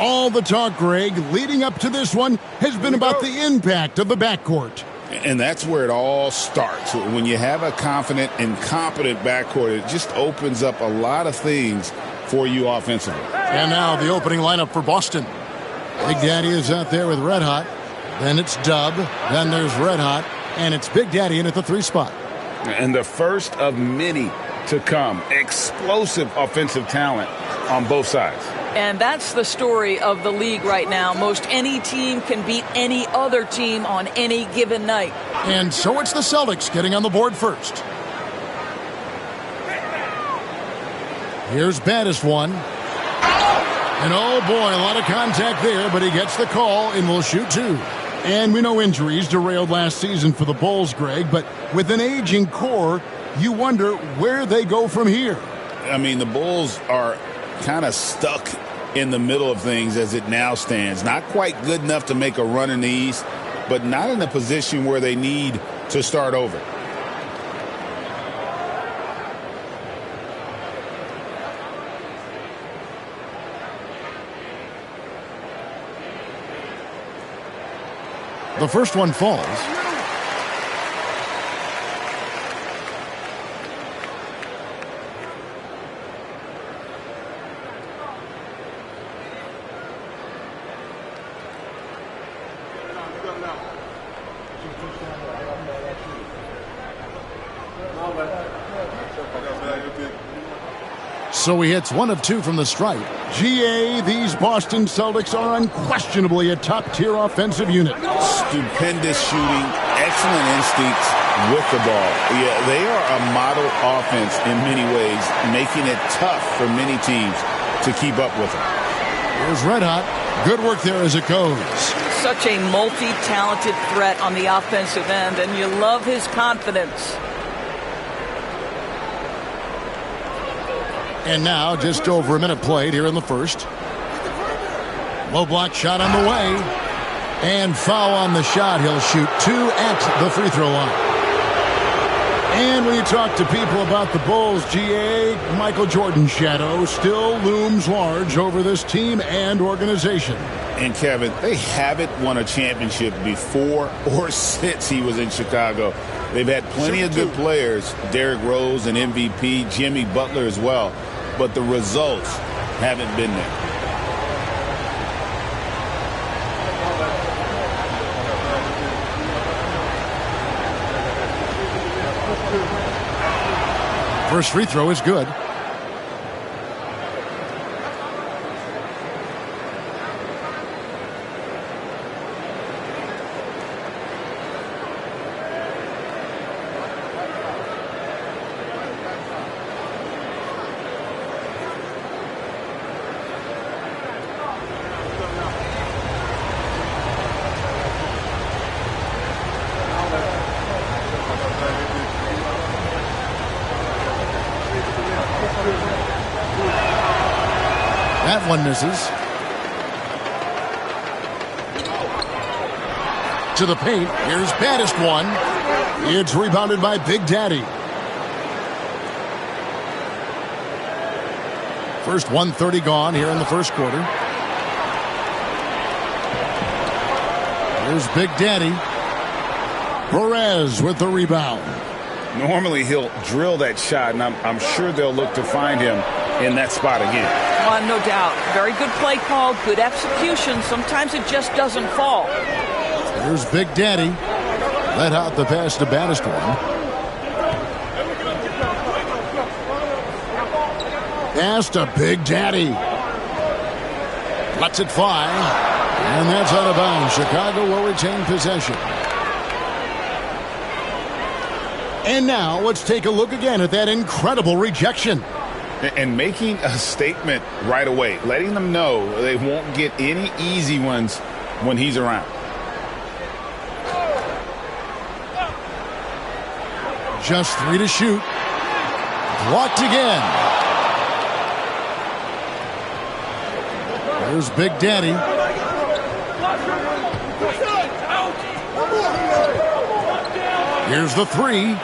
All the talk, Greg, leading up to this one has been about the impact of the backcourt. And that's where it all starts. When you have a confident and competent backcourt, it just opens up a lot of things for you offensively. And now the opening lineup for Boston. Big Daddy is out there with Red Hot. Then it's Dub. Then there's Red Hot. And it's Big Daddy in at the 3 spot. And the first of many to come. Explosive offensive talent on both sides. And that's the story of the league right now. Most any team can beat any other team on any given night. And so it's the Celtics getting on the board first. Here's baddest one. And oh boy, a lot of contact there, but he gets the call and will shoot 2. And we know injuries derailed last season for the Bulls, Greg, but with an aging core, you wonder where they go from here. I mean, the Bulls are kind of stuck in the middle of things as it now stands. Not quite good enough to make a run in the East, but not in a position where they need to start over. The first one falls. So he hits 1 of 2 from the stripe. GA, these Boston Celtics are unquestionably a top-tier offensive unit. Stupendous shooting, excellent instincts with the ball. Yeah, they are a model offense in many ways, making it tough for many teams to keep up with them. Here's Red Hot. Good work there as it goes. Such a multi-talented threat on the offensive end, and you love his confidence. And now, just over a minute played here in the first. Low block shot on the way. And foul on the shot. He'll shoot 2 at the free throw line. And when you talk to people about the Bulls, GA, Michael Jordan's shadow still looms large over this team and organization. And Kevin, they haven't won a championship before or since he was in Chicago. They've had plenty of good players, Derrick Rose and MVP, Jimmy Butler as well. But the results haven't been there. First free throw is good. That one misses. To the paint. Here's baddest one. It's rebounded by Big Daddy. First 1:30 gone here in the first quarter. Here's Big Daddy. Perez with the rebound. Normally he'll drill that shot, and I'm sure they'll look to find him in that spot again. No doubt. Very good play call, good execution. Sometimes it just doesn't fall. Here's Big Daddy. Let out the pass to baddest one. Pass to Big Daddy. Lets it fly. And that's out of bounds. Chicago will retain possession. And now let's take a look again at that incredible rejection. And making a statement right away, letting them know they won't get any easy ones when he's around. Just 3 to shoot. Blocked again. There's Big Daddy. Here's the 3.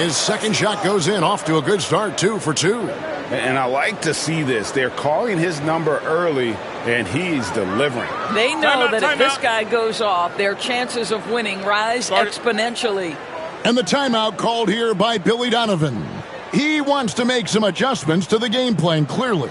His second shot goes in, off to a good start, 2 for 2. And I like to see this. They're calling his number early, and he's delivering. They know that if this guy goes off, their chances of winning rise exponentially. And the timeout called here by Billy Donovan. He wants to make some adjustments to the game plan, clearly.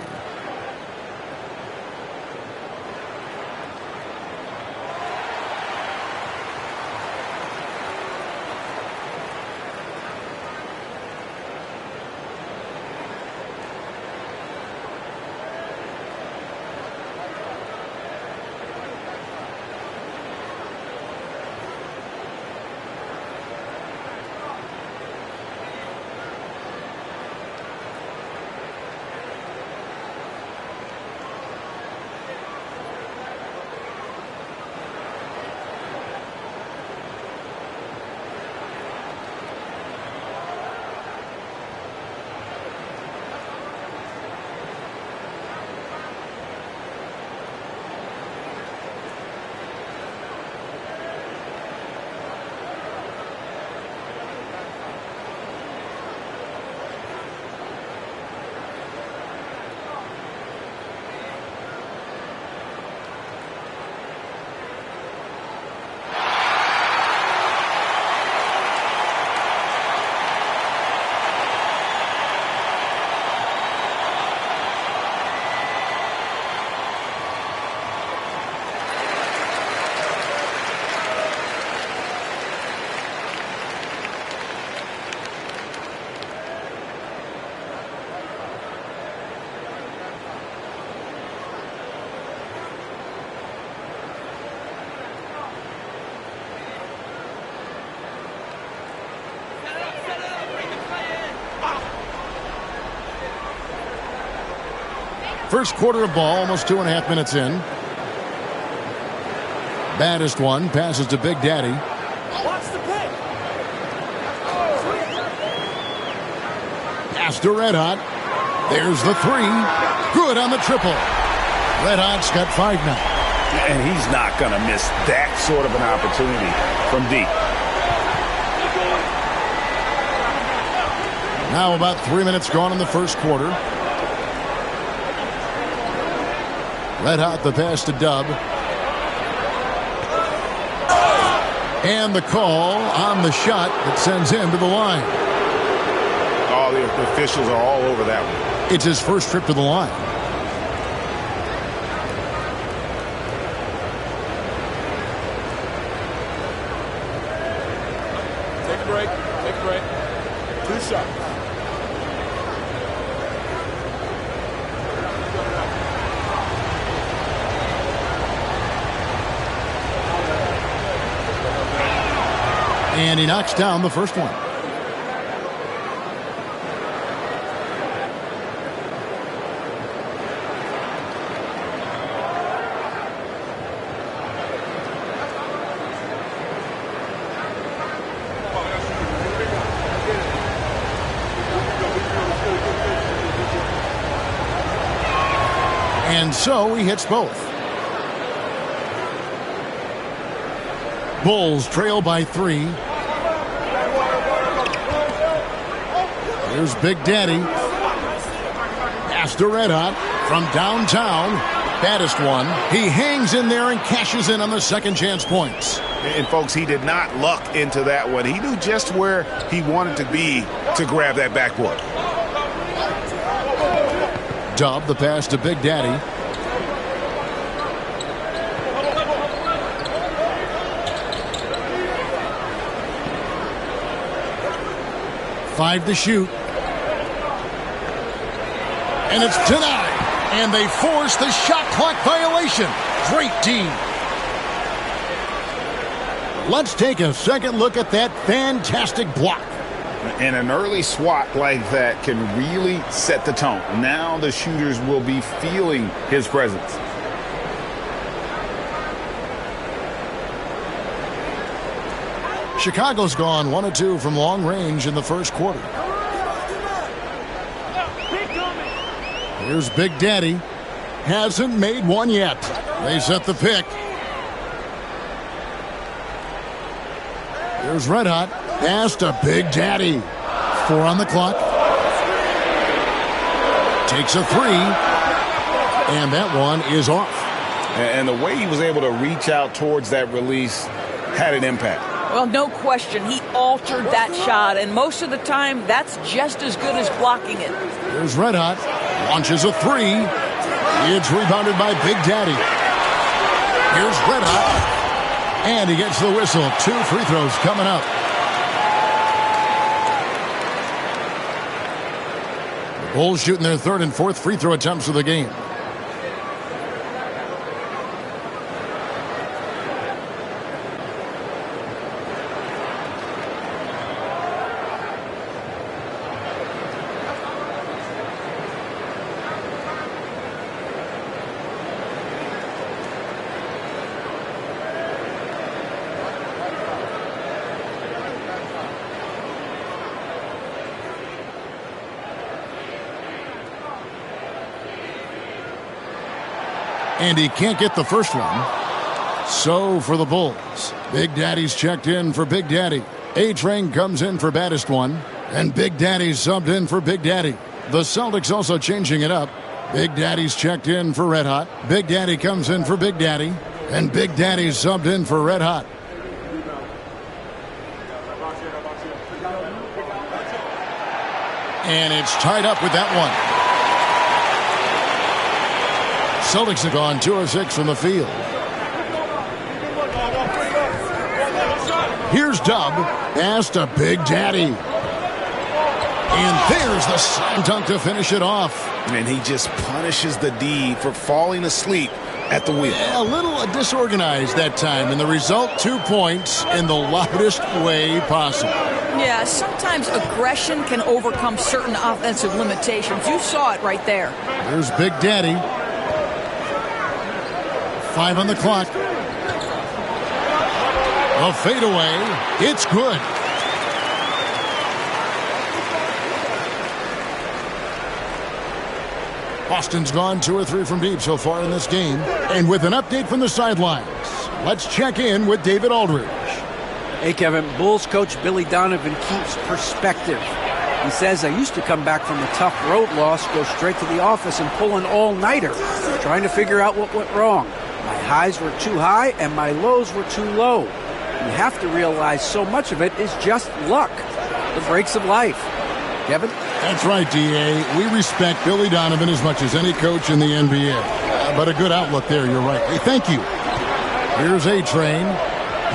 First quarter of ball, almost 2.5 minutes in. Baddest one passes to Big Daddy. Watch the pick. Pass to Red Hot. There's the three. Good on the triple. Red Hot's got 5 now. And he's not going to miss that sort of an opportunity from deep. Now about 3 minutes gone in the first quarter. Red Hot the pass to Dub. And the call on the shot that sends him to the line. All the officials are all over that one. It's his first trip to the line. Take a break. Take a break. 2 shots. And he knocks down the first one. And so he hits both. Bulls trail by 3. Here's Big Daddy. Pass to Red Hot from downtown. Baddest one. He hangs in there and cashes in on the second chance points. And folks, he did not luck into that one. He knew just where he wanted to be to grab that backboard. Dub the pass to Big Daddy. Five to shoot. And it's denied. And they force the shot clock violation. Great D. Let's take a second look at that fantastic block. And an early swat like that can really set the tone. Now the shooters will be feeling his presence. Chicago's gone 1 of 2 from long range in the first quarter. Here's Big Daddy. Hasn't made one yet. They set the pick. Here's Red Hot. Pass to Big Daddy. 4 on the clock. Takes a three. And that one is off. And the way he was able to reach out towards that release had an impact. Well, no question. He altered that shot, and most of the time, that's just as good as blocking it. Here's Red Hot. Launches a three. It's rebounded by Big Daddy. Here's Red Hot. And he gets the whistle. 2 free throws coming up. The Bulls shooting their 3rd and 4th free throw attempts of the game. And he can't get the first one. So for the Bulls, Big Daddy's checked in for Big Daddy. A-Train comes in for baddest one. And Big Daddy's subbed in for Big Daddy. The Celtics also changing it up. Big Daddy's checked in for Red Hot. Big Daddy comes in for Big Daddy. And Big Daddy's subbed in for Red Hot. And it's tied up with that one. Celtics have gone 2 of 6 from the field. Here's Dub. Pass to Big Daddy. And there's the slam dunk to finish it off. And he just punishes the D for falling asleep at the wheel. A little disorganized that time. And the result, 2 points in the loudest way possible. Yeah, sometimes aggression can overcome certain offensive limitations. You saw it right there. Here's Big Daddy. 5 on the clock. A fadeaway. It's good. Boston's gone 2 or 3 from deep so far in this game. And with an update from the sidelines, let's check in with David Aldridge. Hey, Kevin. Bulls coach Billy Donovan keeps perspective. He says, I used to come back from a tough road loss, go straight to the office and pull an all-nighter, trying to figure out what went wrong. My highs were too high and my lows were too low. You have to realize so much of it is just luck, the breaks of life. Kevin? That's right, D.A. We respect Billy Donovan as much as any coach in the NBA. But a good outlook there, you're right. Hey, thank you. Here's A-Train.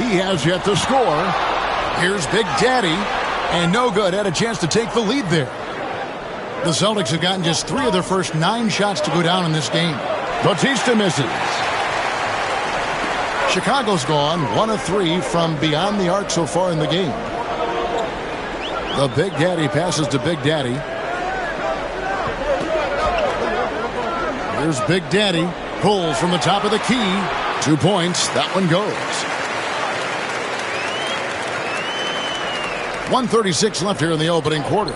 He has yet to score. Here's Big Daddy. And no good. Had a chance to take the lead there. The Celtics have gotten just 3 of their first 9 shots to go down in this game. Bautista misses. Chicago's gone 1 of 3 from beyond the arc so far in the game. The Big Daddy passes to Big Daddy. Here's Big Daddy. Pulls from the top of the key. 2 points. That one goes. 1:36 left here in the opening quarter.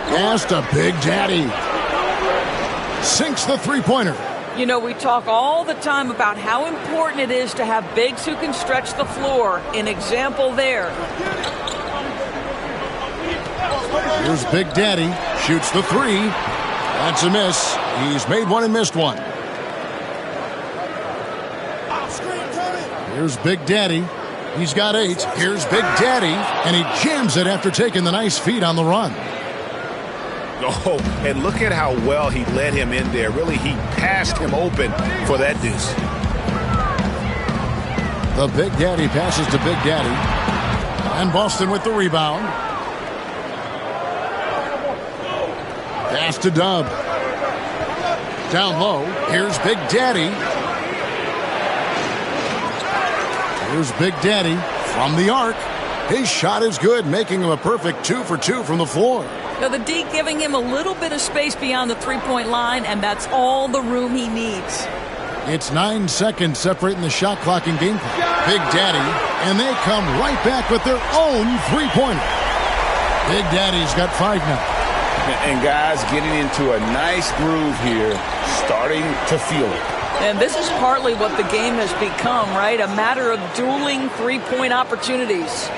Pass to Big Daddy. Sinks the three-pointer. You know, we talk all the time about how important it is to have bigs who can stretch the floor. An example there. Here's Big Daddy. Shoots the 3. That's a miss. He's made one and missed one. Here's Big Daddy. He's got 8. Here's Big Daddy. And he jams it after taking the nice feed on the run. Oh, and look at how well he led him in there. Really, he passed him open for that deuce. The Big Daddy passes to Big Daddy. And Boston with the rebound. Pass to Dub. Down low. Here's Big Daddy. Here's Big Daddy from the arc. His shot is good, making him a perfect 2 for 2 from the floor. Now the D giving him a little bit of space beyond the three-point line, and that's all the room he needs. It's 9 seconds separating the shot clock and game clock. Big Daddy, and they come right back with their own three-pointer. Big Daddy's got 5 now. And guys getting into a nice groove here, starting to feel it. And this is partly what the game has become, right? A matter of dueling three-point opportunities.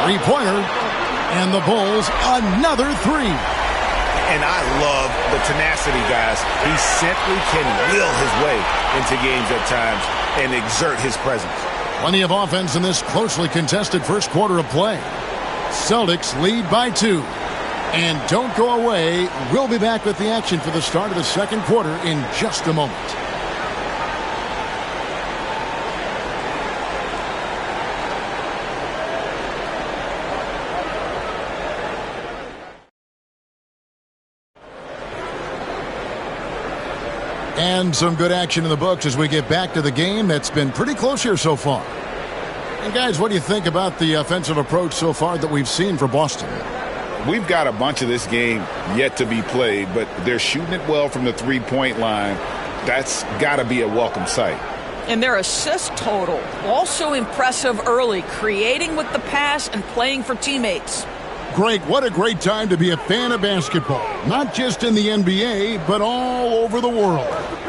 Three-pointer. And the Bulls, another three. And I love the tenacity, guys. He simply can will his way into games at times and exert his presence. Plenty of offense in this closely contested first quarter of play. Celtics lead by 2. And don't go away. We'll be back with the action for the start of the second quarter in just a moment. And some good action in the books as we get back to the game that's been pretty close here so far. And guys, what do you think about the offensive approach so far that we've seen for Boston? We've got a bunch of this game yet to be played, but they're shooting it well from the three-point line. That's got to be a welcome sight. And their assist total, also impressive early, creating with the pass and playing for teammates. Greg, what a great time to be a fan of basketball. Not just in the NBA, but all over the world.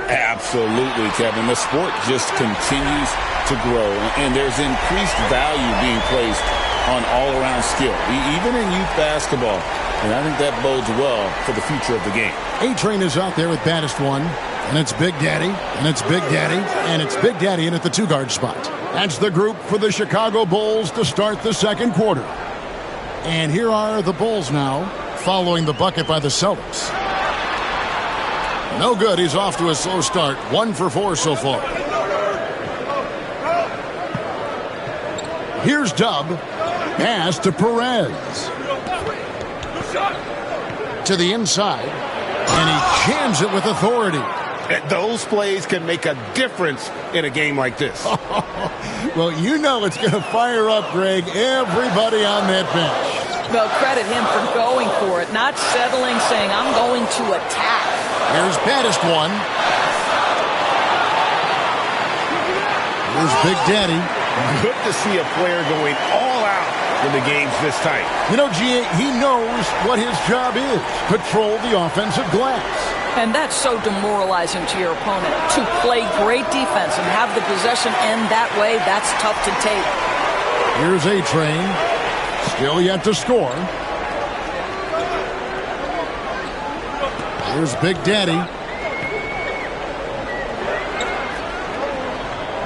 Absolutely, Kevin. The sport just continues to grow, and there's increased value being placed on all-around skill, even in youth basketball. And I think that bodes well for the future of the game. A-Train is out there with baddest one, and it's Big Daddy, and it's Big Daddy, and it's Big Daddy in at the two-guard spot. That's the group for the Chicago Bulls to start the second quarter. And here are the Bulls now, following the bucket by the Celtics. No good. He's off to a slow start. 1 for 4 so far. Here's Dub. Pass to Perez. To the inside. And he jams it with authority. Those plays can make a difference in a game like this. Well, you know it's going to fire up, Greg, everybody on that bench. Well, credit him for going for it, not settling, saying, I'm going to attack. Here's baddest one. Here's Big Daddy. Good to see a player going all out when the game's this tight. You know, G.A., he knows what his job is. Control the offensive glass. And that's so demoralizing to your opponent. To play great defense and have the possession end that way, that's tough to take. Here's A-Train. Still yet to score. Here's Big Daddy.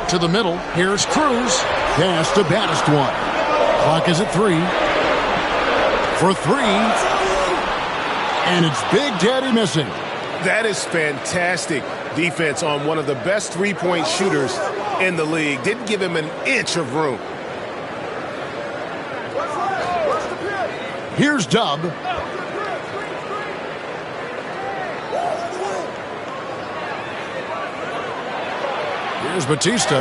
To the middle. Here's Cruz. Pass to baddest one. Clock is at 3. For 3. And it's Big Daddy missing. That is fantastic defense on one of the best three-point shooters in the league. Didn't give him an inch of room. Here's Dub. Here's Batista.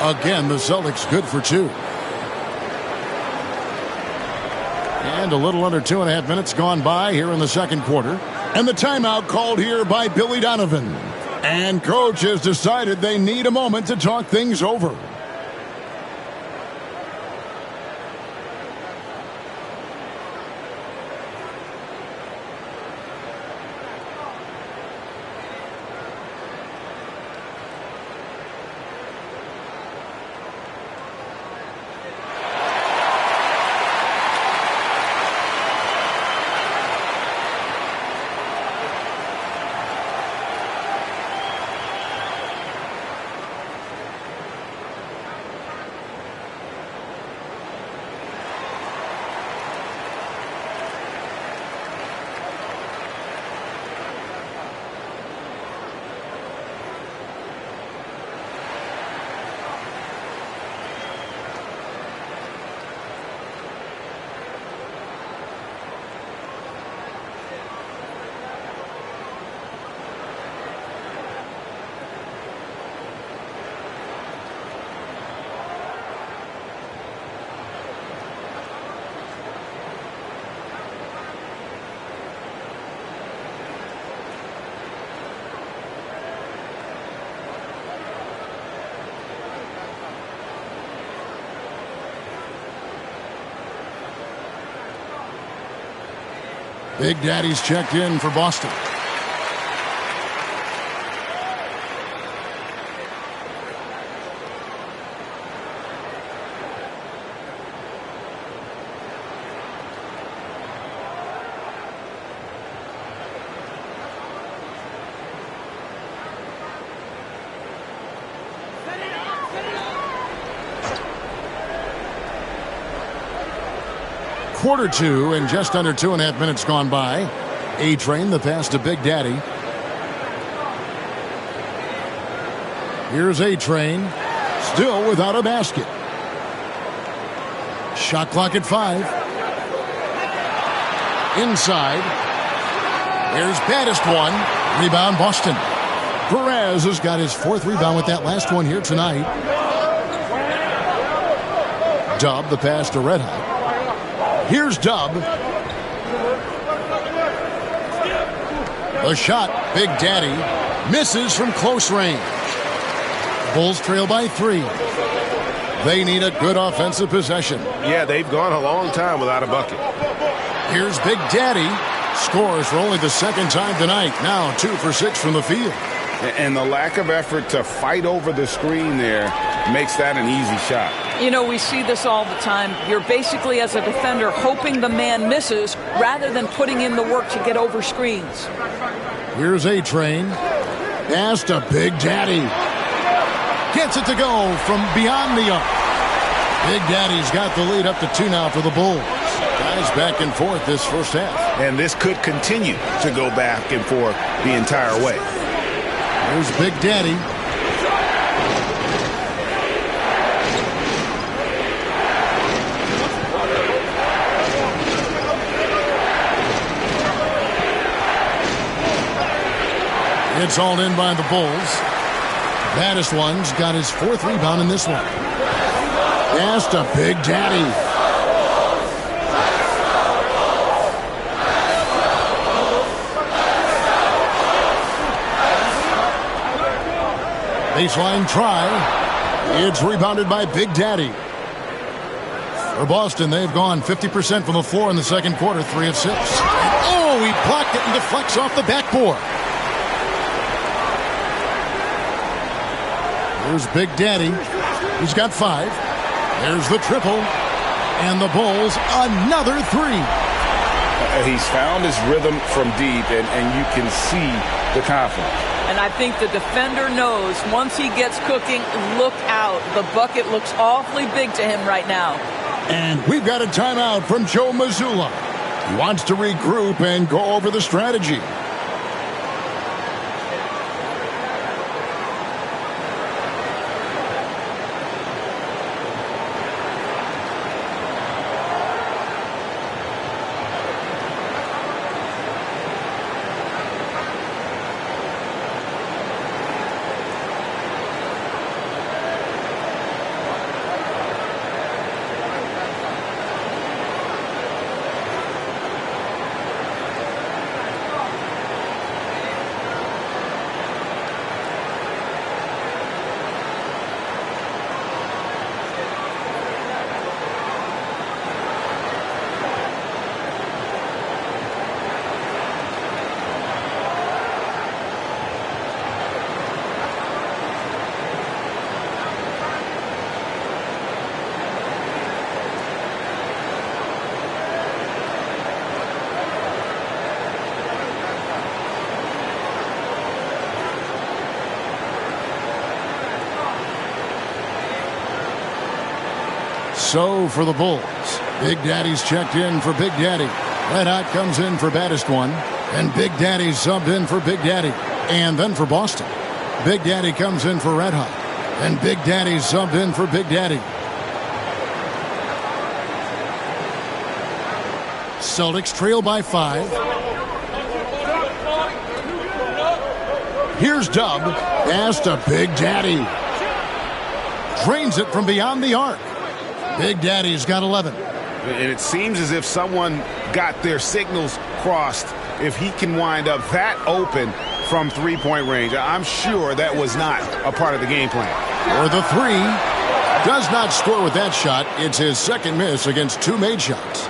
Again, the Celtics good for 2. And a little under 2.5 minutes gone by here in the second quarter. And the timeout called here by Billy Donovan. And coach has decided they need a moment to talk things over. Big Daddy's checked in for Boston. quarter two and just under 2.5 minutes gone by. A-Train, the pass to Big Daddy. Here's A-Train, still without a basket. Shot clock at 5. Inside. Here's baddest one. Rebound Boston. Perez has got his 4th rebound with that last one here tonight. Dub, the pass to Red Hot. Here's Dub. The shot, Big Daddy, misses from close range. Bulls trail by 3. They need a good offensive possession. Yeah, they've gone a long time without a bucket. Here's Big Daddy. Scores for only the 2nd time tonight. Now 2 for 6 from the field. And the lack of effort to fight over the screen there makes that an easy shot. You know, we see this all the time. You're basically, as a defender, hoping the man misses rather than putting in the work to get over screens. Here's A-Train. Pass to Big Daddy. Gets it to go from beyond the arc. Big Daddy's got the lead up to 2 now for the Bulls. Guys back and forth this first half. And this could continue to go back and forth the entire way. Here's Big Daddy. It's hauled in by the Bulls. Baddest one's got his 4th rebound in this one. Pass to Big Daddy. Baseline try. It's rebounded by Big Daddy. For Boston, they've gone 50% from the floor in the second quarter, 3 of 6. Oh, he blocked it and deflects off the backboard. Here's Big Daddy. He's got 5. There's the triple. And the Bulls, another 3. He's found his rhythm from deep, and you can see the confidence. And I think the defender knows once he gets cooking, look out. The bucket looks awfully big to him right now. And we've got a timeout from Joe Mazzulla. He wants to regroup and go over the strategy. So for the Bulls, Big Daddy's checked in for Big Daddy. Red Hot comes in for baddest one. And Big Daddy's subbed in for Big Daddy. And then for Boston, Big Daddy comes in for Red Hot. And Big Daddy's subbed in for Big Daddy. Celtics trail by 5. Here's Dub. Pass to Big Daddy. Drains it from beyond the arc. Big Daddy's got 11. And it seems as if someone got their signals crossed. If he can wind up that open from three-point range, I'm sure that was not a part of the game plan. Or the 3. Does not score with that shot. It's his second miss against 2 made shots.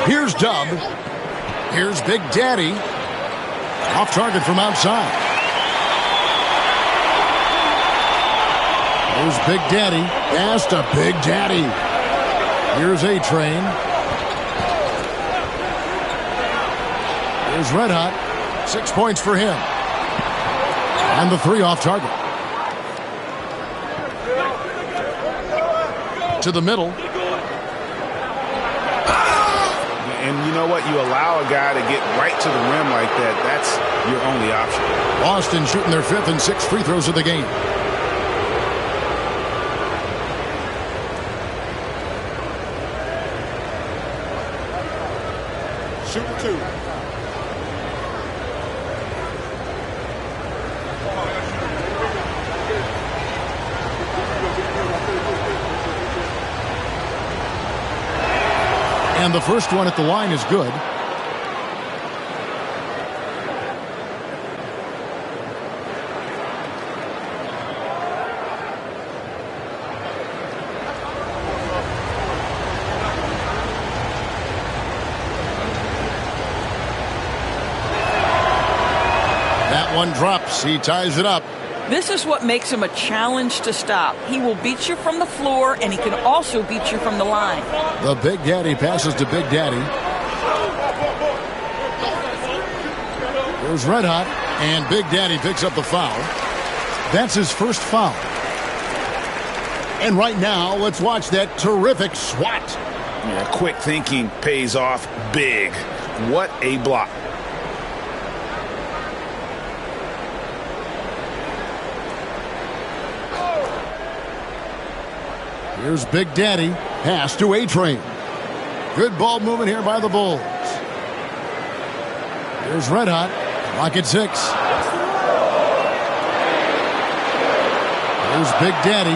Here's Dub. Here's Big Daddy. Off target from outside. Here's Big Daddy. Pass to Big Daddy. Here's A-Train. Here's Red Hot. 6 points for him. And the 3 off target. to the middle. And you know what? You allow a guy to get right to the rim like that. That's your only option. Boston shooting their 5th and 6th free throws of the game. Shooting 2. And the first one at the line is good. That one drops. He ties it up. This is what makes him a challenge to stop. He will beat you from the floor, and he can also beat you from the line. The Big Daddy passes to Big Daddy. There's Red Hot, and Big Daddy picks up the foul. That's his first foul. And right now, let's watch that terrific swat. Yeah, quick thinking pays off big. What a block. Here's Big Daddy. Pass to A-Train. Good ball movement here by the Bulls. Here's Red Hot. Clock at 6. Here's Big Daddy.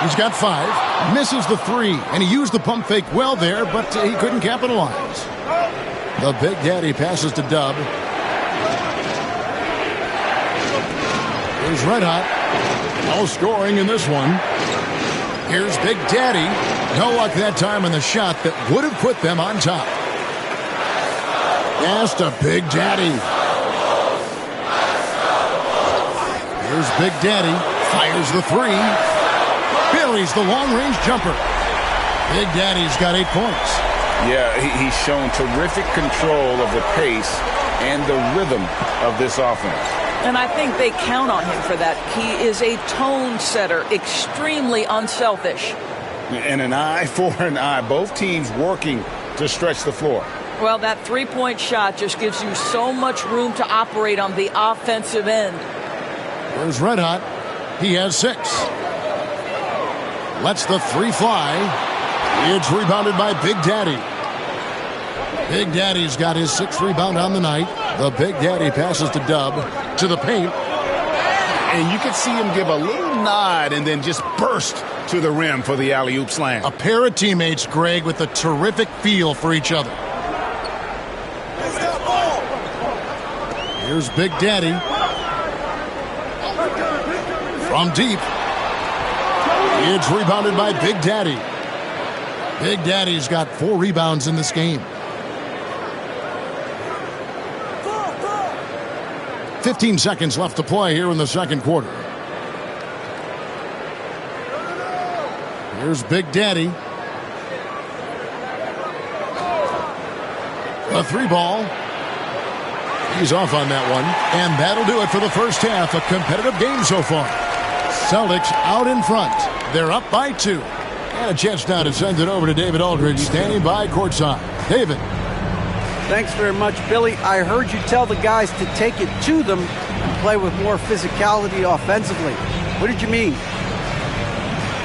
He's got 5. Misses the 3. And he used the pump fake well there, but he couldn't capitalize. The Big Daddy passes to Dub. Here's Red Hot. No scoring in this one. Here's Big Daddy. No luck that time on the shot that would have put them on top. Pass to Big Daddy. Here's Big Daddy. Fires the 3. Buries the long-range jumper. Big Daddy's got 8 points. Yeah, he's shown terrific control of the pace and the rhythm of this offense. And I think they count on him for that. He is a tone setter, extremely unselfish. And an eye for an eye. Both teams working to stretch the floor. Well, that three-point shot just gives you so much room to operate on the offensive end. There's Red Hot. He has 6. Lets the 3 fly. It's rebounded by Big Daddy. Big Daddy's got his 6th rebound on the night. The Big Daddy passes to Dub to the paint. And you could see him give a little nod and then just burst to the rim for the alley-oop slam. A pair of teammates, Greg, with a terrific feel for each other. Here's Big Daddy. From deep. It's rebounded by Big Daddy. Big Daddy's got 4 rebounds in this game. 15 seconds left to play here in the second quarter. Here's Big Daddy. A 3 ball. He's off on that one. And that'll do it for the first half. A competitive game so far. Celtics out in front. They're up by 2. And a chance now to send it over to David Aldridge, standing by courtside. David. Thanks very much, Billy. I heard you tell the guys to take it to them and play with more physicality offensively. What did you mean?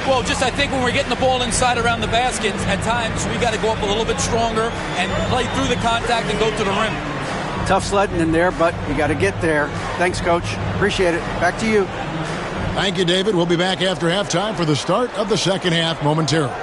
Well, just I think when we're getting the ball inside around the basket, at times we got to go up a little bit stronger and play through the contact and go to the rim. Tough sledding in there, but you got to get there. Thanks, Coach. Appreciate it. Back to you. Thank you, David. We'll be back after halftime for the start of the second half momentarily.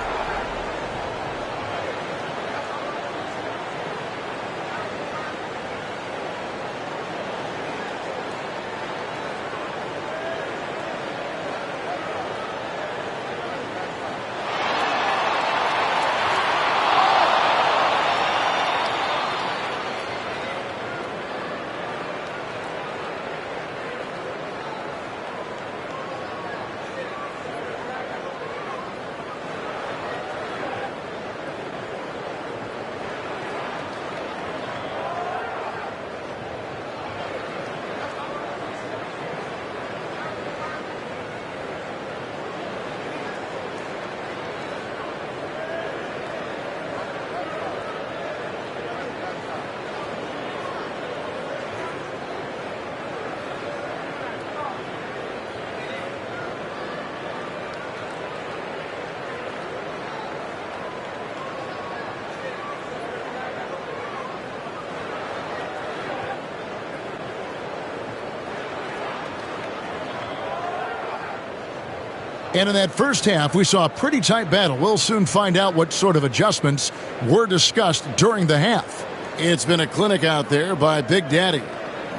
And in that first half, we saw a pretty tight battle. We'll soon find out what sort of adjustments were discussed during the half. It's been a clinic out there by Big Daddy.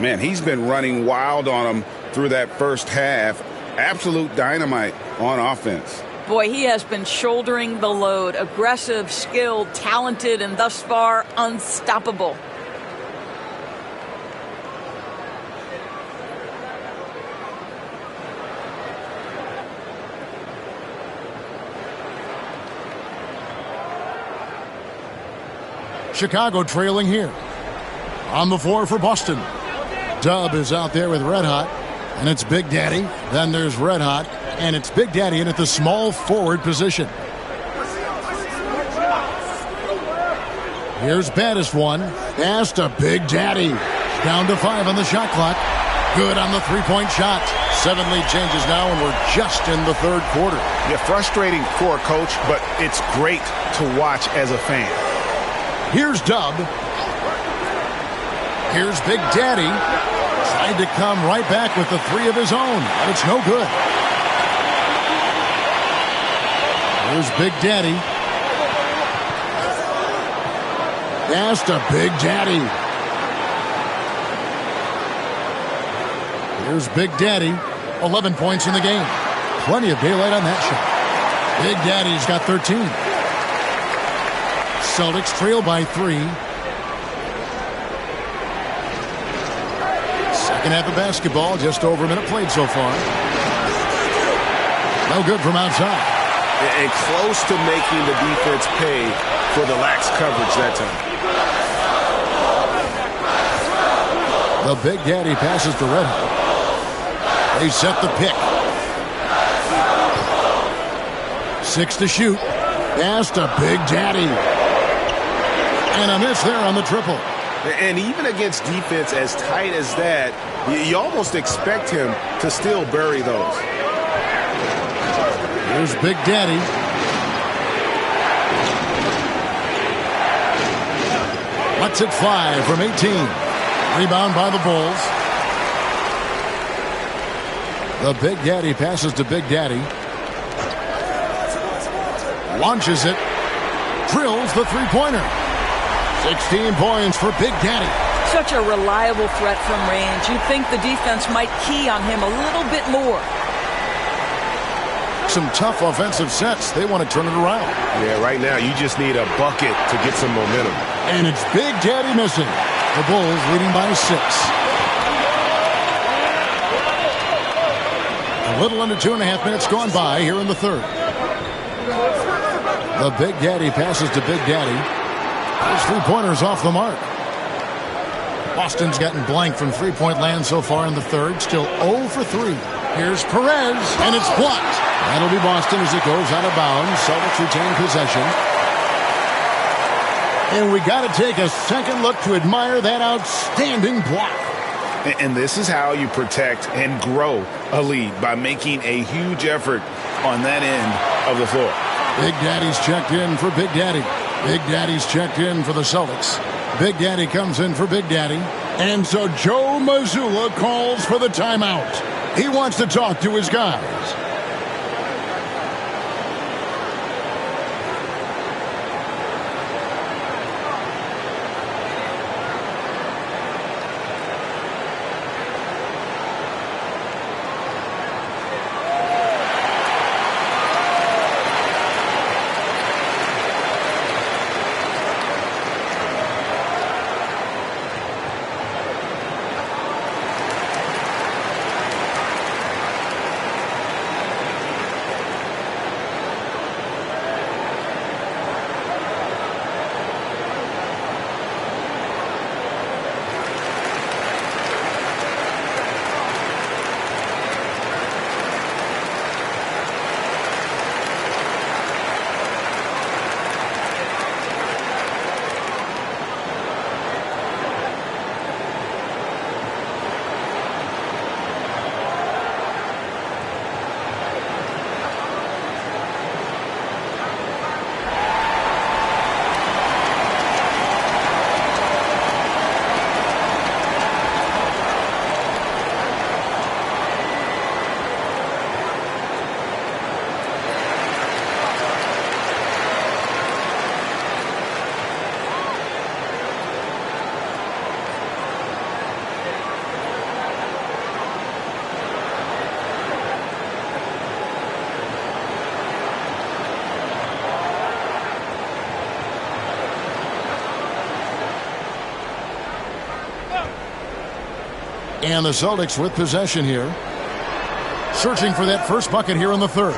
Man, he's been running wild on him through that first half. Absolute dynamite on offense. Boy, he has been shouldering the load. Aggressive, skilled, talented, and thus far unstoppable. Chicago trailing here. On the floor for Boston. Dub is out there with Red Hot. And it's Big Daddy. Then there's Red Hot. And it's Big Daddy in at the small forward position. Here's baddest one. Pass to Big Daddy. Down to 5 on the shot clock. Good on the three-point shot. 7 lead changes now, and we're just in the third quarter. Yeah, frustrating for a coach, but it's great to watch as a fan. Here's Dub. Here's Big Daddy. Tried to come right back with the 3 of his own, but it's no good. Here's Big Daddy. Pass to Big Daddy. Here's Big Daddy. 11 points in the game. Plenty of daylight on that shot. Big Daddy's got 13. Celtics trail by 3. Second half of basketball, just over a minute played so far. No good from outside. And close to making the defense pay for the lax coverage that time. The Big Daddy passes to Red Hot. They set the pick. 6 to shoot. Pass to Big Daddy. And a miss there on the triple. And even against defense as tight as that, you almost expect him to still bury those. Here's Big Daddy. Lets it fly from 18. Rebound by the Bulls. The Big Daddy passes to Big Daddy. Launches it. Drills the three-pointer. 16 points for Big Daddy. Such a reliable threat from range. You'd think the defense might key on him a little bit more. Some tough offensive sets. They want to turn it around. Yeah, right now you just need a bucket to get some momentum. And it's Big Daddy missing. The Bulls leading by 6. A little under 2.5 minutes gone by here in the third. The Big Daddy passes to Big Daddy. Those three-pointers off the mark. Boston's gotten blank from three-point land so far in the third. Still 0 for 3. Here's Perez, and it's blocked. That'll be Boston as it goes out of bounds. Celtics retain possession. And we got to take a second look to admire that outstanding block. And this is how you protect and grow a lead, by making a huge effort on that end of the floor. Big Daddy's checked in for Big Daddy. Big Daddy's checked in for the Celtics. Big Daddy comes in for Big Daddy. And so Joe Mazzulla calls for the timeout. He wants to talk to his guys. And the Celtics with possession here. Searching for that first bucket here in the third.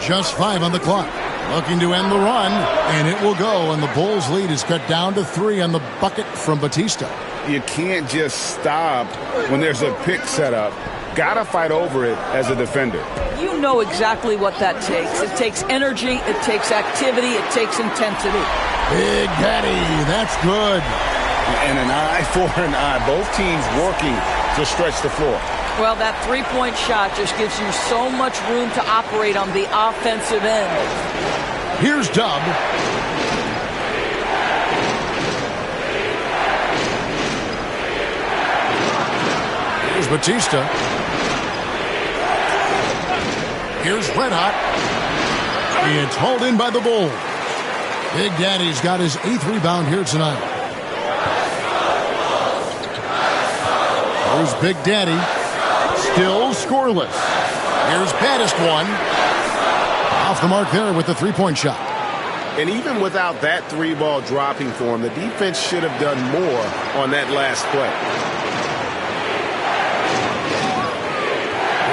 Just 5 on the clock. Looking to end the run, and it will go. And the Bulls' lead is cut down to 3 on the bucket from Batista. You can't just stop when there's a pick set up. Gotta fight over it as a defender. You know exactly what that takes. It takes energy, it takes activity, it takes intensity. Big Daddy, that's good. And an eye for an eye. Both teams working to stretch the floor. Well, that three-point shot just gives you so much room to operate on the offensive end. Here's Dub. Here's Batista. Here's Red Hot. It's hauled in by the Bulls. Big Daddy's got his 8th rebound here tonight. Here's Big Daddy. Still scoreless. Here's baddest one. Off the mark there with the three-point shot. And even without that 3-ball dropping for him, the defense should have done more on that last play.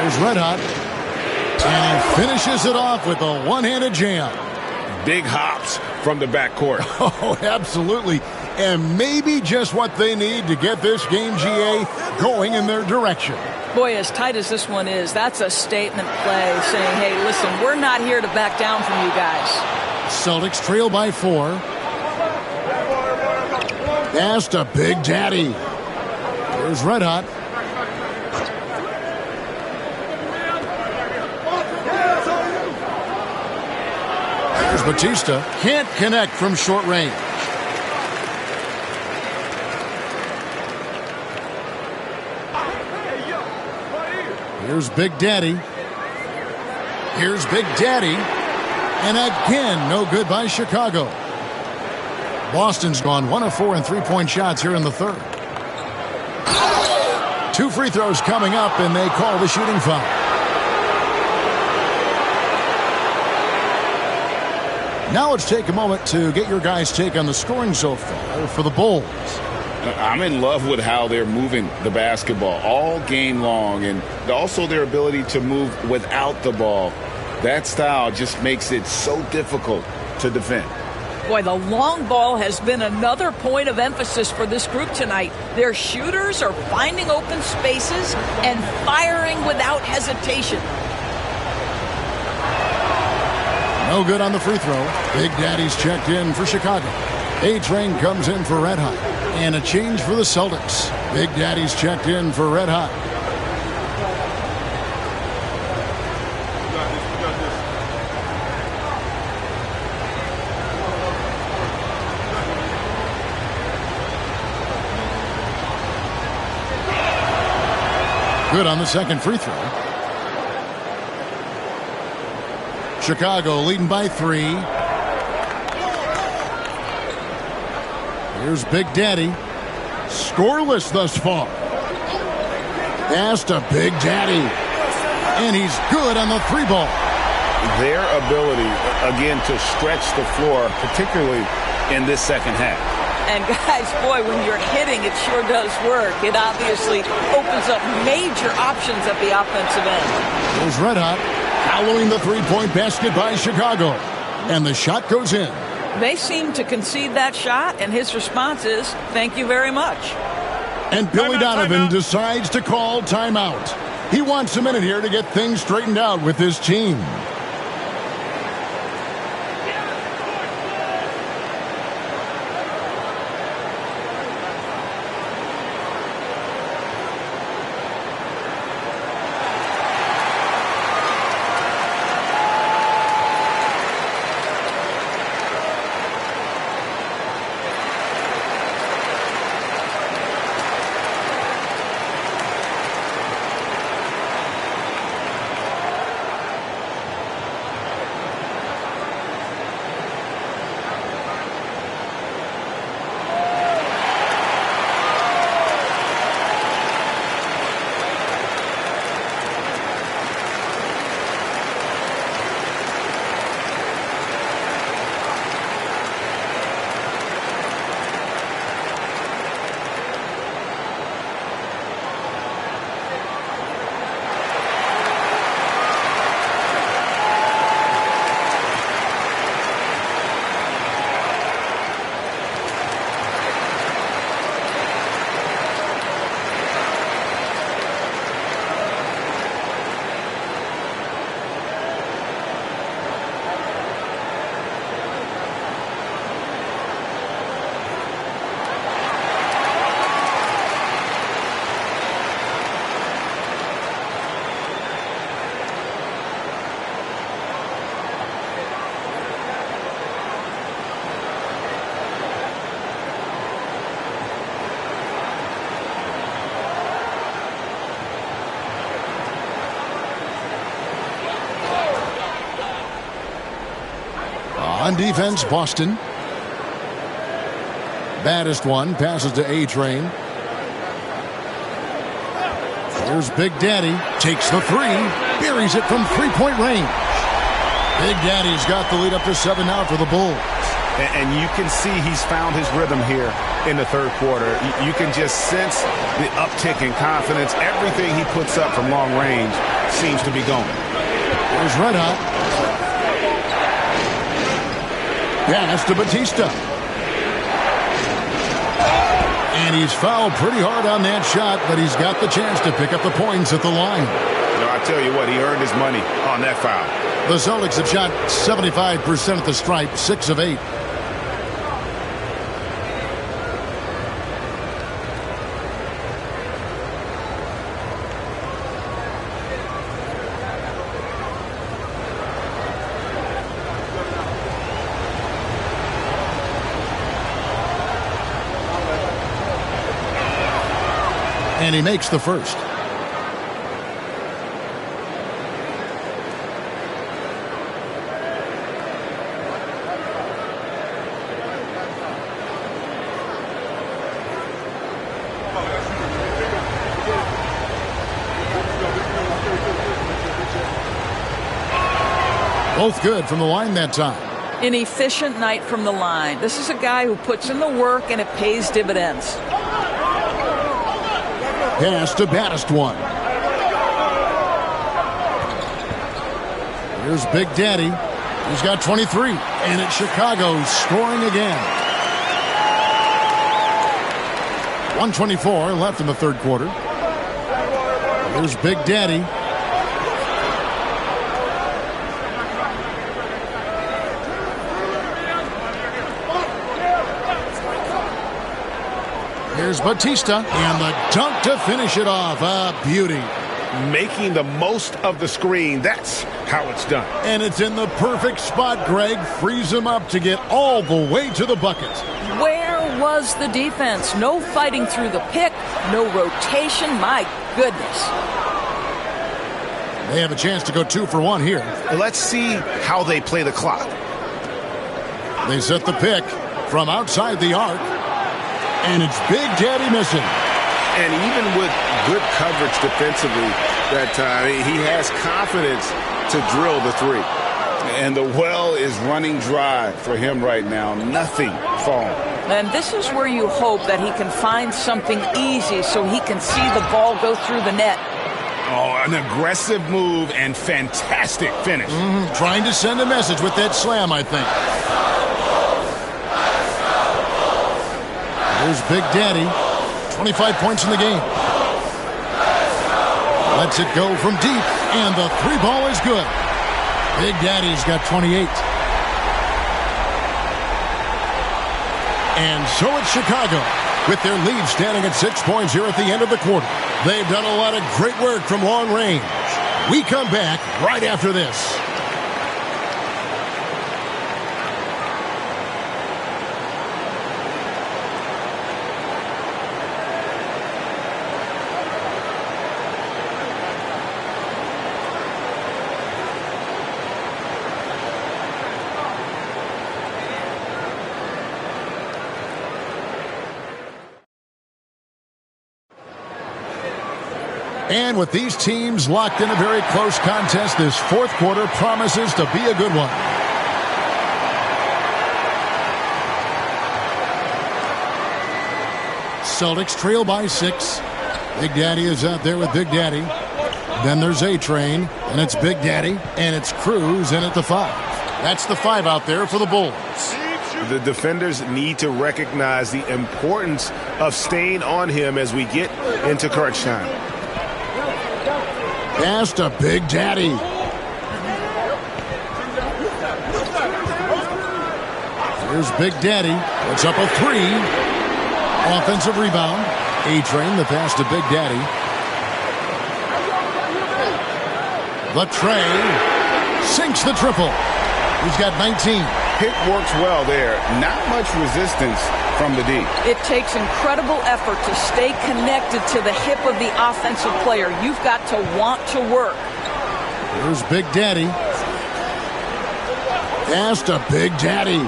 Here's Red Hot. And he finishes it off with a one-handed jam. Big hops from the backcourt. Oh, absolutely. And maybe just what they need to get this game, GA, going in their direction. Boy, as tight as this one is, that's a statement play saying, hey, listen, we're not here to back down from you guys. Celtics trail by 4. Pass to Big Daddy. Here's Red Hot. Here's Batista. Can't connect from short range. Here's Big Daddy. Here's Big Daddy. And again, no good by Chicago. Boston's gone 1 of 4 in three-point shots here in the third. 2 free throws coming up, and they call the shooting foul. Now let's take a moment to get your guys' take on the scoring so far for the Bulls. I'm in love with how they're moving the basketball all game long, and also their ability to move without the ball. That style just makes it so difficult to defend. Boy, the long ball has been another point of emphasis for this group tonight. Their shooters are finding open spaces and firing without hesitation. No good on the free throw. Big Daddy's checked in for Chicago. A-Train comes in for Red Hot. And a change for the Celtics. Big Daddy's checked in for Red Hot. Good on the second free throw. Chicago leading by 3. Here's Big Daddy. Scoreless thus far. Pass to Big Daddy. And he's good on the 3-ball. Their ability, again, to stretch the floor, particularly in this second half. And guys, boy, when you're hitting, it sure does work. It obviously opens up major options at the offensive end. There's Red Hot following the 3-point basket by Chicago. And the shot goes in. They seem to concede that shot, and his response is, thank you very much. And Billy Donovan decides to call timeout. He wants a minute here to get things straightened out with his team. On defense, Boston. Baddest one passes to A-Train. Here's Big Daddy. Takes the three. Buries it from three-point range. Big Daddy's got the lead up to 7 now for the Bulls. And you can see he's found his rhythm here in the third quarter. You can just sense the uptick in confidence. Everything he puts up from long range seems to be going. There's Red Hot. Pass to Batista. And he's fouled pretty hard on that shot, but he's got the chance to pick up the points at the line. No, I tell you what, he earned his money on that foul. The Celtics have shot 75% at the stripe, 6 of 8. And he makes the first. Both good from the line that time. An efficient night from the line. This is a guy who puts in the work and it pays dividends. Pass to baddest one. Here's Big Daddy. He's got 23. And it's Chicago scoring again. 1:24 left in the third quarter. Here's Big Daddy. Here's Batista, and the dunk to finish it off. A beauty. Making the most of the screen. That's how it's done. And it's in the perfect spot, Greg. Frees him up to get all the way to the bucket. Where was the defense? No fighting through the pick, no rotation. My goodness. They have a chance to go 2 for 1 here. Let's see how they play the clock. They set the pick from outside the arc. And it's Big Daddy missing. And even with good coverage defensively that time, he has confidence to drill the three. And the well is running dry for him right now. Nothing falling. And this is where you hope that he can find something easy so he can see the ball go through the net. Oh, an aggressive move and fantastic finish. Trying to send a message with that slam, I think. Here's Big Daddy. 25 points in the game. Lets it go from deep, and the three ball is good. Big Daddy's got 28. And so it's Chicago, with their lead standing at 6 points here at the end of the quarter. They've done a lot of great work from long range. We come back right after this. And with these teams locked in a very close contest, this fourth quarter promises to be a good one. Celtics trail by 6. Big Daddy is out there with Big Daddy. Then there's A-Train, and it's Big Daddy, and it's Cruz in at the 5. That's the 5 out there for the Bulls. The defenders need to recognize the importance of staying on him as we get into crunch time. Pass to Big Daddy. Here's Big Daddy. It's up a 3. Offensive rebound. A-Train, the pass to Big Daddy. The tray. Sinks the triple. He's got 19. Pick works well there. Not much resistance from the D. It takes incredible effort to stay connected to the hip of the offensive player. You've got to want to work. Here's Big Daddy. Pass to Big Daddy.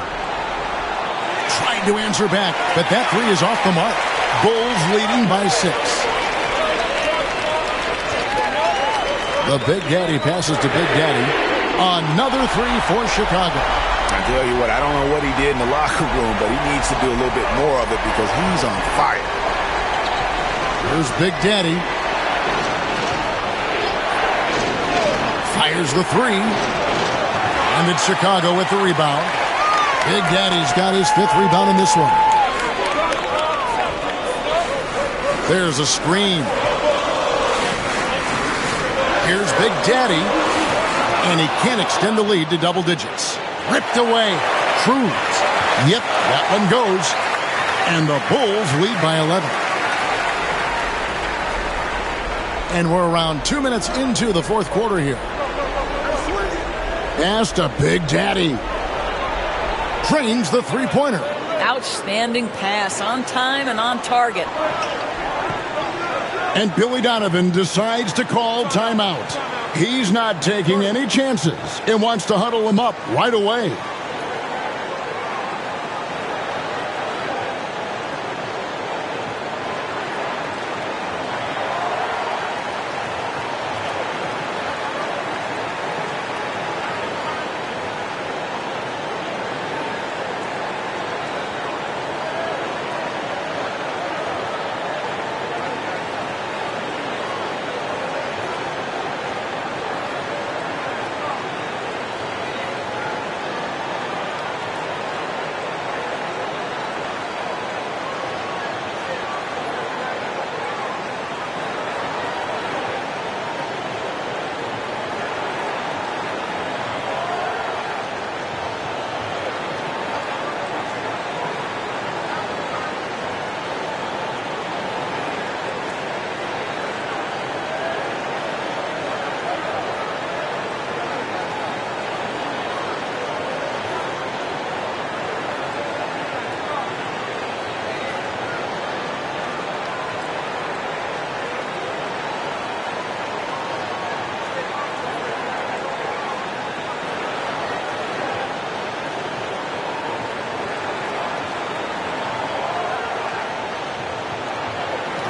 Trying to answer back, but that three is off the mark. Bulls leading by 6. The Big Daddy passes to Big Daddy. Another three for Chicago. I tell you what, I don't know what he did in the locker room, but he needs to do a little bit more of it because he's on fire. Here's Big Daddy. Fires the three. And it's Chicago with the rebound. Big Daddy's got his 5th rebound in this one. There's a screen. Here's Big Daddy. And he can't extend the lead to double digits. Ripped away. Cruz. Yep, that one goes. And the Bulls lead by 11. And we're around 2 minutes into the 4th quarter here. Pass to Big Daddy. Drains the three-pointer. Outstanding pass, on time and on target. And Billy Donovan decides to call timeout. He's not taking any chances and wants to huddle him up right away.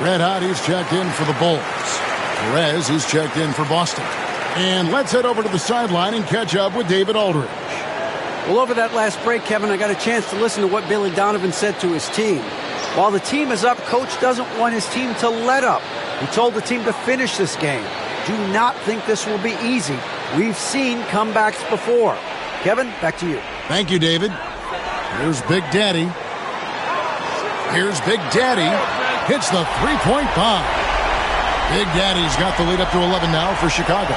Red Hot, he's checked in for the Bulls. Perez, he's checked in for Boston. And let's head over to the sideline and catch up with David Aldridge. Well, over that last break, Kevin, I got a chance to listen to what Billy Donovan said to his team. While the team is up, Coach doesn't want his team to let up. He told the team to finish this game. Do not think this will be easy. We've seen comebacks before. Kevin, back to you. Thank you, David. Here's Big Daddy. Here's Big Daddy. Hits the three-point bomb. Big Daddy's got the lead up to 11 now for Chicago.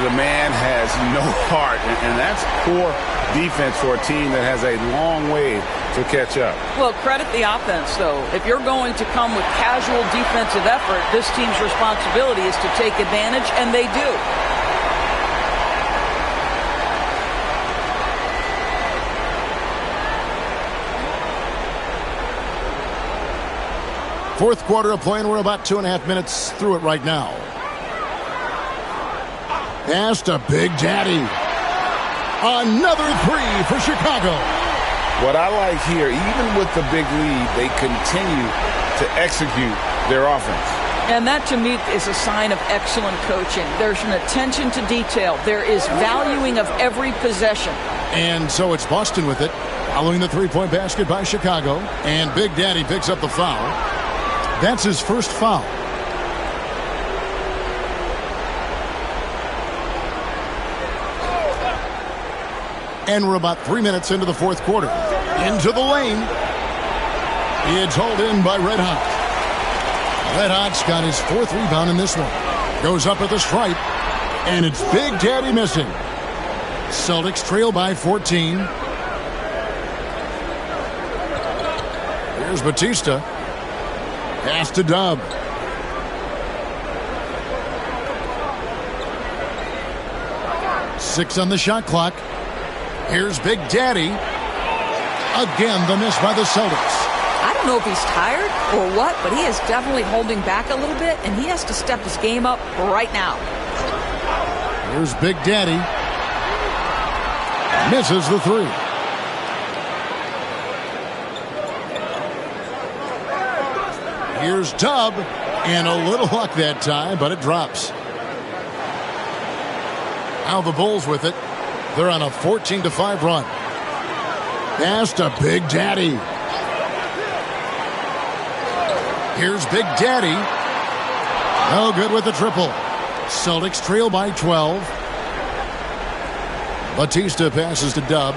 The man has no heart, and that's poor defense for a team that has a long way to catch up. Well, credit the offense, though. If you're going to come with casual defensive effort, this team's responsibility is to take advantage, and they do. Fourth quarter of play, and we're about 2.5 minutes through it right now. Pass to Big Daddy. Another three for Chicago. What I like here, even with the big lead, they continue to execute their offense. And that, to me, is a sign of excellent coaching. There's an attention to detail. There is valuing of every possession. And so it's Boston with it, following the three-point basket by Chicago. And Big Daddy picks up the foul. That's his first foul. And we're about 3 minutes into the fourth quarter. Into the lane. It's hauled in by Red Hot. Red Hot's got his fourth rebound in this one. Goes up at the stripe. And it's Big Daddy missing. Celtics trail by 14. Here's Batista. Pass to Dub. Six on the shot clock. Here's Big Daddy. Again, the miss by the Celtics. I don't know if he's tired or what, but he is definitely holding back a little bit, and he has to step his game up right now. Here's Big Daddy. Misses the three. Here's Tubb, and a little luck that time, but it drops. Now the Bulls with it. They're on a 14-5 run. Pass to Big Daddy. Here's Big Daddy. No good with the triple. Celtics trail by 12. Batista passes to Dub.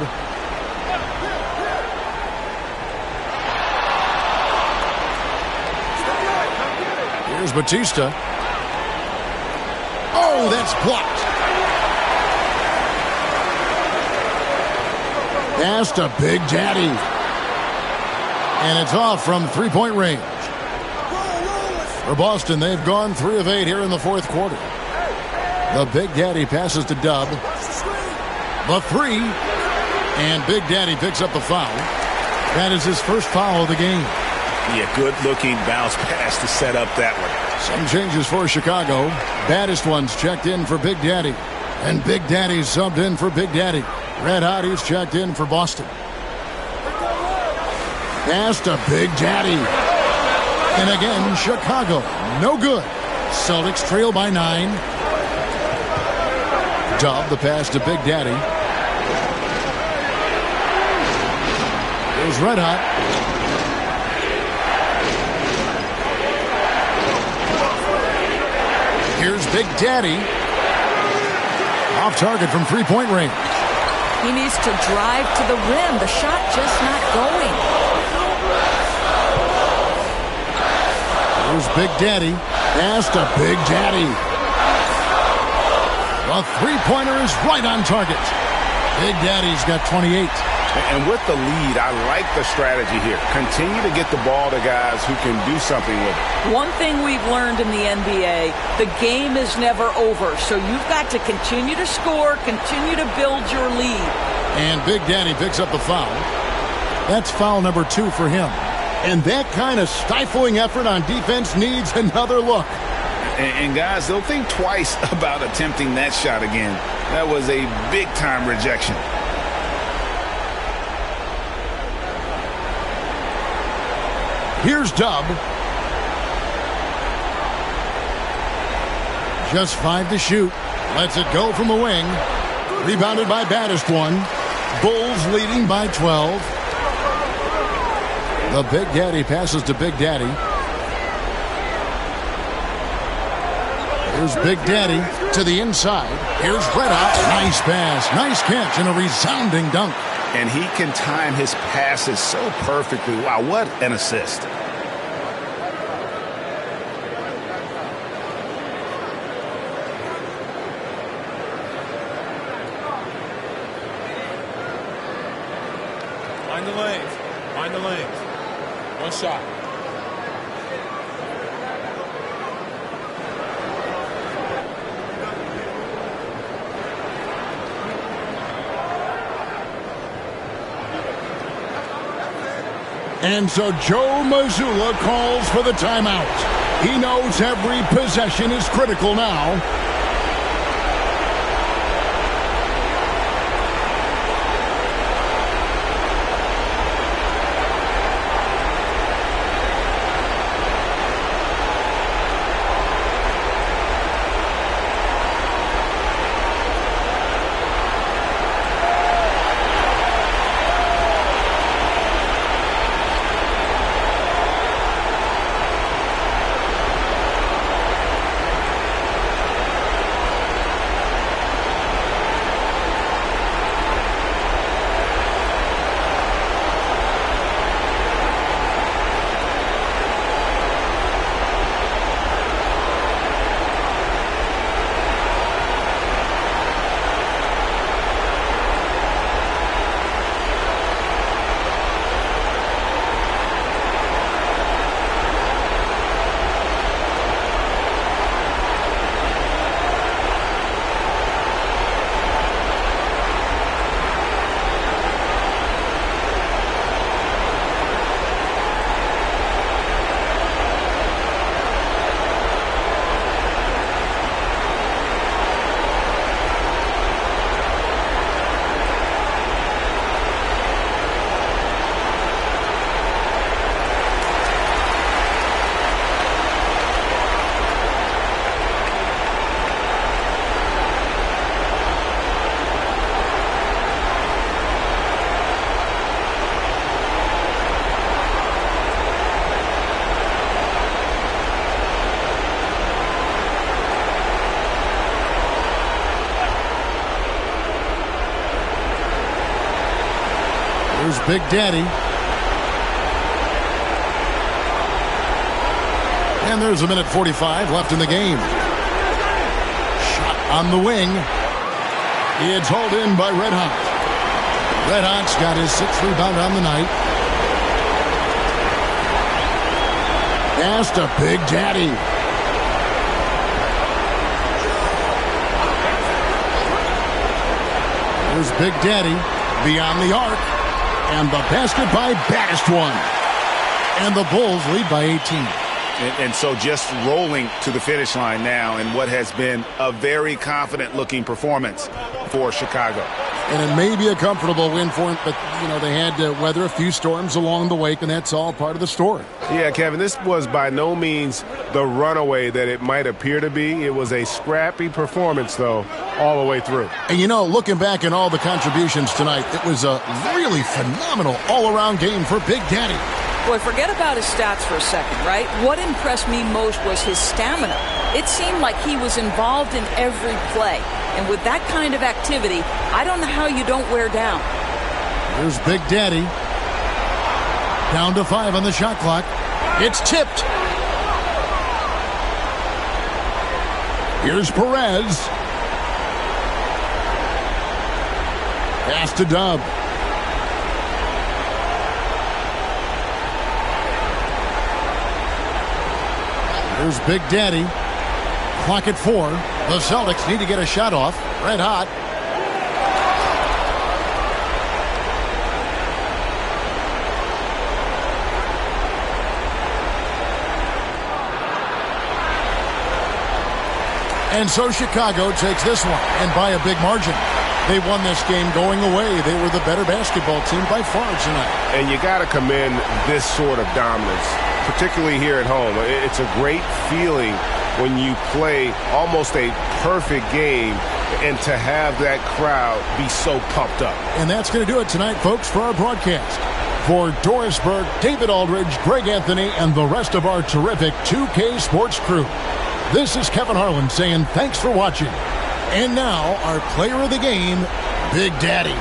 Here's Batista. Oh, that's blocked. Pass to Big Daddy. And it's off from three-point range. For Boston, they've gone 3 of 8 here in the fourth quarter. The Big Daddy passes to Dub. The three. And Big Daddy picks up the foul. That is his first foul of the game. Yeah, good-looking bounce pass to set up that one. Some changes for Chicago. Baddest ones checked in for Big Daddy. And Big Daddy subbed in for Big Daddy. Red Hotties checked in for Boston. Pass to Big Daddy. And again, Chicago. No good. Celtics trail by 9. Dub the pass to Big Daddy. Here's Red Hot. Here's Big Daddy. Off target from three-point range. He needs to drive to the rim. The shot just not going. Here's Big Daddy. Pass to Big Daddy. The three-pointer is right on target. Big Daddy's got 28. And with the lead, I like the strategy here. Continue to get the ball to guys who can do something with it. One thing we've learned in the NBA, the game is never over. So you've got to continue to score, continue to build your lead. And Big Daddy picks up the foul. That's foul number 2 for him. And that kind of stifling effort on defense needs another look. And guys, they'll think twice about attempting that shot again. That was a big-time rejection. Here's Dub. Just 5 to shoot. Lets it go from the wing. Rebounded by baddest one. Bulls leading by 12. The Big Daddy passes to Big Daddy. Here's Big Daddy to the inside. Here's Red Hot. Nice pass. Nice catch and a resounding dunk. And he can time his passes so perfectly. Wow, what an assist. Mind the lanes. Mind the lanes. One shot. And so Joe Mazzulla calls for the timeout. He knows every possession is critical now. Big Daddy. And there's a minute 45 left in the game. Shot on the wing. It's hauled in by Red Hot. Red Hot's got his 6th rebound on the night. Pass to Big Daddy. There's Big Daddy beyond the arc. And the basket by baddest one. And the Bulls lead by 18. And so just rolling to the finish line now in what has been a very confident-looking performance for Chicago. And it may be a comfortable win for them, but, you know, they had to weather a few storms along the way, and that's all part of the story. Yeah, Kevin, this was by no means the runaway that it might appear to be. It was a scrappy performance, though, all the way through. And, you know, looking back at all the contributions tonight, it was a really phenomenal all-around game for Big Daddy. Boy, forget about his stats for a second, right? What impressed me most was his stamina. It seemed like he was involved in every play. And with that kind of activity, I don't know how you don't wear down. Here's Big Daddy. Down to 5 on the shot clock. It's tipped. Here's Perez. Pass to Dub. Here's Big Daddy. Clock at 4. The Celtics need to get a shot off. Red Hot. And so Chicago takes this one, and by a big margin. They won this game going away. They were the better basketball team by far tonight. And you got to commend this sort of dominance, particularly here at home. It's a great feeling when you play almost a perfect game and to have that crowd be so pumped up. And that's going to do it tonight, folks, for our broadcast. For Doris Burke, David Aldridge, Greg Anthony, and the rest of our terrific 2K Sports crew, this is Kevin Harlan saying thanks for watching. And now, our player of the game, Big Daddy.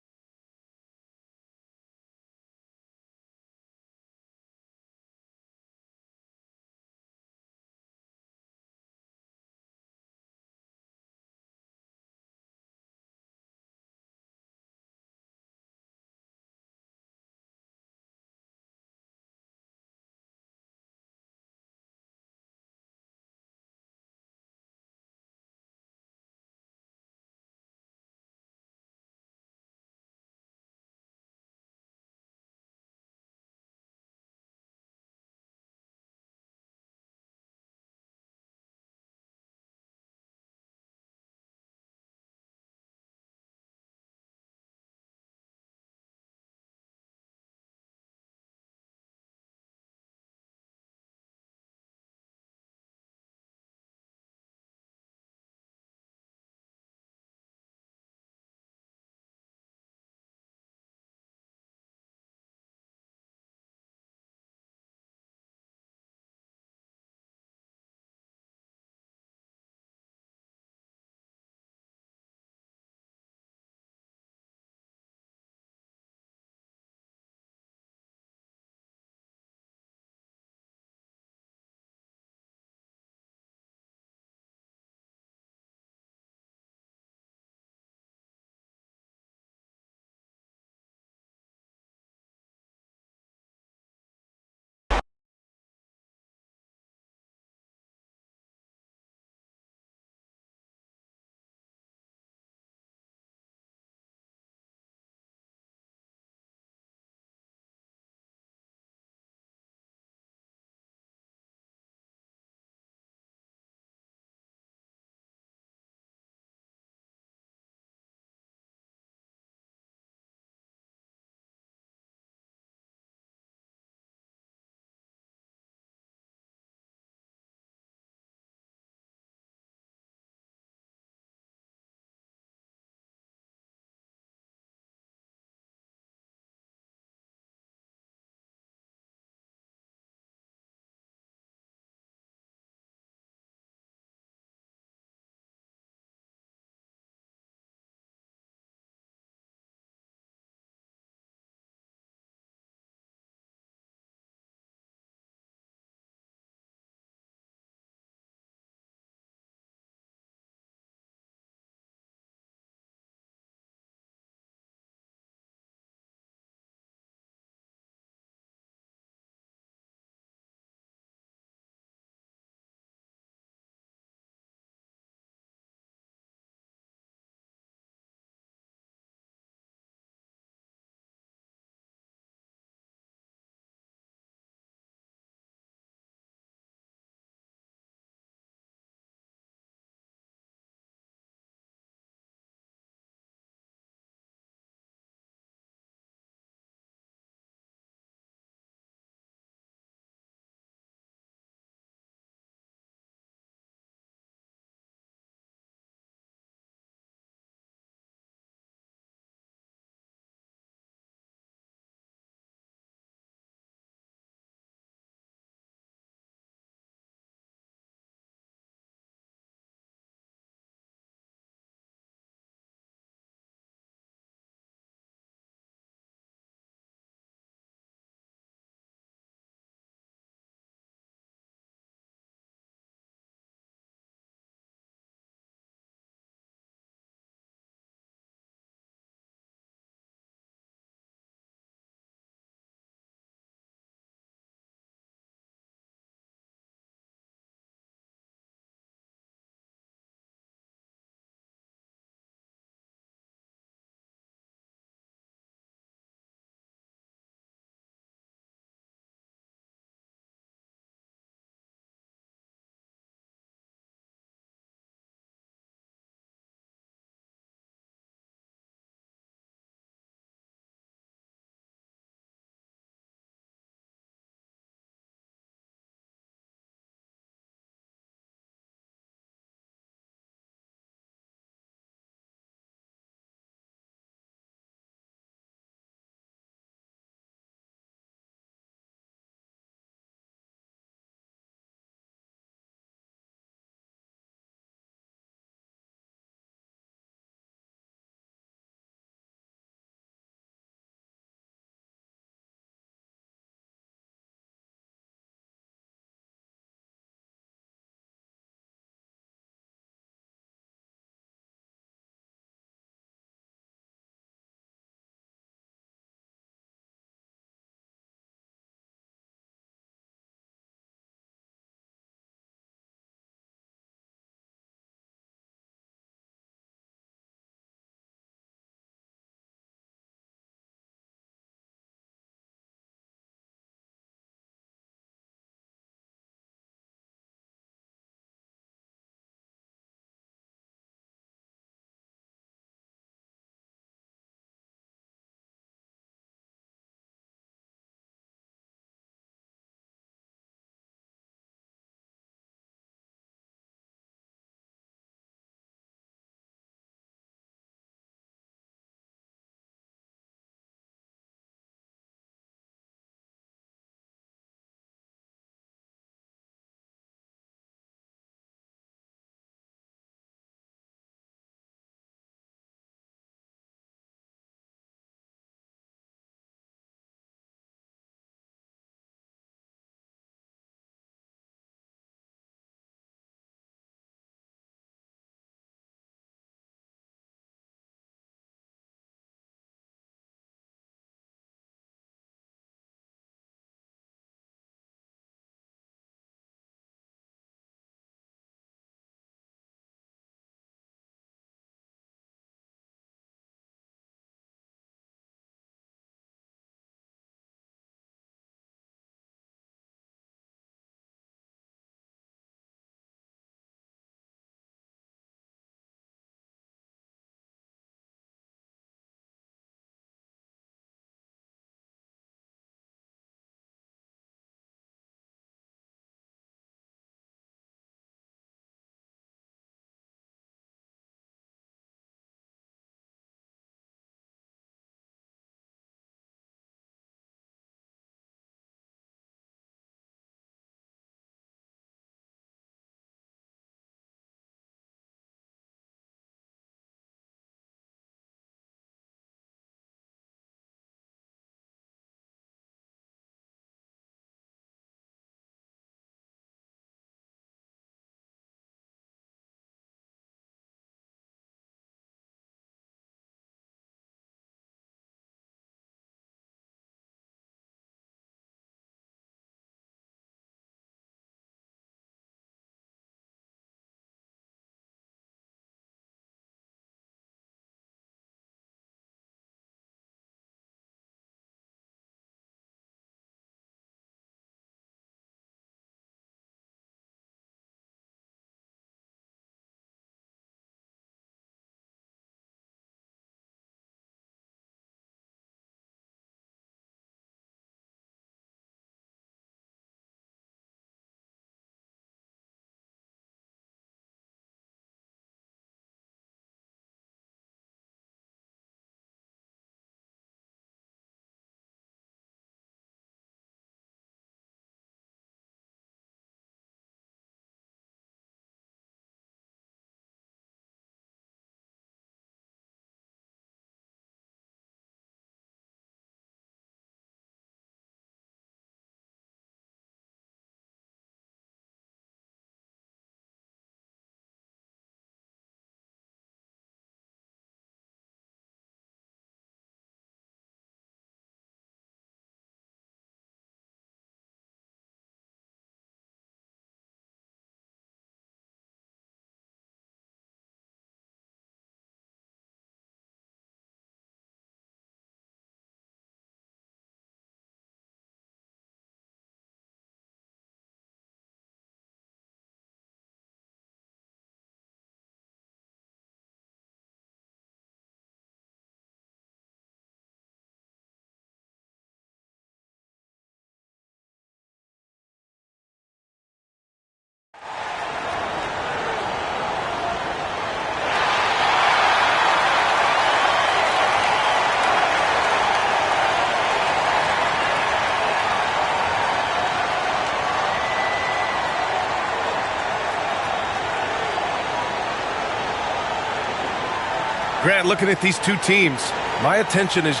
Grant, looking at these two teams, my attention is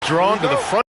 drawn to the front.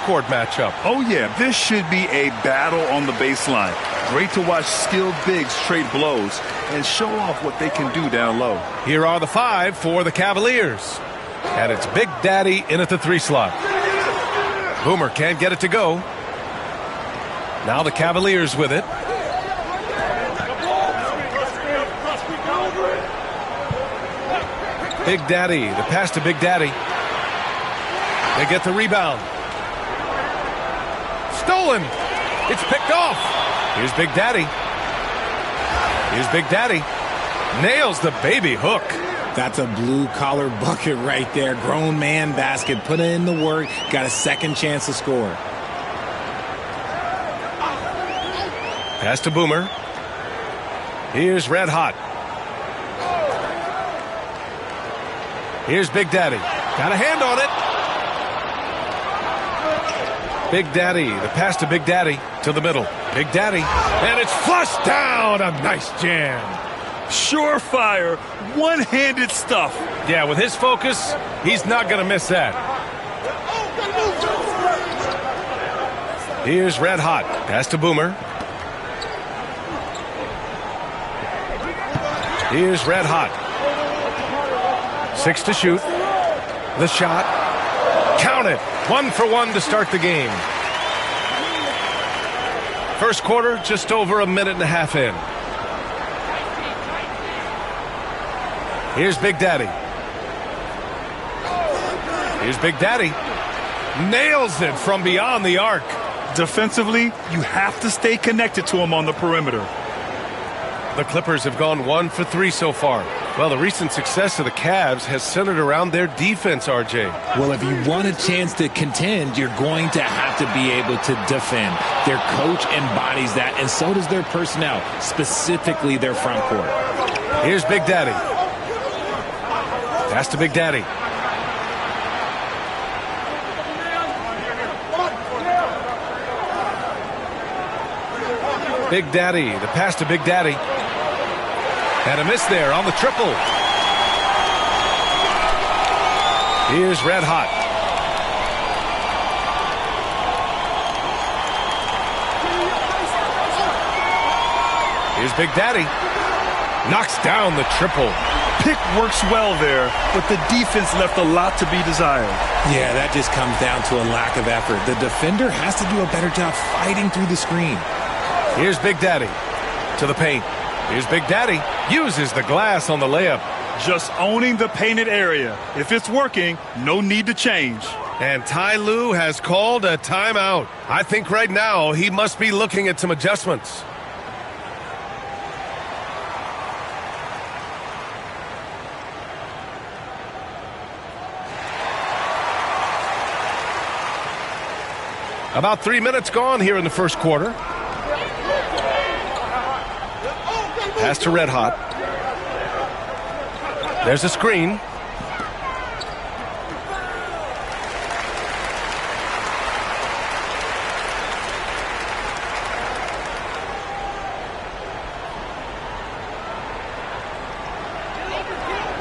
Court matchup. Oh yeah, this should be a battle on the baseline. Great to watch skilled bigs trade blows and show off what they can do down low. Here are the 5 for the Cavaliers. And it's Big Daddy in at the 3 slot. Boomer can't get it to go. Now the Cavaliers with it. Big Daddy, the pass to Big Daddy. They get the rebound. Stolen. It's picked off. Here's Big Daddy. Here's Big Daddy. Nails the baby hook. That's a blue-collar bucket right there. Grown man basket. Put in the work. Got a second chance to score. Pass to Boomer. Here's Red Hot. Here's Big Daddy. Got a hand on it. Big Daddy, the pass to Big Daddy, to the middle. Big Daddy, and it's flushed down. A nice jam. Surefire, one-handed stuff. Yeah, with his focus, he's not going to miss that. Here's Red Hot. Pass to Boomer. Here's Red Hot. 6 to shoot. The shot. Count it. 1 for 1 to start the game. First quarter, just over a minute and a half in. Here's Big Daddy. Here's Big Daddy. Nails it from beyond the arc. Defensively, you have to stay connected to him on the perimeter. The Clippers have gone 1 for 3 so far. Well, the recent success of the Cavs has centered around their defense, RJ. Well, if you want a chance to contend, you're going to have to be able to defend. Their coach embodies that, and so does their personnel, specifically their front court. Here's Big Daddy. Pass to Big Daddy. Big Daddy, the pass to Big Daddy. And a miss there on the triple. Here's Red Hot. Here's Big Daddy. Knocks down the triple. Pick works well there, but the defense left a lot to be desired. Yeah, that just comes down to a lack of effort. The defender has to do a better job fighting through the screen. Here's Big Daddy to the paint. Here's Big Daddy. Uses the glass on the layup. Just owning the painted area. If it's working, no need to change. And Ty Lue has called a timeout. I think right now he must be looking at some adjustments. About 3 minutes gone here in the first quarter. Pass to Red Hot. There's a screen.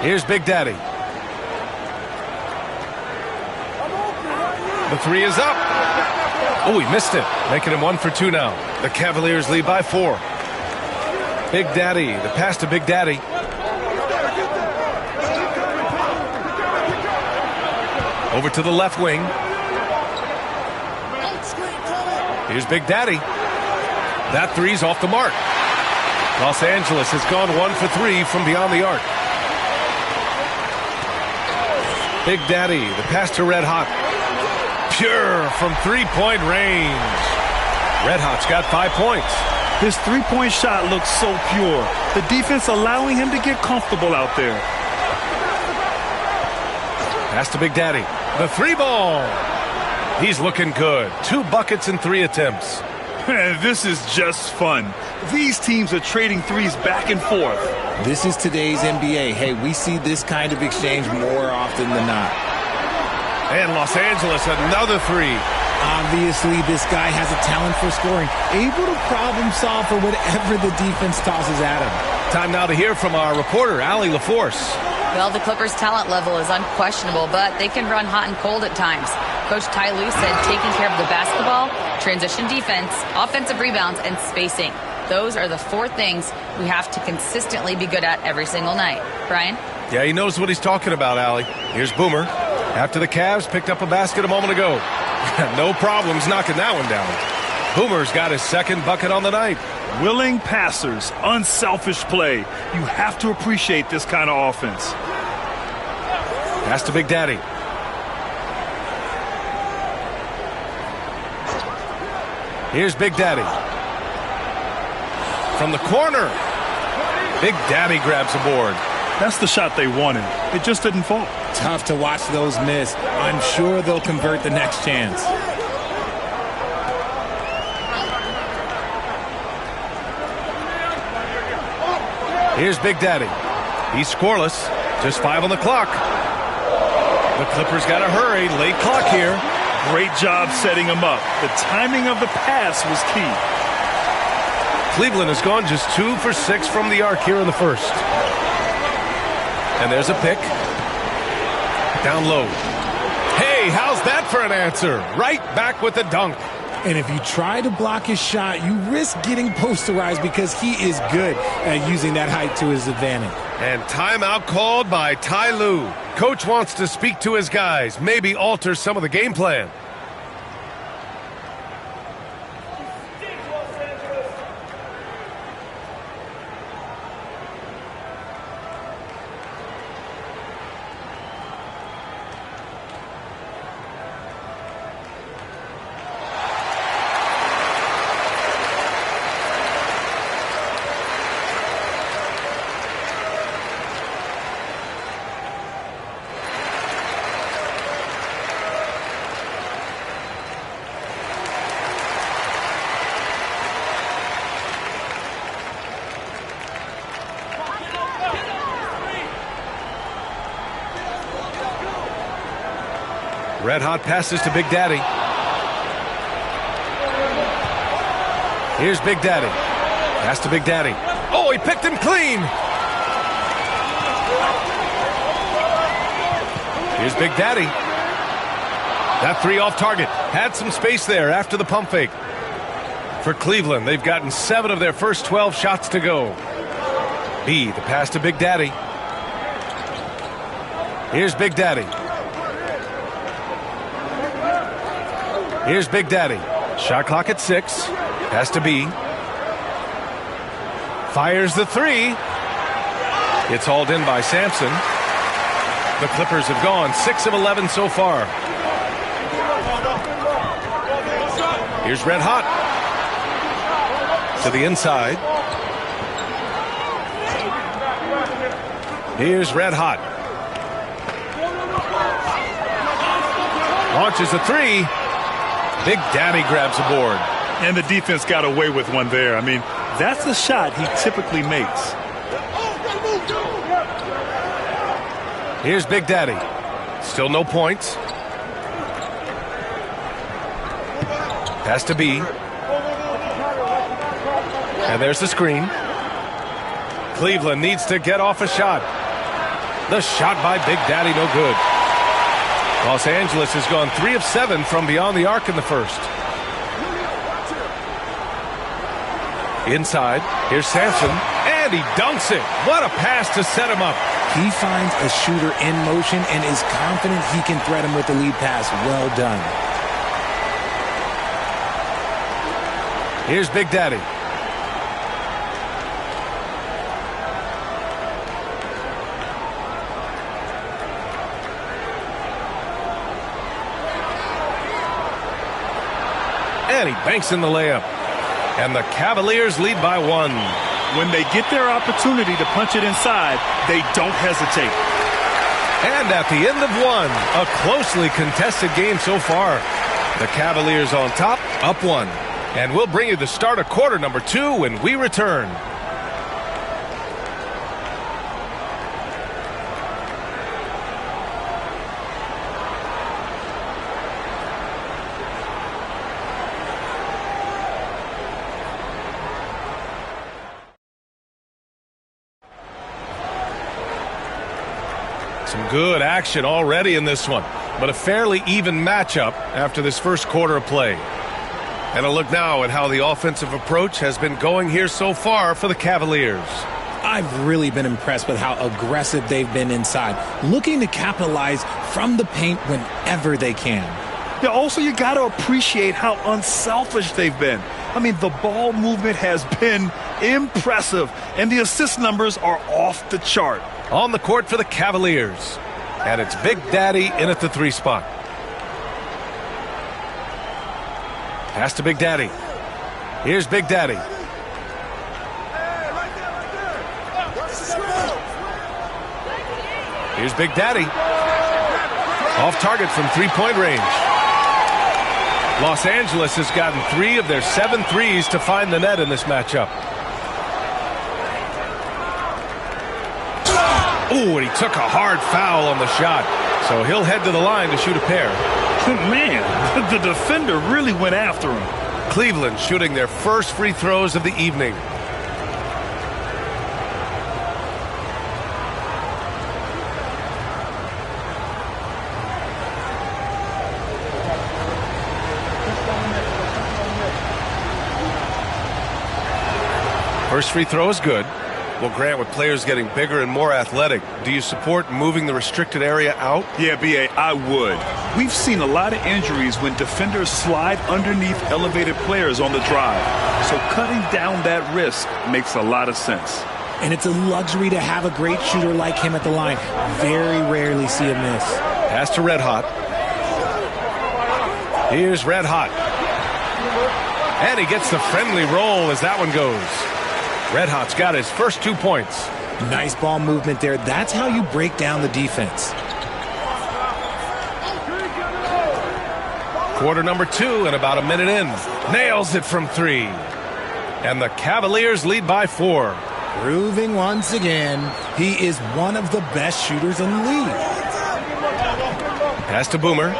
Here's Big Daddy. The 3 is up. Oh, he missed it. Making him 1 for 2 now. The Cavaliers lead by 4. Big Daddy, the pass to Big Daddy. Over to the left wing. Here's Big Daddy. That 3's off the mark. Los Angeles has gone 1 for 3 from beyond the arc. Big Daddy, the pass to Red Hot. Pure from three-point range. Red Hot's got 5 points. His three-point shot looks so pure. The defense allowing him to get comfortable out there. Pass to Big Daddy. The 3 ball. He's looking good. 2 buckets in 3 attempts. Man, this is just fun. These teams are trading threes back and forth. This is today's NBA. Hey, we see this kind of exchange more often than not. And Los Angeles, another 3. Obviously, this guy has a talent for scoring, able to problem solve for whatever the defense tosses at him. Time now to hear from our reporter, Allie LaForce. Well, the Clippers' talent level is unquestionable, but they can run hot and cold at times. Coach Ty Lue said taking care of the basketball, transition defense, offensive rebounds, and spacing. Those are the 4 things we have to consistently be good at every single night. Brian? Yeah, he knows what he's talking about, Allie. Here's Boomer. After the Cavs picked up a basket a moment ago. No problems knocking that one down. Boomer's got his 2nd bucket on the night. Willing passers, unselfish play. You have to appreciate this kind of offense. Pass to Big Daddy. Here's Big Daddy. From the corner. Big Daddy grabs a board. That's the shot they wanted. It just didn't fall. Tough to watch those miss. I'm sure they'll convert the next chance. Here's Big Daddy. He's scoreless. Just 5 on the clock. The Clippers got to hurry. Late clock here. Great job setting him up. The timing of the pass was key. Cleveland has gone just 2 for 6 from the arc here in the first. And there's a pick. Down low. Hey, how's that for an answer? Right back with the dunk. And if you try to block his shot, you risk getting posterized because he is good at using that height to his advantage. And timeout called by Ty Lue. Coach wants to speak to his guys, maybe alter some of the game plan. Red hot passes to Big Daddy. Here's Big Daddy. Pass to Big Daddy. Oh, he picked him clean. Here's Big Daddy. That three off target. Had some space there after the pump fake. For Cleveland, they've gotten 7 of their first 12 shots to go. B, the pass to Big Daddy. Here's Big Daddy. Here's Big Daddy. Shot clock at 6. Pass to B. Fires the 3. It's hauled in by Sampson. The Clippers have gone 6 of 11 so far. Here's Red Hot. To the inside. Here's Red Hot. Launches a 3. Big Daddy grabs a board. And the defense got away with one there. I mean, that's the shot he typically makes. Here's Big Daddy. Still no points. Pass to B. And there's the screen. Cleveland needs to get off a shot. The shot by Big Daddy, no good. Los Angeles has gone 3 of 7 from beyond the arc in the first. Inside, here's Sampson, and he dunks it. What a pass to set him up. He finds a shooter in motion and is confident he can threat him with the lead pass. Well done. Here's Big Daddy. And he banks in the layup. And the Cavaliers lead by 1. When they get their opportunity to punch it inside, they don't hesitate. And at the end of 1, a closely contested game so far. The Cavaliers on top, up 1. And we'll bring you the start of quarter number 2 when we return. Some good action already in this one, but a fairly even matchup after this first quarter of play. And a look now at how the offensive approach has been going here so far for the Cavaliers. I've really been impressed with how aggressive they've been inside, looking to capitalize from the paint whenever they can. Yeah, also, you got to appreciate how unselfish they've been. I mean, the ball movement has been impressive, and the assist numbers are off the chart. On the court for the Cavaliers. And it's Big Daddy in at the 3 spot. Pass to Big Daddy. Here's Big Daddy. Here's Big Daddy. Off target from 3-point range. Los Angeles has gotten 3 of their 7 threes to find the net in this matchup. Ooh, and he took a hard foul on the shot. So he'll head to the line to shoot a pair. Man, the defender really went after him. Cleveland shooting their first free throws of the evening. First free throw is good. Well, Grant, with players getting bigger and more athletic, do you support moving the restricted area out? Yeah, B.A., I would. We've seen a lot of injuries when defenders slide underneath elevated players on the drive. So cutting down that risk makes a lot of sense. And it's a luxury to have a great shooter like him at the line. Very rarely see him miss. Pass to Red Hot. Here's Red Hot. And he gets the friendly roll as that one goes. Red Hot's got his first 2 points. Nice ball movement there. That's how you break down the defense. Quarter number 2 and about a minute in. Nails it from 3. And the Cavaliers lead by 4. Proving once again, he is one of the best shooters in the league. Pass to Boomer.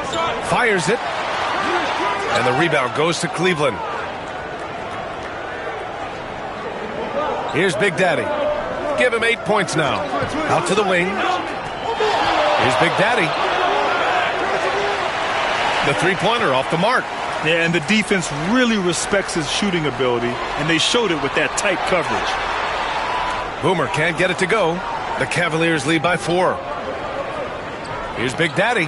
Fires it. And the rebound goes to Cleveland. Here's Big Daddy. Give him 8 points now. Out to the wing. Here's Big Daddy. The three-pointer off the mark. Yeah, and the defense really respects his shooting ability, and they showed it with that tight coverage. Boomer can't get it to go. The Cavaliers lead by 4. Here's Big Daddy.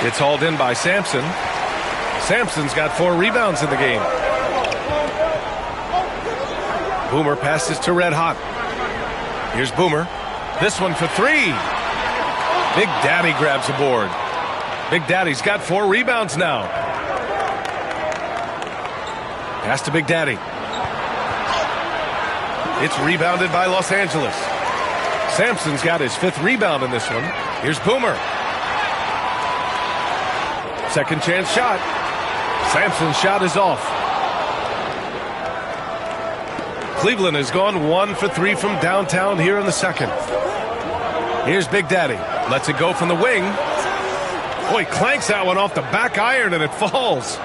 It's hauled in by Sampson. Sampson's got 4 rebounds in the game. Boomer passes to Red Hot. Here's Boomer. This one for 3. Big Daddy grabs the board. Big Daddy's got 4 rebounds now. Pass to Big Daddy. It's rebounded by Los Angeles. Sampson's got his 5th rebound in this one. Here's Boomer. Second chance shot. Sampson's shot is off. Cleveland has gone 1 for 3 from downtown here in the second. Here's Big Daddy. Lets it go from the wing. Oh, he clanks that one off the back iron and it falls.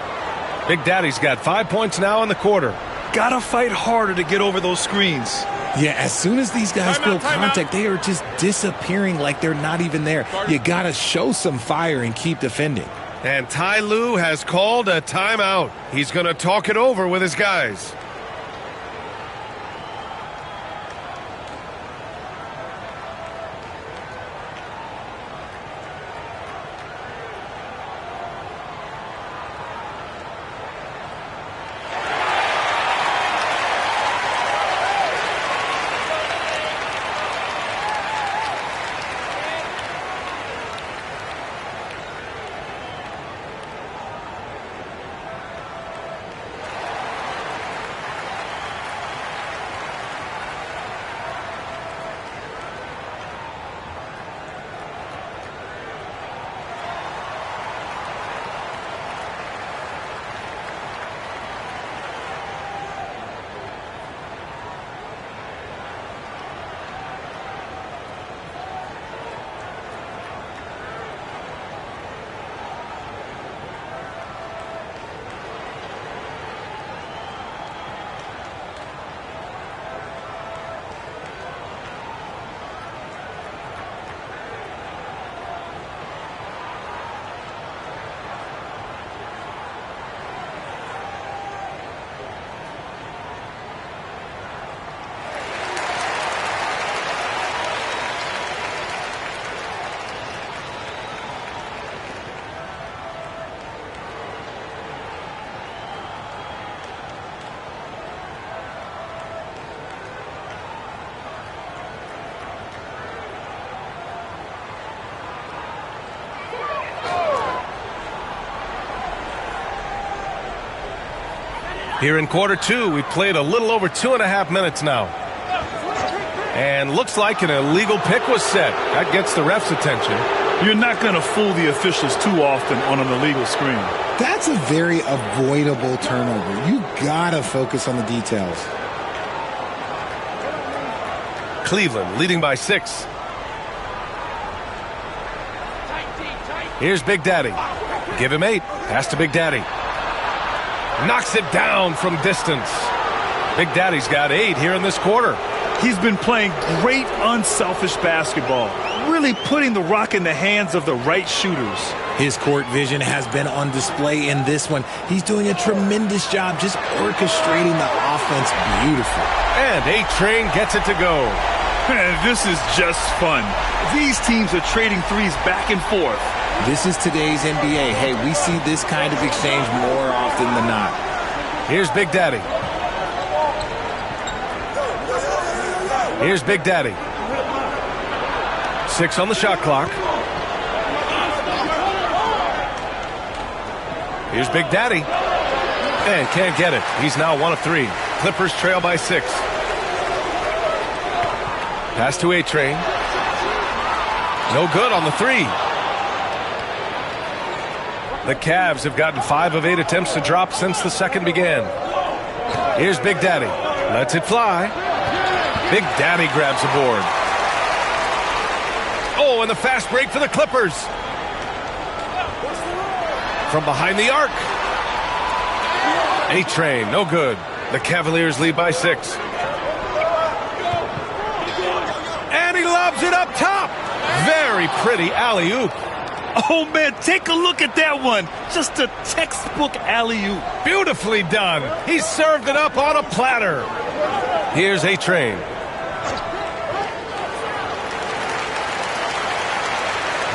Big Daddy's got 5 points now in the quarter. Gotta fight harder to get over those screens. Yeah, as soon as these guys feel contact, they are just disappearing like they're not even there. You gotta show some fire and keep defending. And Ty Lue has called a timeout. He's going to talk it over with his guys. Here in quarter 2, we played a little over 2.5 minutes now. And looks like an illegal pick was set. That gets the ref's attention. You're not going to fool the officials too often on an illegal screen. That's a very avoidable turnover. You gotta focus on the details. Cleveland leading by 6. Here's Big Daddy. Give him 8. Pass to Big Daddy. Knocks it down from distance. Big Daddy's got 8 here in this quarter. He's been playing great unselfish basketball, really putting the rock in the hands of the right shooters. His court vision has been on display in this one. He's doing a tremendous job just orchestrating the offense beautifully. And A-Train gets it to go. Man, this is just fun. These teams are trading threes back and forth. This is today's NBA. Hey, we see this kind of exchange more often than not. Here's Big Daddy. Here's Big Daddy. 6 on the shot clock. Here's Big Daddy. And can't get it. He's now 1 of 3. Clippers trail by 6. Pass to A-Train. No good on the 3. The Cavs have gotten 5 of 8 attempts to drop since the second began. Here's Big Daddy. Lets it fly. Big Daddy grabs the board. Oh, and the fast break for the Clippers. From behind the arc. A-Train, no good. The Cavaliers lead by 6. And he lobs it up top. Very pretty alley-oop. Oh, man, take a look at that one. Just a textbook alley-oop. Beautifully done. He served it up on a platter. Here's A-Train.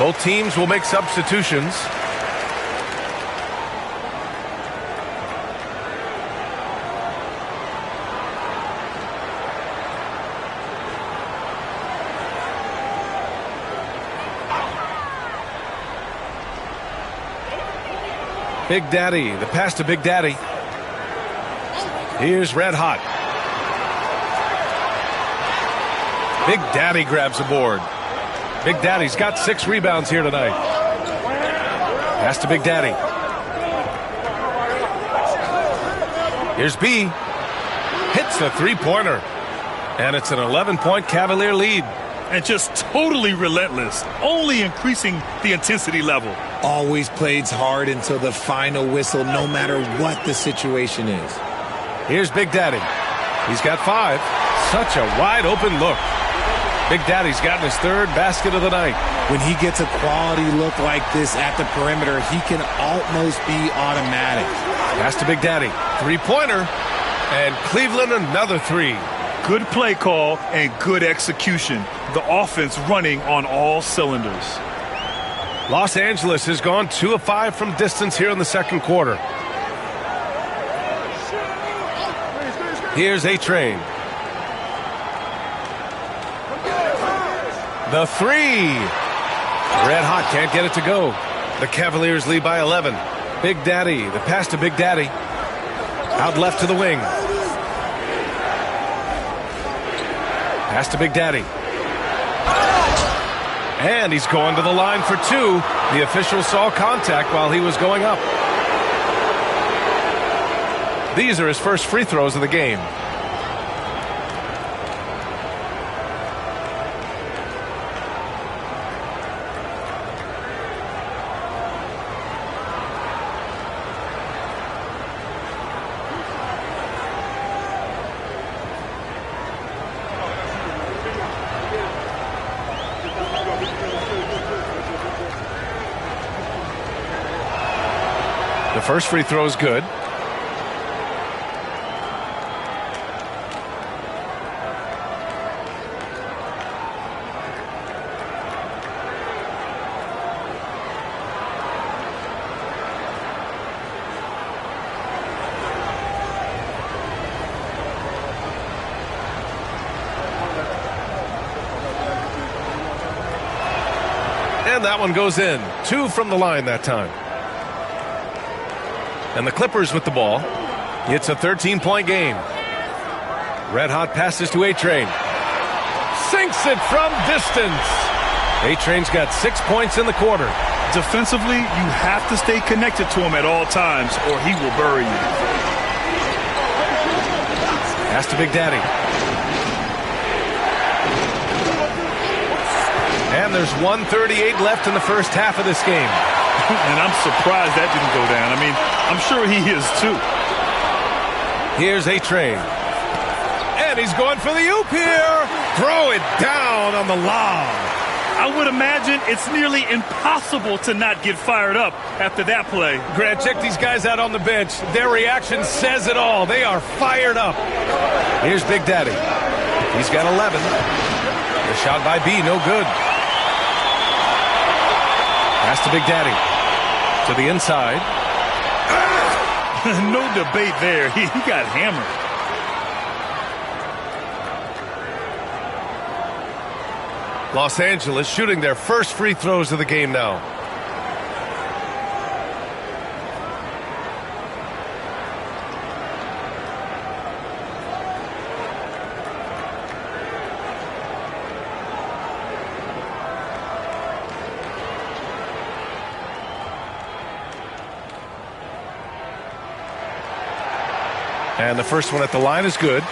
Both teams will make substitutions. Big Daddy, the pass to Big Daddy. Here's Red Hot. Big Daddy grabs the board. Big Daddy's got 6 rebounds here tonight. Pass to Big Daddy. Here's B. Hits the three-pointer. And it's an 11-point Cavalier lead. And just totally relentless, only increasing the intensity level. Always plays hard until the final whistle, no matter what the situation is. Here's Big Daddy. He's got 5. Such a wide-open look. Big Daddy's gotten his 3rd basket of the night. When he gets a quality look like this at the perimeter, he can almost be automatic. Pass to Big Daddy. Three-pointer. And Cleveland another 3. Good play call and good execution. The offense running on all cylinders. Los Angeles has gone 2 of 5 from distance here in the second quarter. Here's A-Train. The 3. Red Hot can't get it to go. The Cavaliers lead by 11. Big Daddy, the pass to Big Daddy. Out left to the wing. Pass to Big Daddy. And he's going to the line for 2. The official saw contact while he was going up. These are his first free throws of the game. The first free throw is good. And that one goes in. 2 from the line that time. And the Clippers with the ball. It's a 13-point game. Red Hot passes to A-Train. Sinks it from distance. A-Train's got 6 points in the quarter. Defensively, you have to stay connected to him at all times or he will bury you. Pass to Big Daddy. And there's 1:38 left in the first half of this game. And I'm surprised that didn't go down. I mean, I'm sure he is too. Here's A-Train. And he's going for the oop here. Throw it down on the lob. I would imagine it's nearly impossible to not get fired up after that play. Grant, check these guys out on the bench. Their reaction says it all. They are fired up. Here's Big Daddy. He's got 11. The shot by B, no good. Pass to Big Daddy. To the inside. No debate there. He got hammered. Los Angeles shooting their first free throws of the game now. And the first one at the line is good.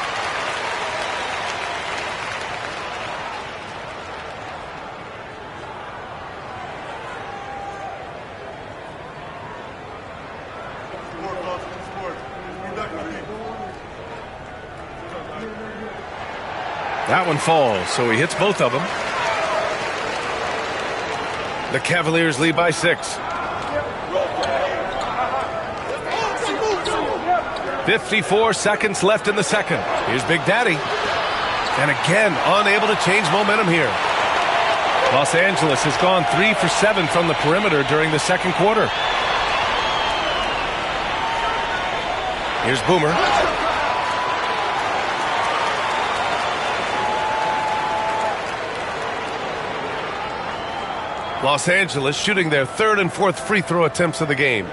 That one falls, so he hits both of them. The Cavaliers lead by 6. 54 seconds left in the second. Here's Big Daddy. And again, unable to change momentum here. Los Angeles has gone 3 for 7 from the perimeter during the second quarter. Here's Boomer. Los Angeles shooting their third and fourth free throw attempts of the game.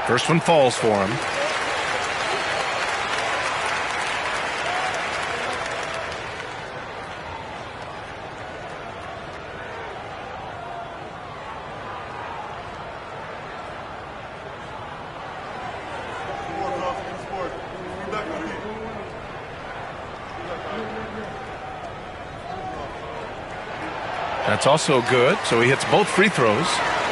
First one falls for him. That's also good, so he hits both free throws.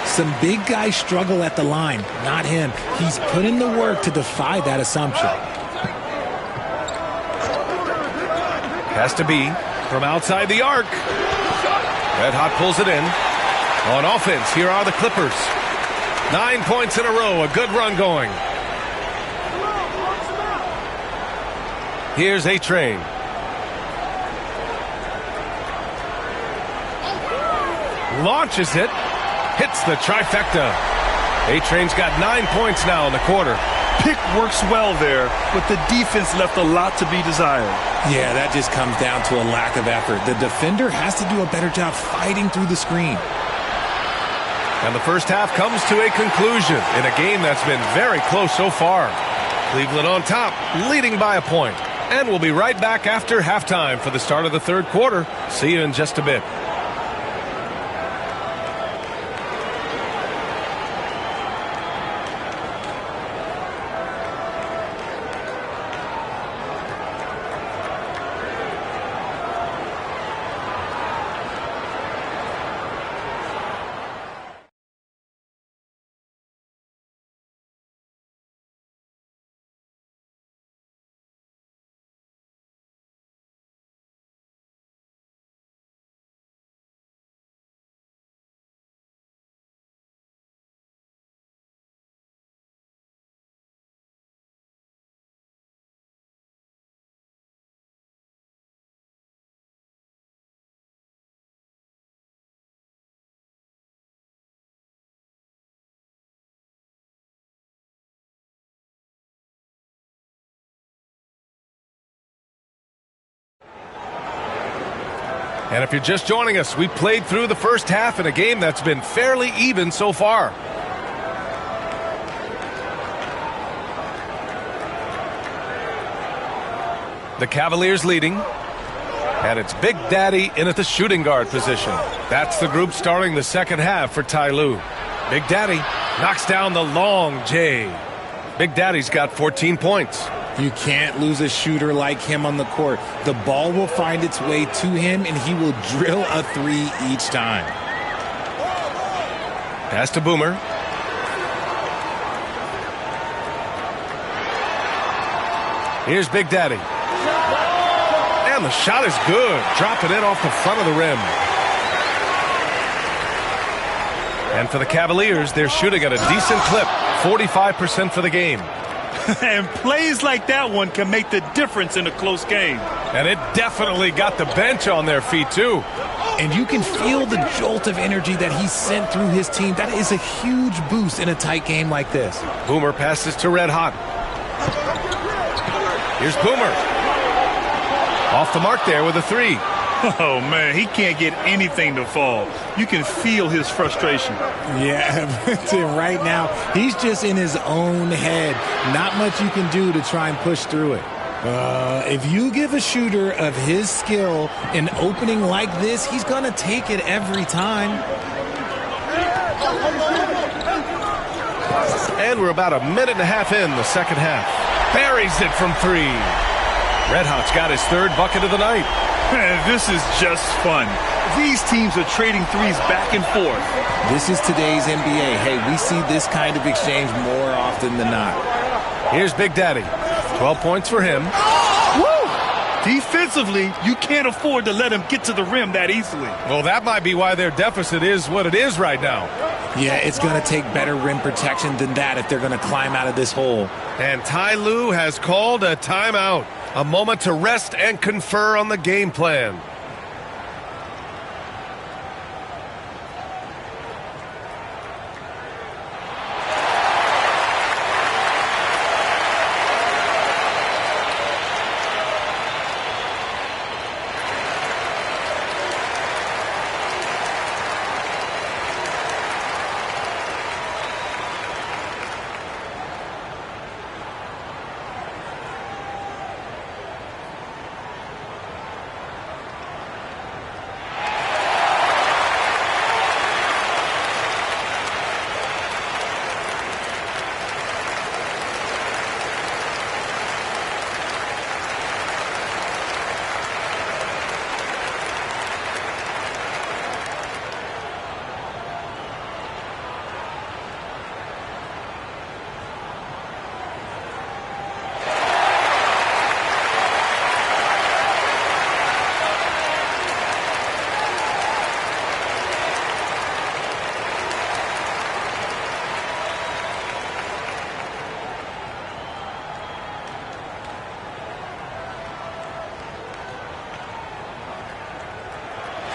Some big guys struggle at the line, not him. He's put in the work to defy that assumption. Has to be from outside the arc. Red Hot pulls it in. On offense, here are the Clippers. 9 points in a row, a good run going. Here's A-Train. Launches it. Hits the trifecta. A-Train's got 9 points now in the quarter. Pick works well there, but the defense left a lot to be desired. Yeah, that just comes down to a lack of effort. The defender has to do a better job fighting through the screen. And the first half comes to a conclusion in a game that's been very close so far. Cleveland on top, leading by a point. And we'll be right back after halftime for the start of the third quarter. See you in just a bit. And if you're just joining us, we played through the first half in a game that's been fairly even so far. The Cavaliers leading. And it's Big Daddy in at the shooting guard position. That's the group starting the second half for Ty Lue. Big Daddy knocks down the long J. Big Daddy's got 14 points. You can't lose a shooter like him on the court. The ball will find its way to him, and he will drill a three each time. Pass to Boomer. Here's Big Daddy. And the shot is good. Dropping it off the front of the rim. And for the Cavaliers, they're shooting at a decent clip. 45% for the game. And plays like that one can make the difference in a close game. And it definitely got the bench on their feet, too. And you can feel the jolt of energy that he sent through his team. That is a huge boost in a tight game like this. Boomer passes to Red Hot. Here's Boomer. Off the mark there with a three. Oh, man, he can't get anything to fall. You can feel his frustration. Yeah, Tim, right now, he's just in his own head. Not much you can do to try and push through it. If you give a shooter of his skill an opening like this, he's going to take it every time. And we're about a minute and a half in the second half. Buries it from three. Red Hot's got his third bucket of the night. Man, this is just fun. These teams are trading threes back and forth. This is today's NBA. Hey, we see this kind of exchange more often than not. Here's Big Daddy. 12 points for him. Woo! Defensively, you can't afford to let him get to the rim that easily. Well, that might be why their deficit is what it is right now. Yeah, it's going to take better rim protection than that if they're going to climb out of this hole. And Ty Lue has called a timeout. A moment to rest and confer on the game plan.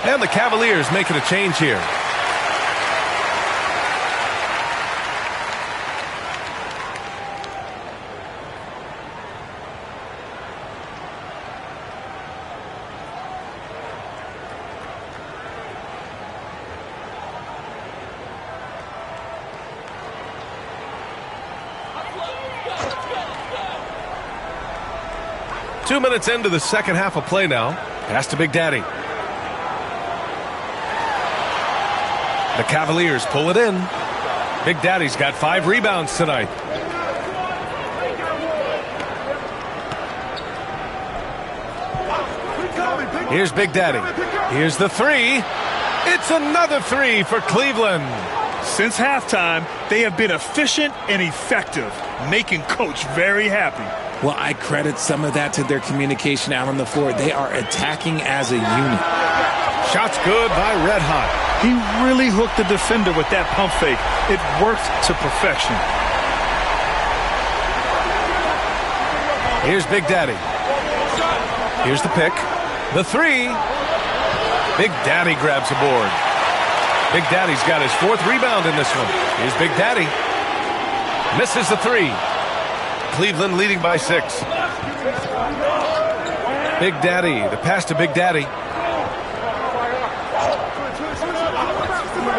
And the Cavaliers making a change here. Two minutes into the second half of play now. Pass to Big Daddy. The Cavaliers pull it in. Big Daddy's got 5 rebounds tonight. Here's Big Daddy. Here's the three. It's another three for Cleveland. Since halftime, they have been efficient and effective, making Coach very happy. Well, I credit some of that to their communication out on the floor. They are attacking as a unit. Shots good by Red Hot. He really hooked the defender with that pump fake. It worked to perfection. Here's Big Daddy. Here's the pick. The three. Big Daddy grabs the board. Big Daddy's got his 4th rebound in this one. Here's Big Daddy. Misses the three. Cleveland leading by 6. Big Daddy. The pass to Big Daddy.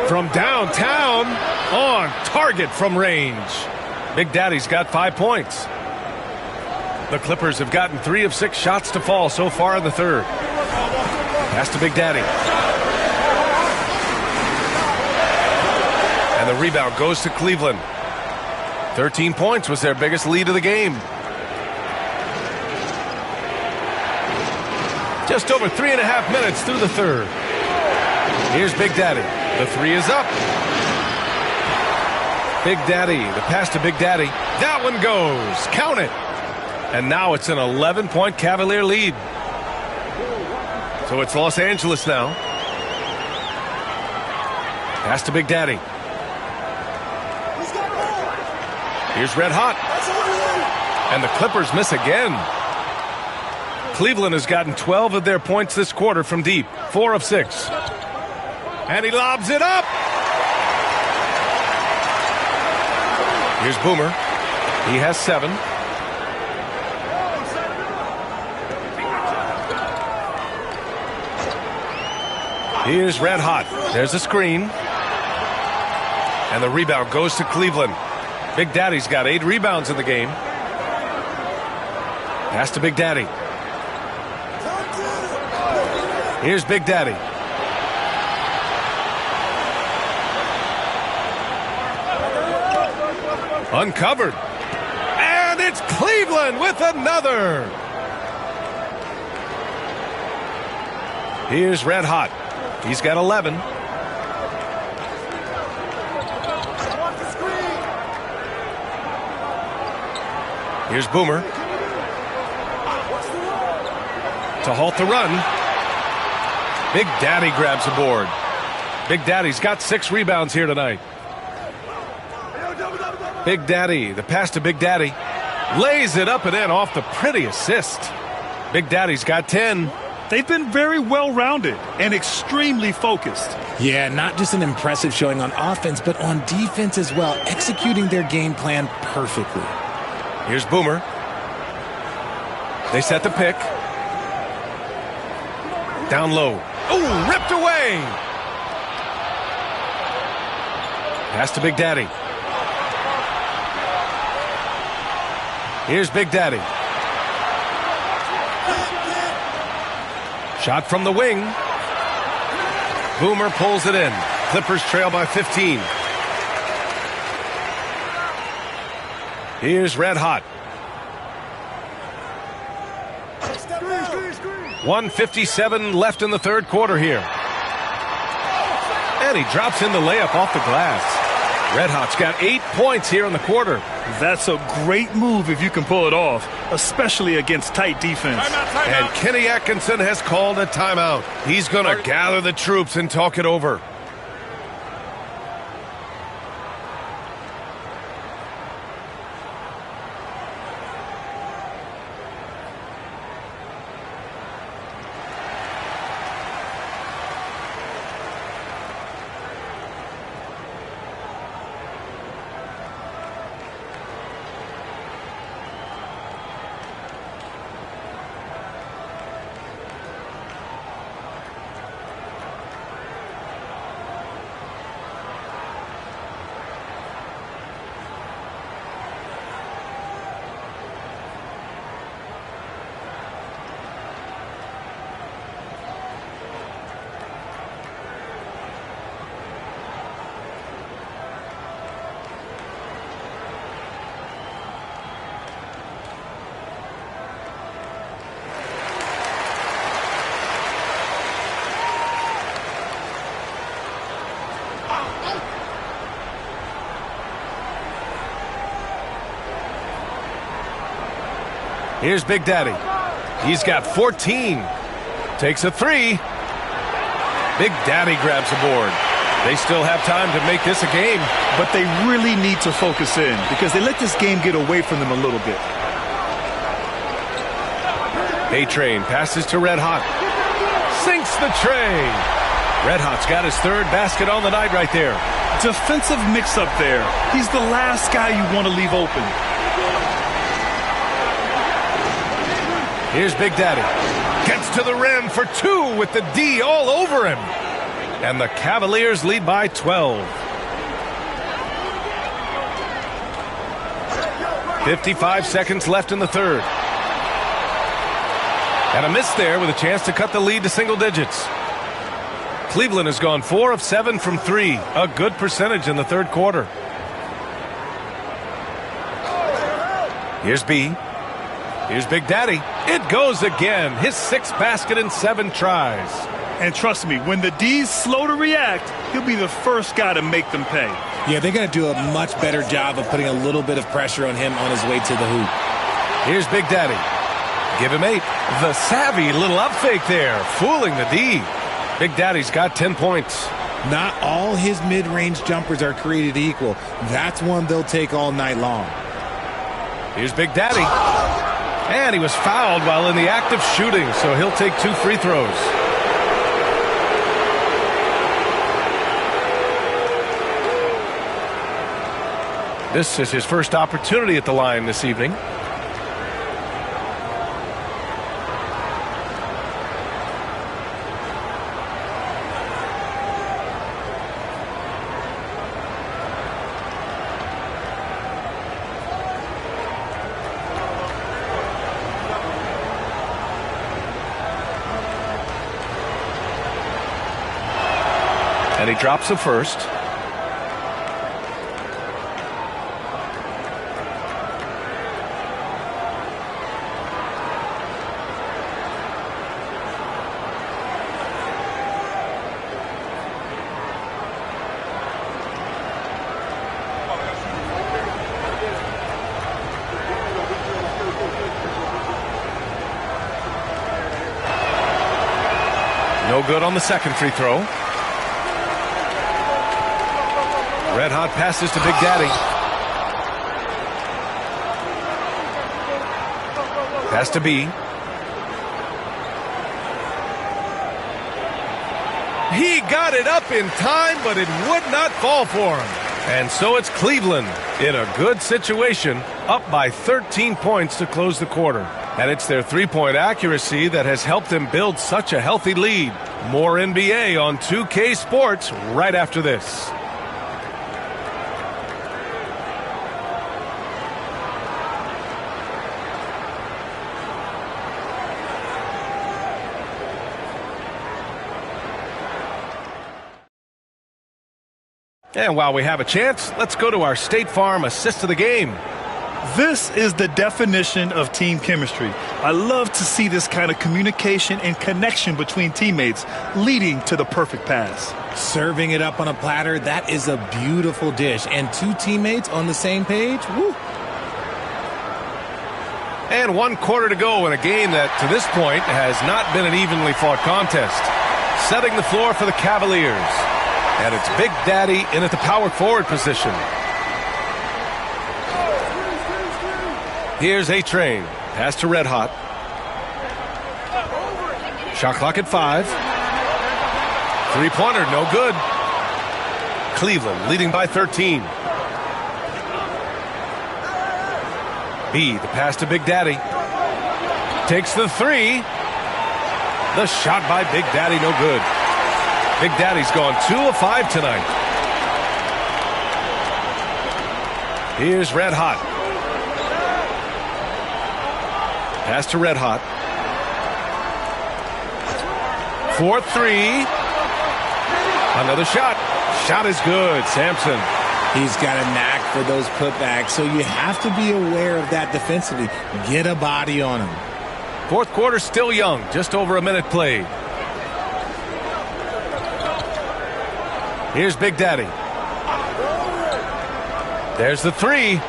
From downtown, on target from range. Big Daddy's got 5 points. The Clippers have gotten 3 of 6 shots to fall so far in the third. Pass to Big Daddy. And the rebound goes to Cleveland. 13 points was their biggest lead of the game. Just over 3.5 minutes through the third. Here's Big Daddy. The three is up. Big Daddy, the pass to Big Daddy. That one goes. Count it. And now it's an 11-point Cavalier lead. So it's Los Angeles now. Pass to Big Daddy. Here's Red Hot. And the Clippers miss again. Cleveland has gotten 12 of their points this quarter from deep. 4 of 6. And he lobs it up. Here's Boomer. He has 7. Here's Red Hot. There's a screen. And the rebound goes to Cleveland. Big Daddy's got 8 rebounds in the game. Pass to Big Daddy. Here's Big Daddy. Uncovered. And it's Cleveland with another. Here's Red Hot. He's got 11. Here's Boomer. To halt the run. Big Daddy grabs the board. Big Daddy's got 6 rebounds here tonight. Big Daddy, the pass to Big Daddy. Lays it up and in off the pretty assist. Big Daddy's got 10. They've been very well-rounded and extremely focused. Yeah, not just an impressive showing on offense, but on defense as well, executing their game plan perfectly. Here's Boomer. They set the pick. Down low. Oh, ripped away. Pass to Big Daddy. Here's Big Daddy. Shot from the wing. Boomer pulls it in. Clippers trail by 15. Here's Red Hot. 1:57 left in the third quarter here. And he drops in the layup off the glass. Red Hot's got 8 points here in the quarter. That's a great move if you can pull it off, especially against tight defense. Timeout. And Kenny Atkinson has called a timeout. He's going to gather the troops and talk it over. Here's Big Daddy. He's got 14. Takes a 3. Big Daddy grabs the board. They still have time to make this a game. But they really need to focus in because they let this game get away from them a little bit. A-Train passes to Red Hot. Sinks the tray. Red Hot's got his 3rd basket on the night right there. Defensive mix-up there. He's the last guy you want to leave open. Here's Big Daddy. Gets to the rim for 2 with the D all over him. And the Cavaliers lead by 12. 55 seconds left in the third. And a miss there with a chance to cut the lead to single digits. Cleveland has gone 4 of 7 from 3. A good percentage in the third quarter. Here's B. Here's Big Daddy. It goes again. His 6th basket in 7 tries. And trust me, when the D's slow to react, he'll be the first guy to make them pay. Yeah, they're going to do a much better job of putting a little bit of pressure on him on his way to the hoop. Here's Big Daddy. Give him 8. The savvy little up fake there, fooling the D. Big Daddy's got 10 points. Not all his mid-range jumpers are created equal. That's one they'll take all night long. Here's Big Daddy. And he was fouled while in the act of shooting, so he'll take 2 free throws. This is his first opportunity at the line this evening. And he drops the first. No good on the second free throw. Red hot passes to Big Daddy. Pass to B. He got it up in time, but it would not fall for him. And so it's Cleveland in a good situation, up by 13 points to close the quarter. And it's their three-point accuracy that has helped them build such a healthy lead. More NBA on 2K Sports right after this. And while we have a chance, let's go to our State Farm assist of the game. This is the definition of team chemistry. I love to see this kind of communication and connection between teammates leading to the perfect pass. Serving it up on a platter, that is a beautiful dish. And 2 teammates on the same page, woo. And 1 quarter to go in a game that, to this point, has not been an evenly fought contest. Setting the floor for the Cavaliers. And it's Big Daddy in at the power forward position. Here's A-Train. Pass to Red Hot. Shot clock at 5. Three-pointer, no good. Cleveland leading by 13. B, the pass to Big Daddy. Takes the 3. The shot by Big Daddy, no good. Big Daddy's gone 2 of 5 tonight. Here's Red Hot. Pass to Red Hot. 4-3. Another shot. Shot is good. Sampson. He's got a knack for those putbacks, so you have to be aware of that defensively. Get a body on him. Fourth quarter still young. Just over a minute played. Here's Big Daddy. There's the 3.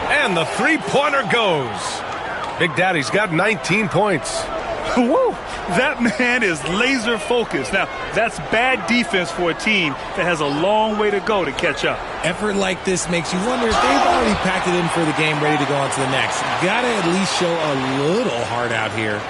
And the three-pointer goes. Big Daddy's got 19 points. Woo! That man is laser focused. Now, that's bad defense for a team that has a long way to go to catch up. Effort like this makes you wonder if they've already packed it in for the game, ready to go on to the next. Gotta at least show a little heart out here.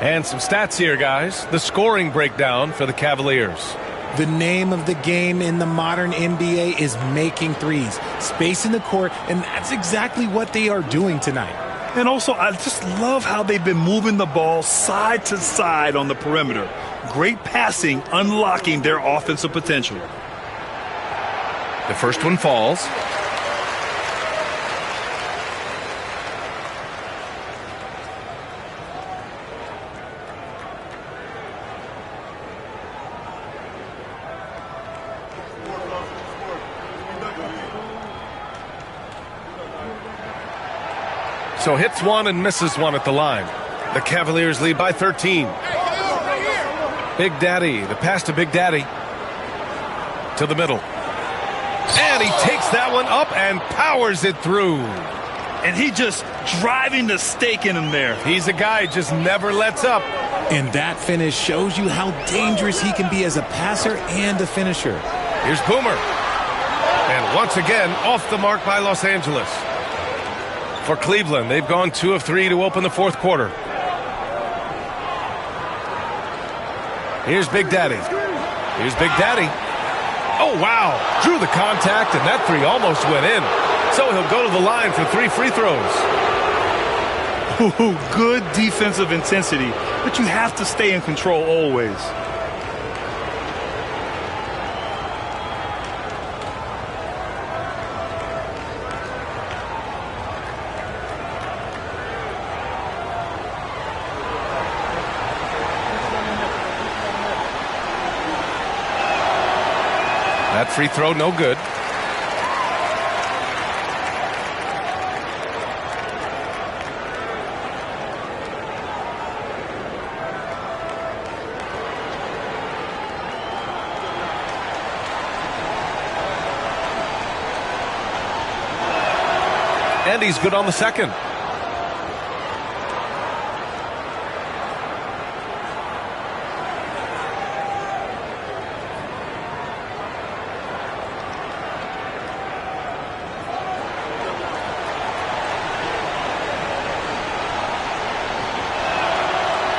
And some stats here, guys. The scoring breakdown for the Cavaliers. The name of the game in the modern NBA is making threes. Space in the court, and that's exactly what they are doing tonight. And also, I just love how they've been moving the ball side to side on the perimeter. Great passing, unlocking their offensive potential. The first one falls. So hits one and misses one at the line. The Cavaliers lead by 13. Big Daddy, the pass to Big Daddy. To the middle. And he takes that one up and powers it through. And he just driving the stake in him there. He's a guy who just never lets up. And that finish shows you how dangerous he can be as a passer and a finisher. Here's Boomer. And once again, off the mark by Los Angeles. For Cleveland, they've gone 2 of 3 to open the fourth quarter. Here's Big Daddy. Here's Big Daddy. Oh, wow. Drew the contact, and that three almost went in. So he'll go to the line for 3 free throws. Ooh, good defensive intensity, but you have to stay in control always. That free throw, no good. And he's good on the second.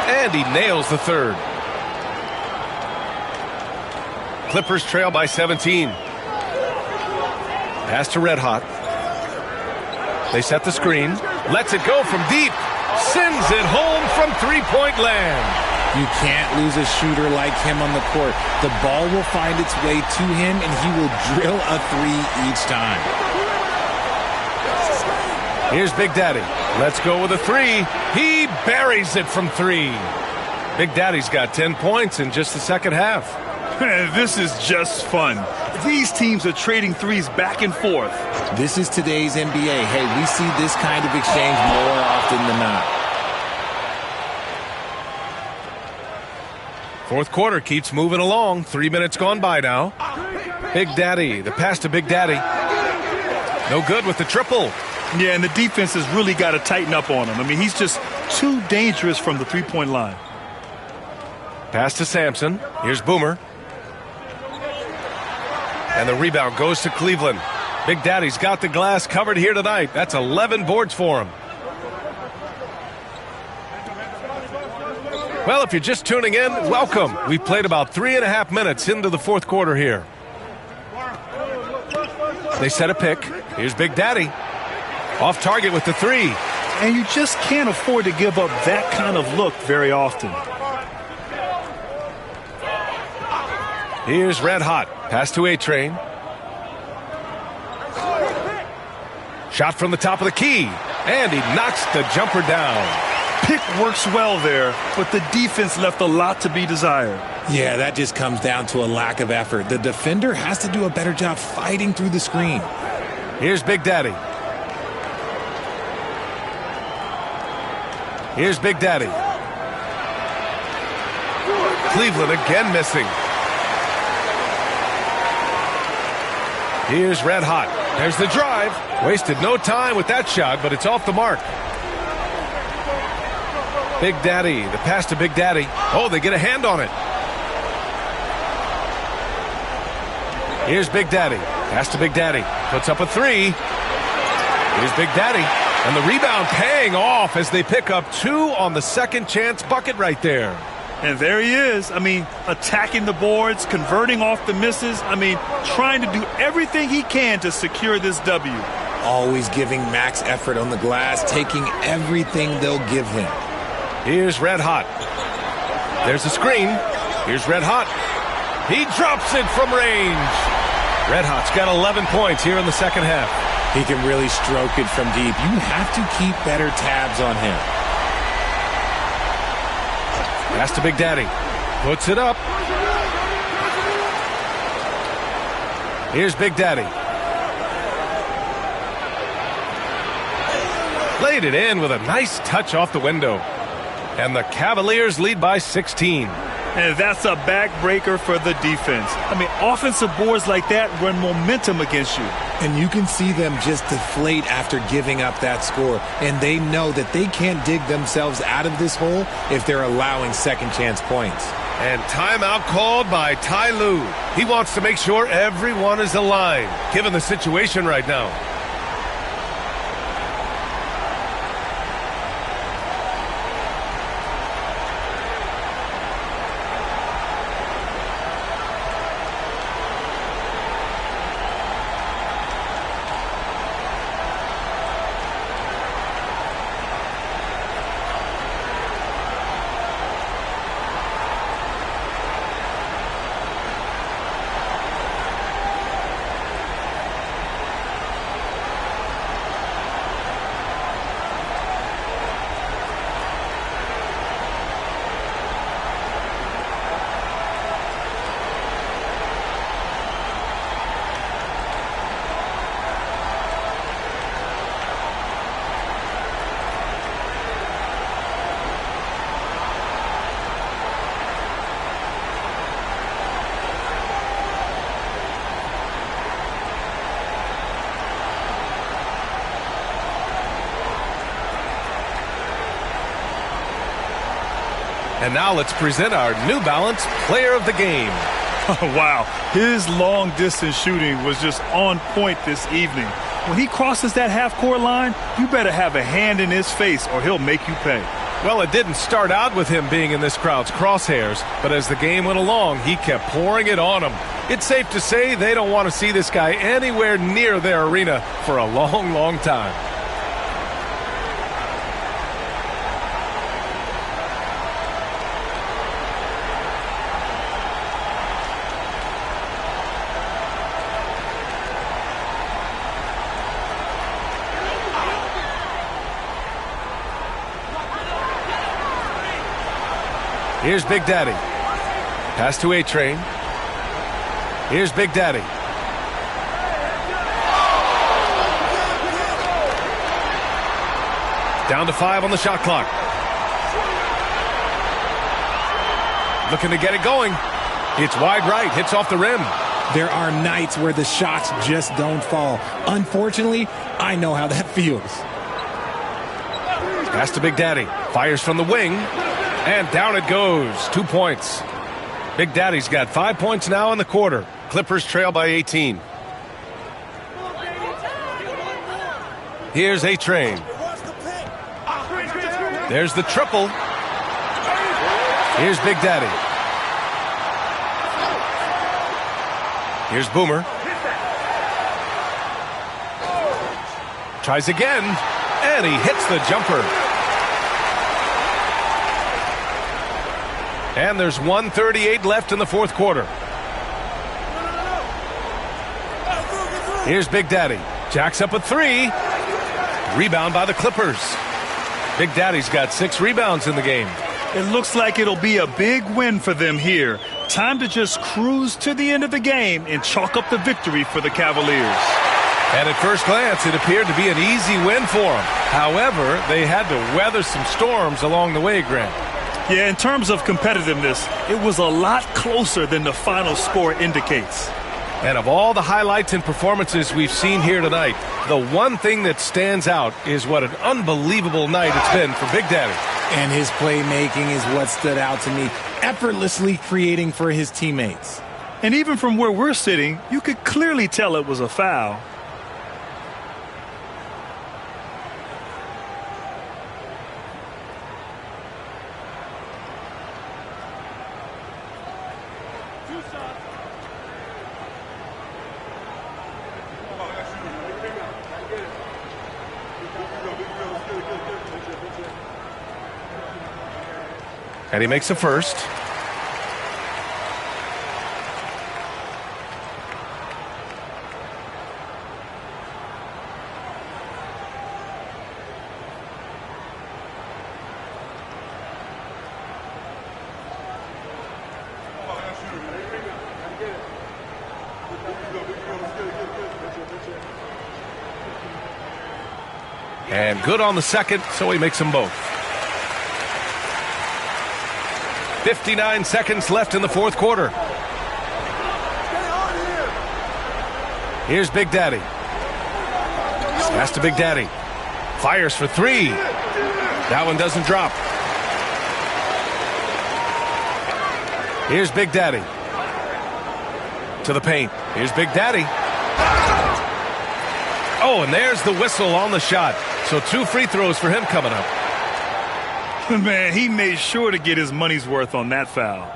And he nails the third. Clippers trail by 17. Pass to Red Hot. They set the screen. Lets it go from deep. Sends it home from three-point land. You can't lose a shooter like him on the court. The ball will find its way to him, and he will drill a three each time. Here's Big Daddy. Let's go with a three. He buries it from 3. Big Daddy's got 10 points in just the second half. This is just fun. These teams are trading threes back and forth. This is today's NBA. Hey, we see this kind of exchange more often than not. Fourth quarter keeps moving along. 3 minutes gone by now. Big Daddy, the pass to Big Daddy. No good with the triple. Yeah, and the defense has really got to tighten up on him. I mean, he's just too dangerous from the three-point line. Pass to Sampson. Here's Boomer. And the rebound goes to Cleveland. Big Daddy's got the glass covered here tonight. That's 11 boards for him. Well, if you're just tuning in, welcome. We've played about 3.5 minutes into the fourth quarter here. They set a pick. Here's Big Daddy. Off target with the three. And you just can't afford to give up that kind of look very often. Here's Red Hot. Pass to A-Train. Shot from the top of the key. And he knocks the jumper down. Pick works well there, but the defense left a lot to be desired. Yeah, that just comes down to a lack of effort. The defender has to do a better job fighting through the screen. Here's Big Daddy. Here's Big Daddy. Cleveland again missing. Here's Red Hot. There's the drive. Wasted no time with that shot, but it's off the mark. Big Daddy, the pass to Big Daddy. Oh, they get a hand on it. Here's Big Daddy. Pass to Big Daddy. Puts up a three. Here's Big Daddy. And the rebound paying off as they pick up 2 on the second chance bucket right there. And there he is. I mean, attacking the boards, converting off the misses. I mean, trying to do everything he can to secure this W. Always giving max effort on the glass, taking everything they'll give him. Here's Red Hot. There's the screen. Here's Red Hot. He drops it from range. Red Hot's got 11 points here in the second half. He can really stroke it from deep. You have to keep better tabs on him. Pass to Big Daddy. Puts it up. Here's Big Daddy. Laid it in with a nice touch off the window. And the Cavaliers lead by 16. And that's a backbreaker for the defense. I mean, offensive boards like that run momentum against you. And you can see them just deflate after giving up that score. And they know that they can't dig themselves out of this hole if they're allowing second chance points. And timeout called by Ty Lue. He wants to make sure everyone is aligned, given the situation right now. And now let's present our New Balance Player of the Game. Oh, wow. His long-distance shooting was just on point this evening. When he crosses that half-court line, you better have a hand in his face or he'll make you pay. Well, it didn't start out with him being in this crowd's crosshairs, but as the game went along, he kept pouring it on him. It's safe to say they don't want to see this guy anywhere near their arena for a long, long time. Here's Big Daddy. Pass to A-Train. Here's Big Daddy. Down to 5 on the shot clock. Looking to get it going. It's wide right, hits off the rim. There are nights where the shots just don't fall. Unfortunately, I know how that feels. Pass to Big Daddy. Fires from the wing. And down it goes. 2 points. Big Daddy's got 5 points now in the quarter. Clippers trail by 18. Here's A-Train. There's the triple. Here's Big Daddy. Here's Boomer. Tries again. And he hits the jumper. And there's 1:38 left in the fourth quarter. Here's Big Daddy. Jacks up a 3. Rebound by the Clippers. Big Daddy's got 6 rebounds in the game. It looks like it'll be a big win for them here. Time to just cruise to the end of the game and chalk up the victory for the Cavaliers. And at first glance, it appeared to be an easy win for them. However, they had to weather some storms along the way, Grant. Yeah, in terms of competitiveness, it was a lot closer than the final score indicates. And of all the highlights and performances we've seen here tonight, the one thing that stands out is what an unbelievable night it's been for Big Daddy. And his playmaking is what stood out to me, effortlessly creating for his teammates. And even from where we're sitting, you could clearly tell it was a foul. And he makes the first. And good on the second, so he makes them both. 59 seconds left in the fourth quarter. Here's Big Daddy. Pass to Big Daddy. Fires for three. That one doesn't drop. Here's Big Daddy. To the paint. Here's Big Daddy. Oh, and there's the whistle on the shot. So 2 free throws for him coming up. Man, he made sure to get his money's worth on that foul.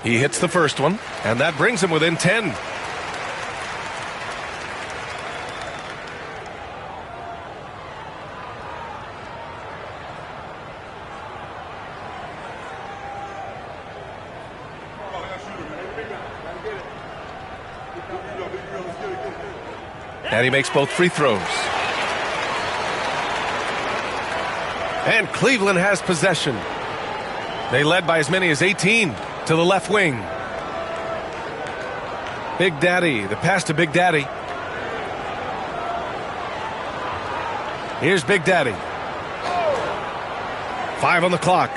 He hits the first one, and that brings him within 10. And he makes both free throws. And Cleveland has possession. They led by as many as 18 to the left wing. Big Daddy, the pass to Big Daddy. Here's Big Daddy. 5 on the clock.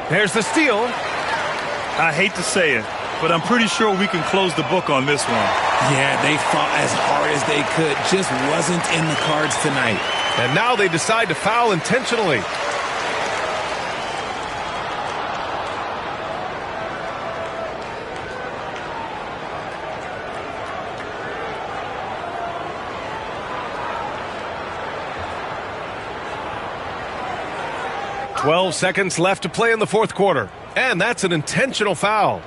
There's the steal. I hate to say it, but I'm pretty sure we can close the book on this one. Yeah, they fought as hard as they could. Just wasn't in the cards tonight. And now they decide to foul intentionally. Twelve seconds left to play in the fourth quarter. And that's an intentional foul.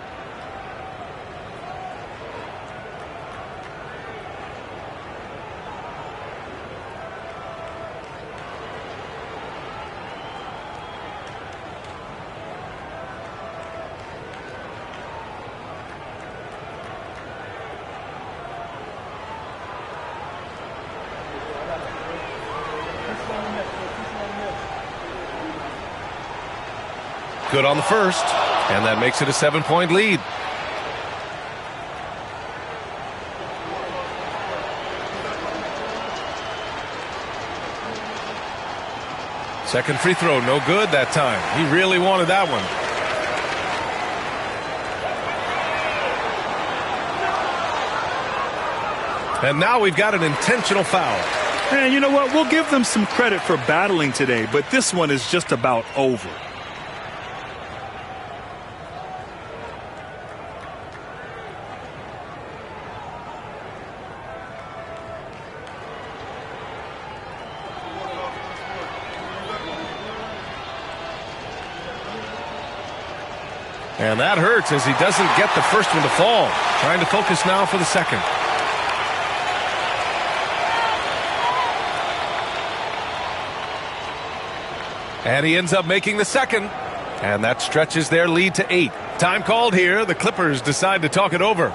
Good on the first, and that makes it a 7-point lead. Second free throw, no good that time. He really wanted that one. And now we've got an intentional foul. And you know what? We'll give them some credit for battling today, but this one is just about over. And that hurts as he doesn't get the first one to fall. Trying to focus now for the second. And he ends up making the second. And that stretches their lead to 8. Time called here. The Clippers decide to talk it over.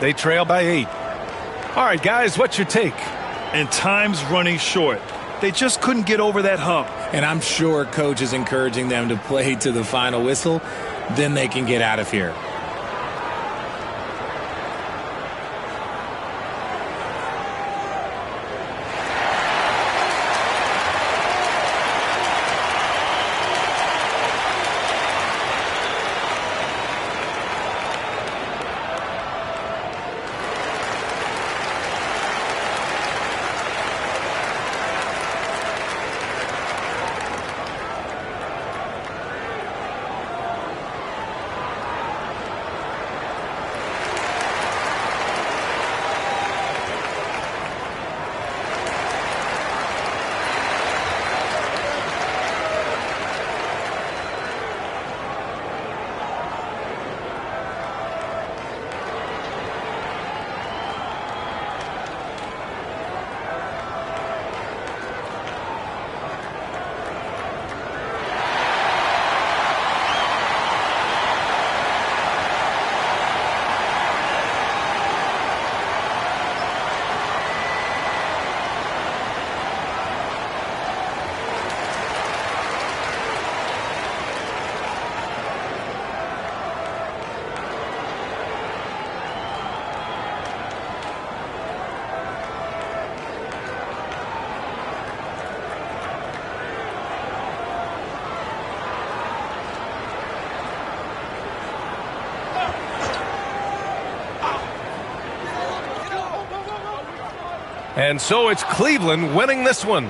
They trail by 8. All right, guys, what's your take? And time's running short. They just couldn't get over that hump. And I'm sure coach is encouraging them to play to the final whistle. Then they can get out of here. And so it's Cleveland winning this one.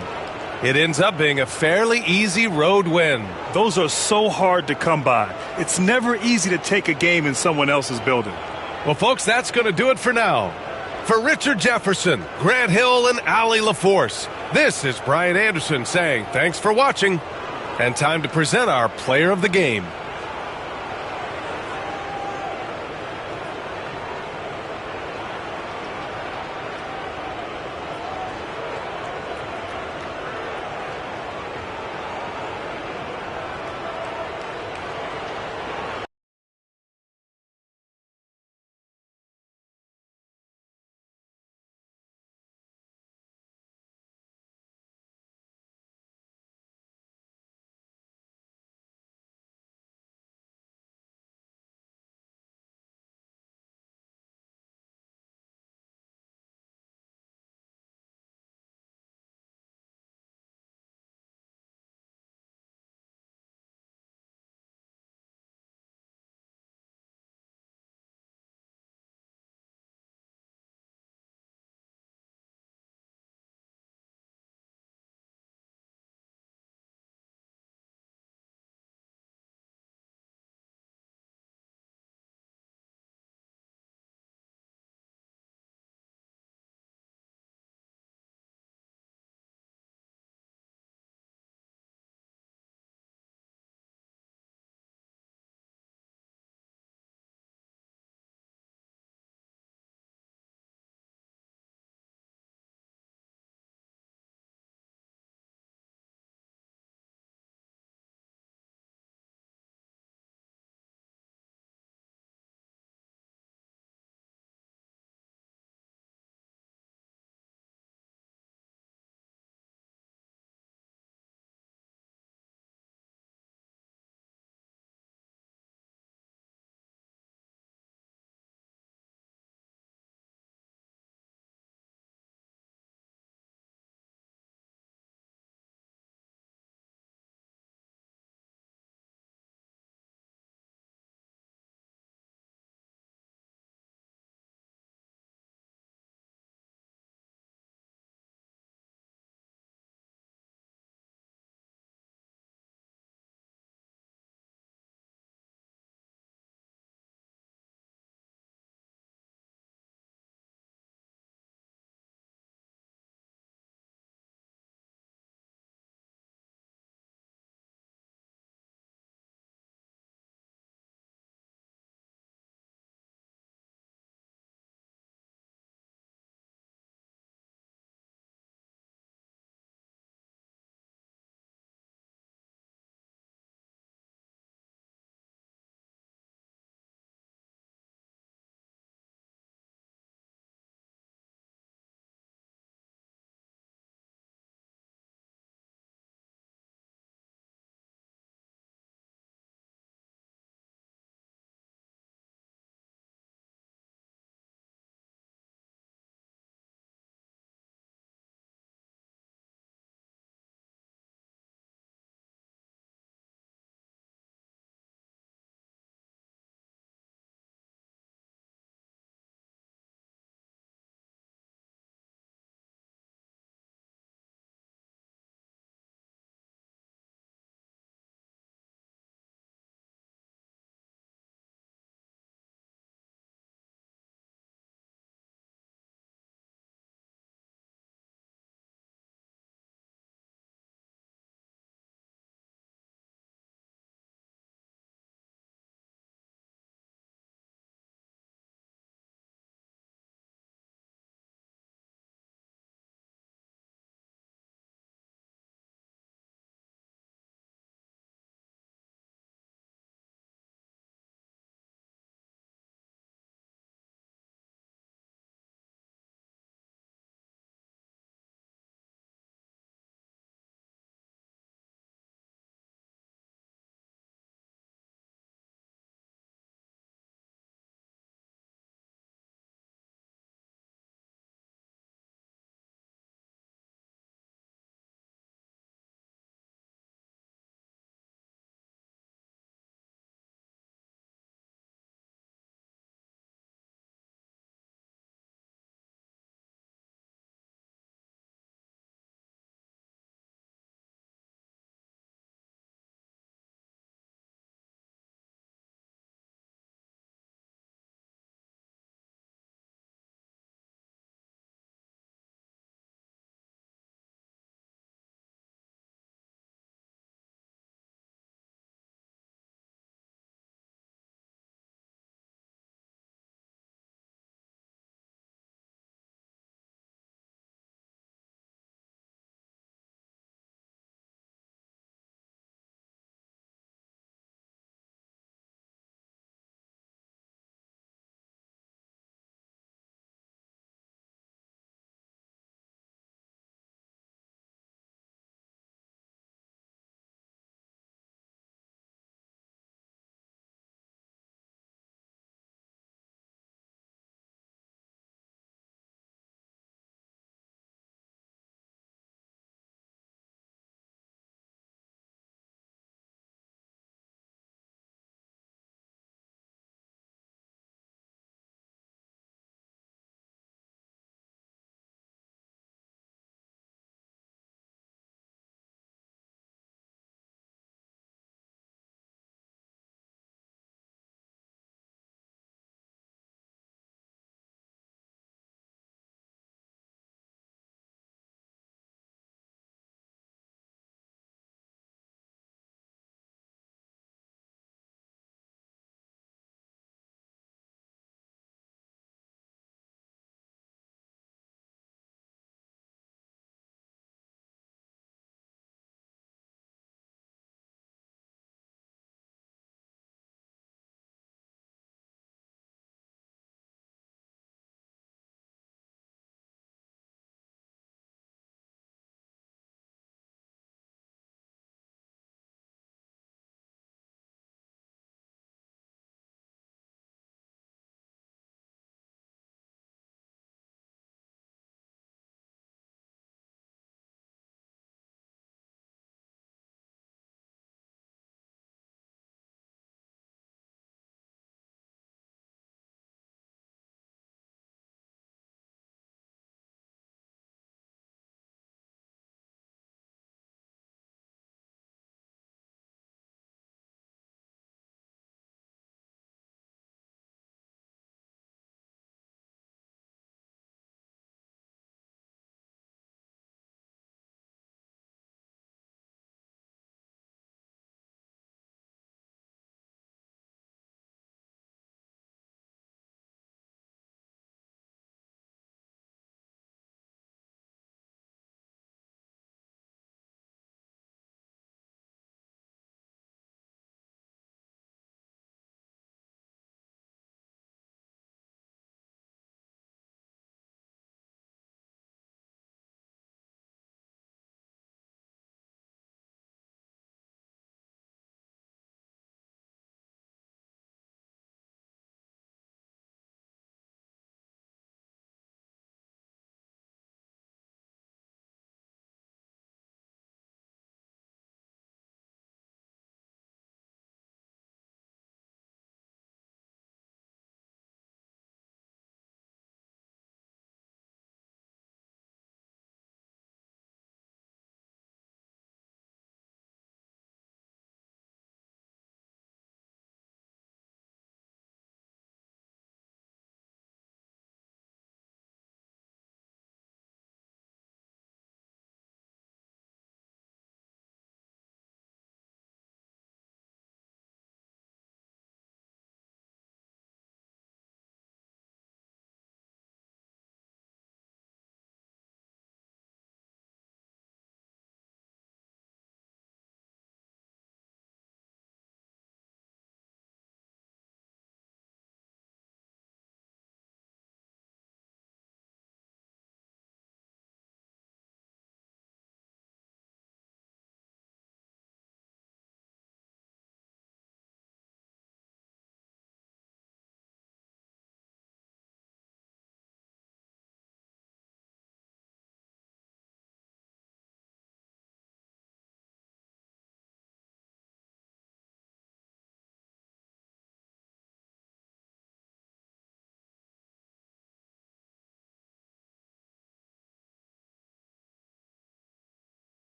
It ends up being a fairly easy road win. Those are so hard to come by. It's never easy to take a game in someone else's building. Well, folks, that's going to do it for now. For Richard Jefferson, Grant Hill, and Allie LaForce, this is Brian Anderson saying thanks for watching, and time to present our player of the game.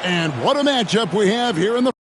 And what a matchup we have here in the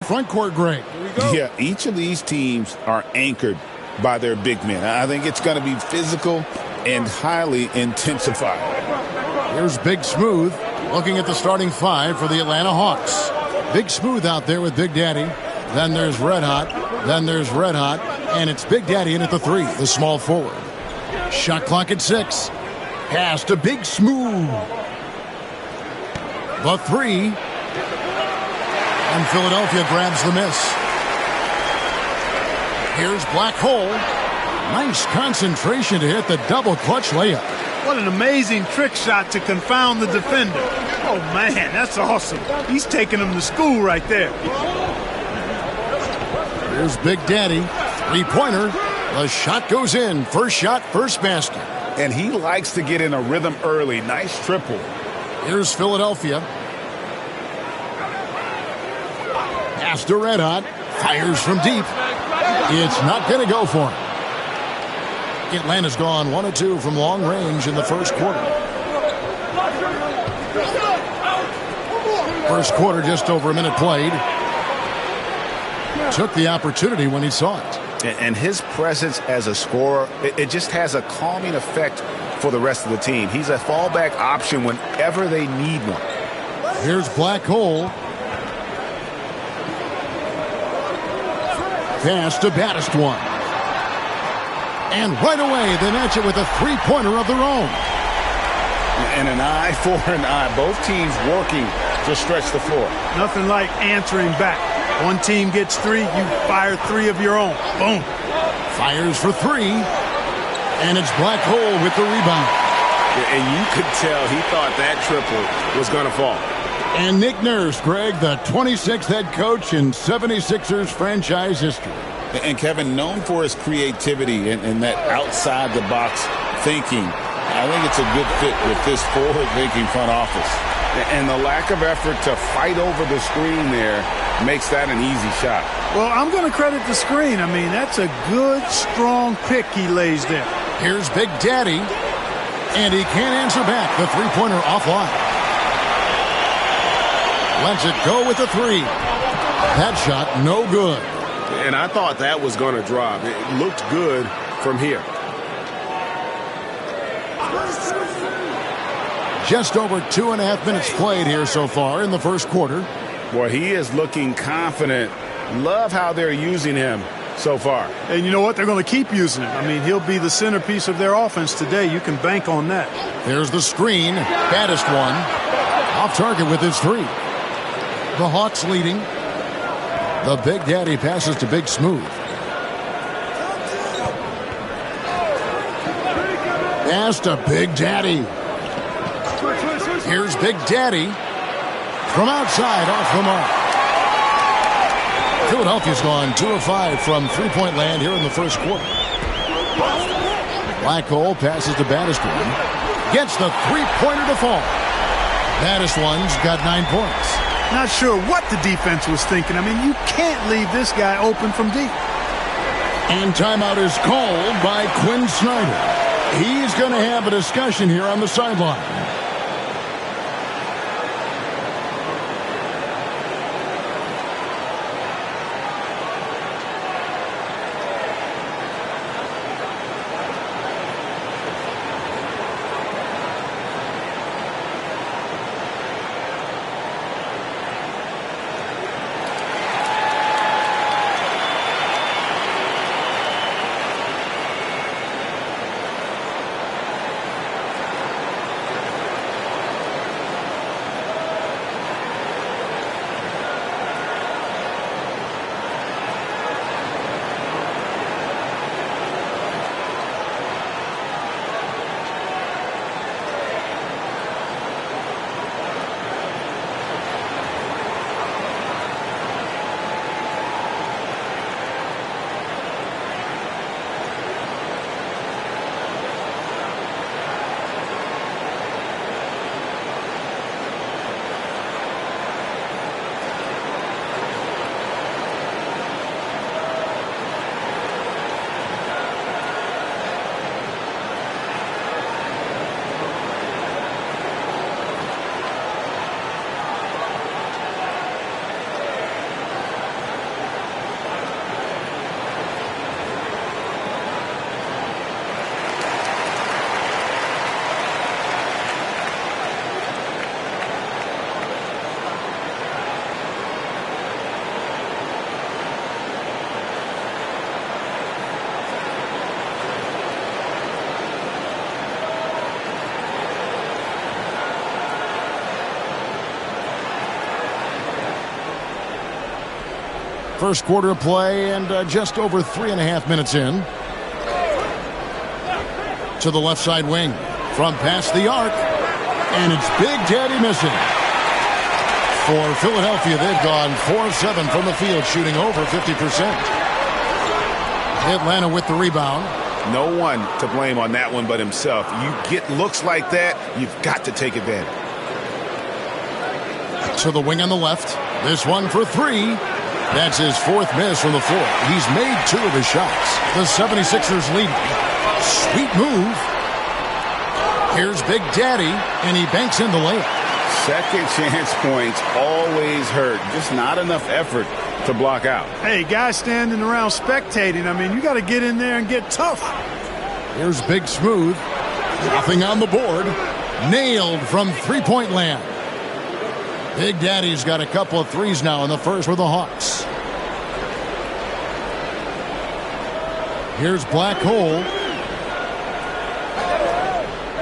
front court, Greg. Yeah, each of these teams are anchored by their big men. I think it's going to be physical and highly intensified. Here's Big Smooth looking at the starting five for the Atlanta Hawks. Big Smooth out there with Big Daddy. Then there's Red Hot. Then there's Red Hot. And it's Big Daddy in at the 3, the small forward. Shot clock at 6. Pass to Big Smooth. The 3. And Philadelphia grabs the miss. Here's Black Hole. Nice concentration to hit the double clutch layup. What an amazing trick shot to confound the defender. Oh, man, that's awesome. He's taking him to school right there. Here's Big Daddy. Three-pointer. The shot goes in. First shot, first basket. And he likes to get in a rhythm early. Nice triple. Here's Philadelphia. Pass to Red Hot. Fires from deep. It's not going to go for him. Atlanta's gone 1 of 2 from long range in the first quarter. First quarter, just over a minute played. Took the opportunity when he saw it. And his presence as a scorer, it just has a calming effect for the rest of the team. He's a fallback option whenever they need one. Here's Black Hole. Pass to Baddest one. And right away, they match it with a three-pointer of their own. And an eye for an eye. Both teams working to stretch the floor. Nothing like answering back. One team gets 3, you fire 3 of your own. Boom. Fires for 3. And it's Black Hole with the rebound. And you could tell he thought that triple was going to fall. And Nick Nurse, Greg, the 26th head coach in 76ers franchise history. And Kevin, known for his creativity and that outside-the-box thinking, I think it's a good fit with this forward-thinking front office. And the lack of effort to fight over the screen there makes that an easy shot. Well, I'm going to credit the screen. I mean, that's a good, strong pick he lays there. Here's Big Daddy. And he can't answer back. The three-pointer offline. Lets it go with the three. That shot, no good. And I thought that was going to drop. It looked good from here. Just over 2.5 minutes played here so far in the first quarter. Boy, he is looking confident. Love how they're using him so far. And you know what? They're going to keep using him. I mean, he'll be the centerpiece of their offense today. You can bank on that. There's the screen. Baddest one. Off target with his three. The Hawks leading. The Big Daddy passes to Big Smooth. Pass to Big Daddy. Here's Big Daddy. From outside, off the mark. Philadelphia's gone 2 of 5 from three-point land here in the first quarter. Black Hole passes to Baddest One. Gets the three-pointer to fall. Baddest One's got 9 points. Not sure what the defense was thinking. I mean, you can't leave this guy open from deep. And timeout is called by Quinn Snyder. He's going to have a discussion here on the sideline. First quarter of play and just over 3.5 minutes in. To the left side wing. From past the arc. And it's Big Daddy missing. For Philadelphia, they've gone 4 of 7 from the field, shooting over 50%. Atlanta with the rebound. No one to blame on that one but himself. You get looks like that, you've got to take advantage. To the wing on the left. This one for 3. That's his 4th miss from the floor. He's made 2 of his shots. The 76ers lead. Sweet move. Here's Big Daddy, and he banks in the layup. Second chance points always hurt. Just not enough effort to block out. Hey, guys standing around spectating, I mean, you got to get in there and get tough. Here's Big Smooth. Nothing on the board. Nailed from three-point land. Big Daddy's got a couple of threes now in the first for the Hawks. Here's Black Hole.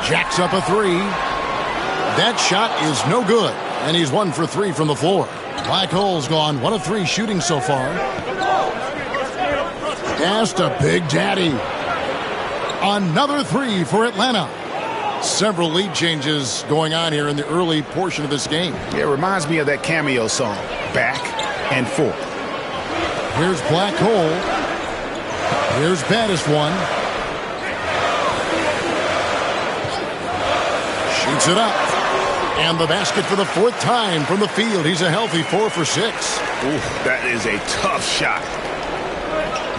Jacks up a 3. That shot is no good. And he's 1 for 3 from the floor. Black Hole's gone 1 of 3 shooting so far. Pass to Big Daddy. Another 3 for Atlanta. Several lead changes going on here in the early portion of this game. Yeah, it reminds me of that Cameo song, Back and Forth. Here's Black Hole. Here's Baddest One. Shoots it up. And the basket for the 4th time from the field. He's a healthy 4 for 6. Ooh, that is a tough shot.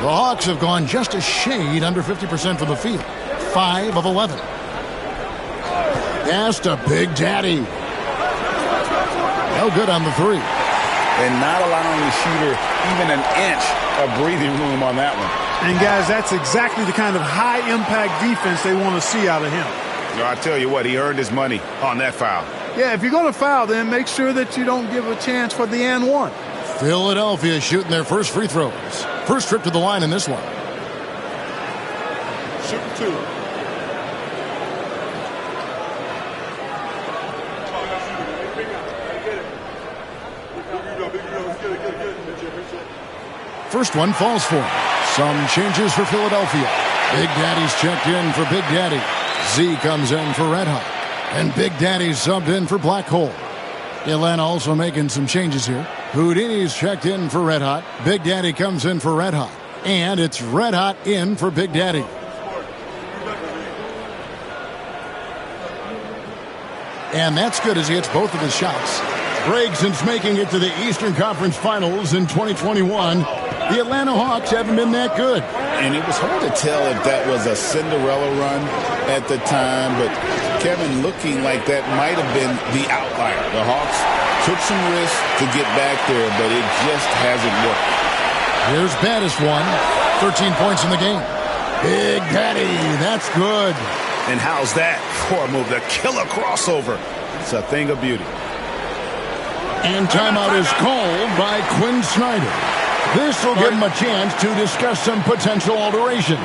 The Hawks have gone just a shade under 50% from the field. 5 of 11. Pass to Big Daddy. No good on the three. And not allowing the shooter even an inch of breathing room on that one. And, guys, that's exactly the kind of high-impact defense they want to see out of him. You know, I tell you what, he earned his money on that foul. Yeah, if you're going to foul, then make sure that you don't give a chance for the and one. Philadelphia shooting their first free throws. First trip to the line in this one. Shooting two. First one falls for him. Some changes for Philadelphia. Big Daddy's checked in for Big Daddy. Z comes in for Red Hot. And Big Daddy's subbed in for Black Hole. Atlanta also making some changes here. Houdini's checked in for Red Hot. Big Daddy comes in for Red Hot. And it's Red Hot in for Big Daddy. And that's good as he hits both of his shots. Greg, since making it to the Eastern Conference Finals in 2021, the Atlanta Hawks haven't been that good. And it was hard to tell if that was a Cinderella run at the time, but Kevin, looking like that might have been the outlier. The Hawks took some risks to get back there, but it just hasn't worked. Here's Baddest one. 13 points in the game. Big Daddy, that's good. And how's that for a move? The killer crossover. It's a thing of beauty. And timeout is called by Quinn Snyder. This will give him a chance to discuss some potential alterations.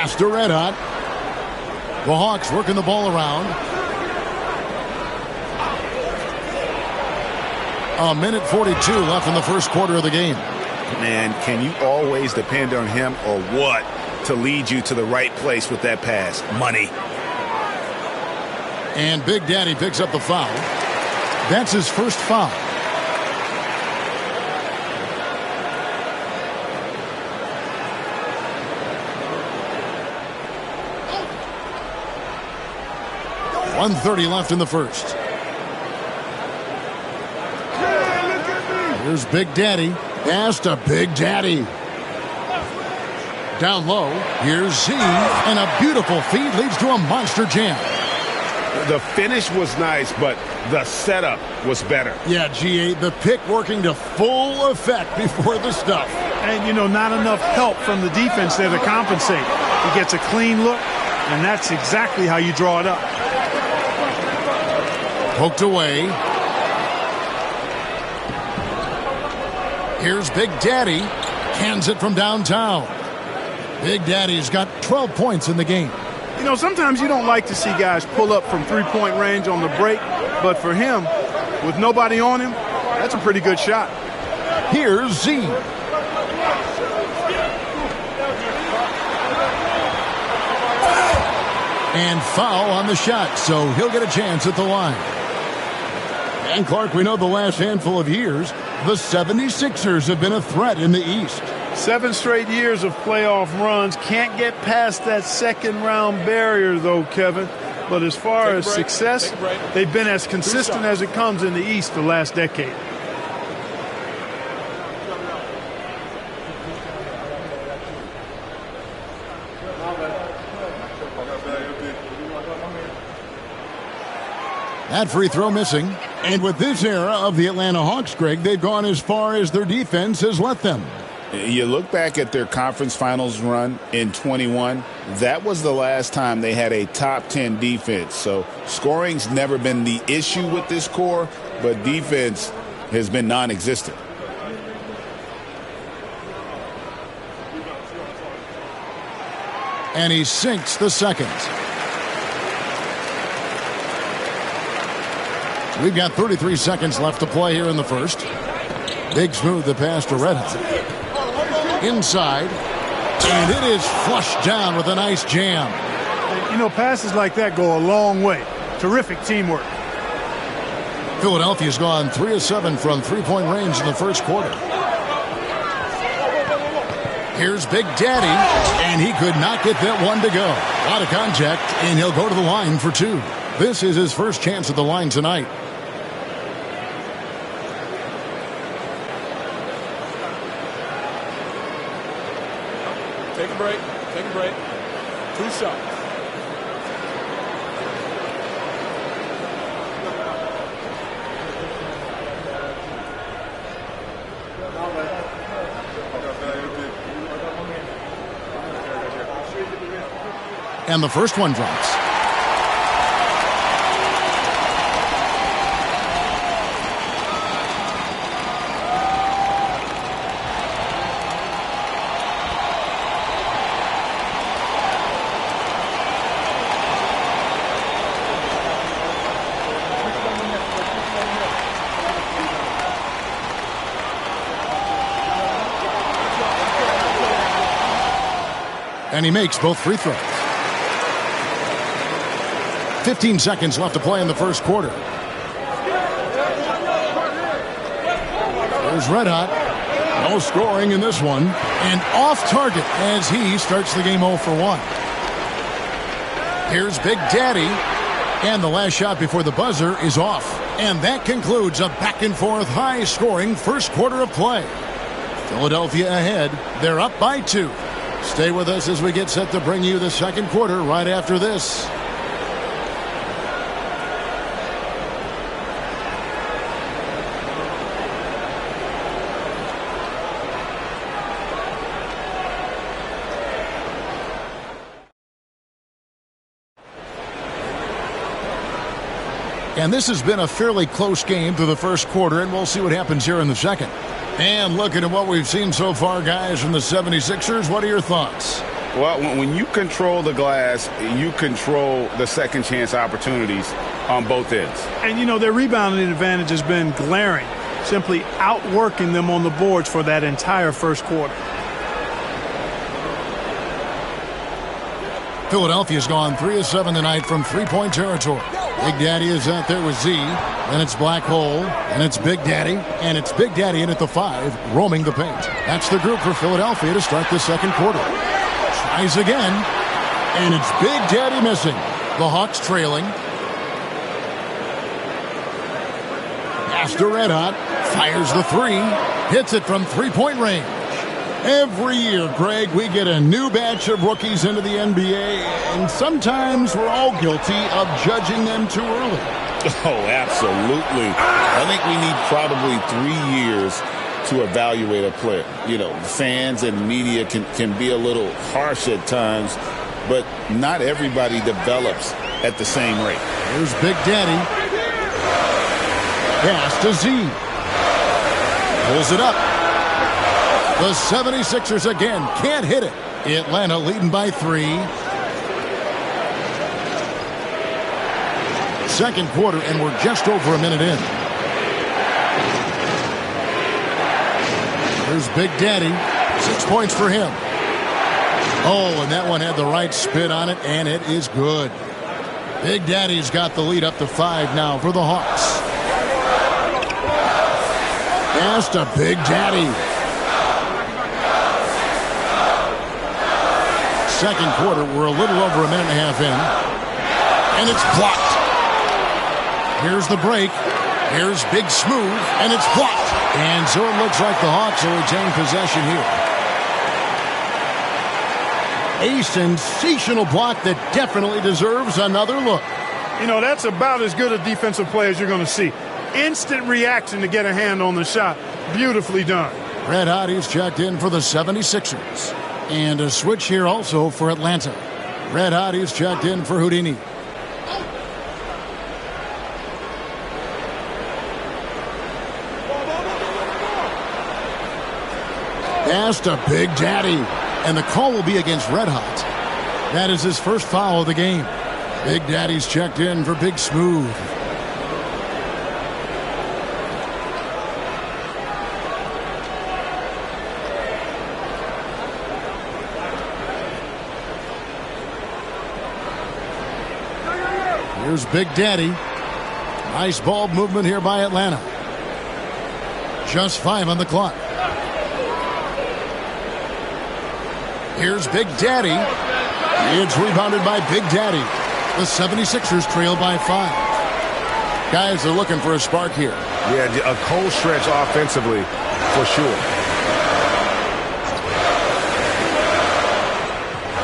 Pass to Red Hot. The Hawks working the ball around. A minute 42 left in the first quarter of the game. Man, can you always depend on him or what to lead you to the right place with that pass? Money. And Big Daddy picks up the foul. That's his first foul. .130 left in the first. Here's Big Daddy. Pass to Big Daddy. Down low. Here's Z. And a beautiful feed leads to a monster jam. The finish was nice, but the setup was better. Yeah, G8, the pick working to full effect before the stuff. And, you know, not enough help from the defense there to compensate. He gets a clean look, and that's exactly how you draw it up. Poked away. Here's Big Daddy. Cans it from downtown. Big Daddy's got 12 points in the game. You know, sometimes you don't like to see guys pull up from three-point range on the break, but for him, with nobody on him, that's a pretty good shot. Here's Z. And foul on the shot, so he'll get a chance at the line. And Clark, we know the last handful of years, the 76ers have been a threat in the East. 7 straight years of playoff runs. Can't get past that second-round barrier, though, Kevin. But as far as success, they've been as consistent as it comes in the East the last decade. That free throw missing. And with this era of the Atlanta Hawks, Greg, they've gone as far as their defense has let them. You look back at their conference finals run in 21, that was the last time they had a top 10 defense. So scoring's never been the issue with this core, but defense has been non-existent. And he sinks the second. We've got 33 seconds left to play here in the first. Big smooth the pass to Red Hot. Inside. And it is flushed down with a nice jam. You know, passes like that go a long way. Terrific teamwork. Philadelphia's gone 3 of 7 from three-point range in the first quarter. Here's Big Daddy, and he could not get that one to go. A lot of contact, and he'll go to the line for 2. This is his first chance at the line tonight. Take a break. Take a break. 2 shots. And the first one drops. And he makes both free throws. 15 seconds left to play in the first quarter. There's Red Hot. No scoring in this one. And off target as he starts the game 0 for 1. Here's Big Daddy. And the last shot before the buzzer is off. And that concludes a back-and-forth high-scoring first quarter of play. Philadelphia ahead. They're up by 2. Stay with us as we get set to bring you the second quarter right after this. And this has been a fairly close game through the first quarter, and we'll see what happens here in the second. And looking at what we've seen so far, guys, from the 76ers, what are your thoughts? Well, when you control the glass, you control the second chance opportunities on both ends. And, you know, their rebounding advantage has been glaring, simply outworking them on the boards for that entire first quarter. Philadelphia's gone 3 of 7 tonight from three-point territory. Big Daddy is out there with Z. Then it's Black Hole. And it's Big Daddy. And it's Big Daddy in at the 5, roaming the paint. That's the group for Philadelphia to start the second quarter. Tries again. And it's Big Daddy missing. The Hawks trailing. Pass to Red Hot. Fires the 3. Hits it from three-point range. Every year, Greg, we get a new batch of rookies into the NBA, and sometimes we're all guilty of judging them too early. Oh, absolutely. I think we need probably 3 years to evaluate a player. You know, fans and media can be a little harsh at times, but not everybody develops at the same rate. Here's Big Daddy. Pass to Z. Pulls it up. The 76ers again can't hit it. Atlanta leading by 3. Second quarter, and we're just over a minute in. There's Big Daddy. 6 points for him. Oh, and that one had the right spin on it, and it is good. Big Daddy's got the lead up to 5 now for the Hawks. Pass to Big Daddy. Second quarter, we're a little over a minute and a half in. And it's blocked. Here's the break. Here's Big Smooth, and it's blocked. And so it looks like the Hawks will retain possession here. A sensational block that definitely deserves another look. You know, that's about as good a defensive play as you're going to see. Instant reaction to get a hand on the shot. Beautifully done. Red Hotties checked in for the 76ers. And a switch here also for Atlanta. Red Hotties checked in for Houdini. Pass to Big Daddy. And the call will be against Red Hot. That is his first foul of the game. Big Daddy's checked in for Big Smooth. Here's Big Daddy. Nice ball movement here by Atlanta. Just 5 on the clock. Here's Big Daddy. It's rebounded by Big Daddy. The 76ers trail by 5. Guys are looking for a spark here. Yeah, a cold stretch offensively, for sure.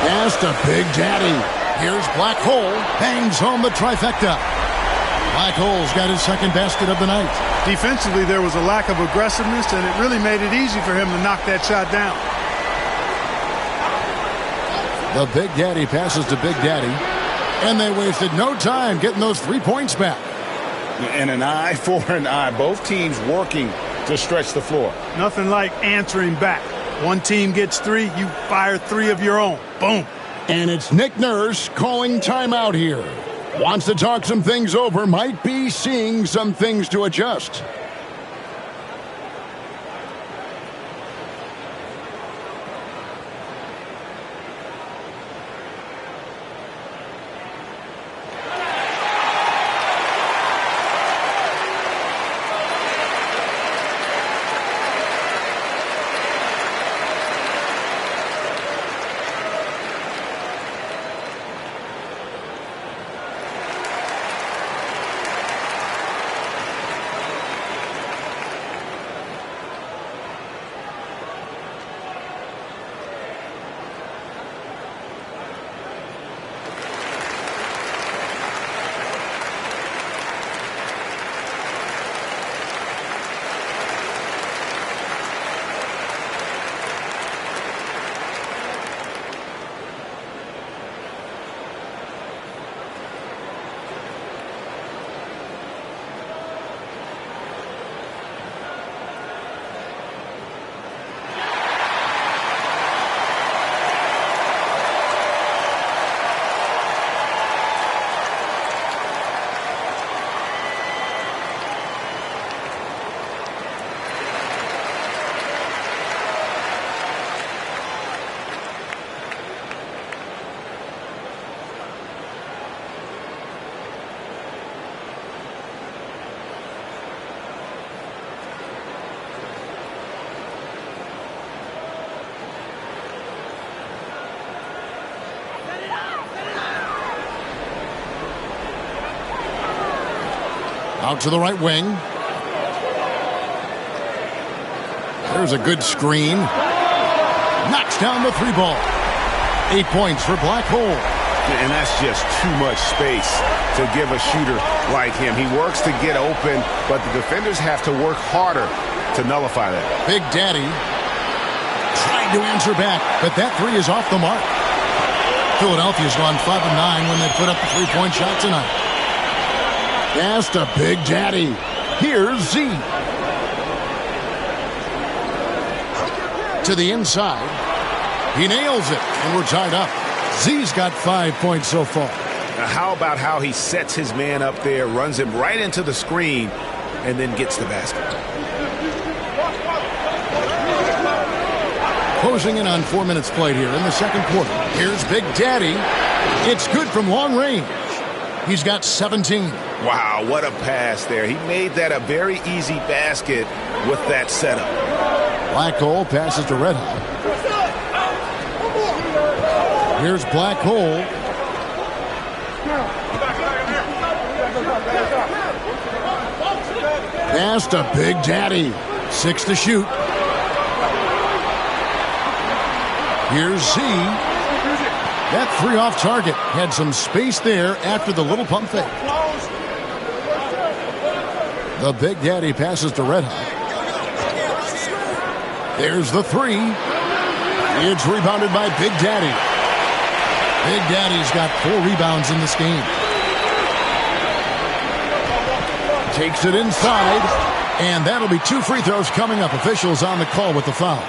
Pass to Big Daddy. Here's Black Hole. Bangs home the trifecta. Black Hole's got his second basket of the night. Defensively, there was a lack of aggressiveness, and it really made it easy for him to knock that shot down. The Big Daddy passes to Big Daddy. And they wasted no time getting those 3 points back. And an eye for an eye. Both teams working to stretch the floor. Nothing like answering back. One team gets 3, you fire 3 of your own. Boom. And it's Nick Nurse calling timeout here. Wants to talk some things over. Might be seeing some things to adjust. Out to the right wing. There's a good screen. Knocks down the 3 ball. 8 points for Black Hole. And that's just too much space to give a shooter like him. He works to get open, but the defenders have to work harder to nullify that. Big Daddy trying to answer back, but that 3 is off the mark. Philadelphia's gone 5 of 9 when they put up the 3-point shot tonight. Pass to Big Daddy. Here's Z. To the inside. He nails it, and we're tied up. Z's got 5 points so far. Now how about how he sets his man up there, runs him right into the screen, and then gets the basket. Closing in on 4 minutes played here in the second quarter. Here's Big Daddy. It's good from long range. He's got 17. Wow, what a pass there. He made that a very easy basket with that setup. Black Hole passes to Red Hot. Here's Black Hole. Pass to Big Daddy. 6 to shoot. Here's Z. That 3 off target. Had some space there after the little pump fake. The Big Daddy passes to Red Hot. There's the 3. It's rebounded by Big Daddy. Big Daddy's got 4 rebounds in this game. Takes it inside, and that'll be 2 free throws coming up. Officials on the call with the foul.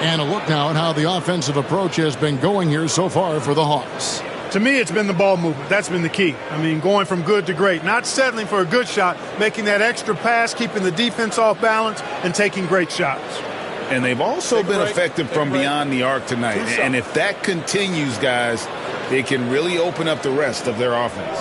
And a look now at how the offensive approach has been going here so far for the Hawks. To me, it's been the ball movement. That's been the key. I mean, going from good to great. Not settling for a good shot, making that extra pass, keeping the defense off balance, and taking great shots. And they've also been effective from beyond the arc tonight. And if that continues, guys, they can really open up the rest of their offense.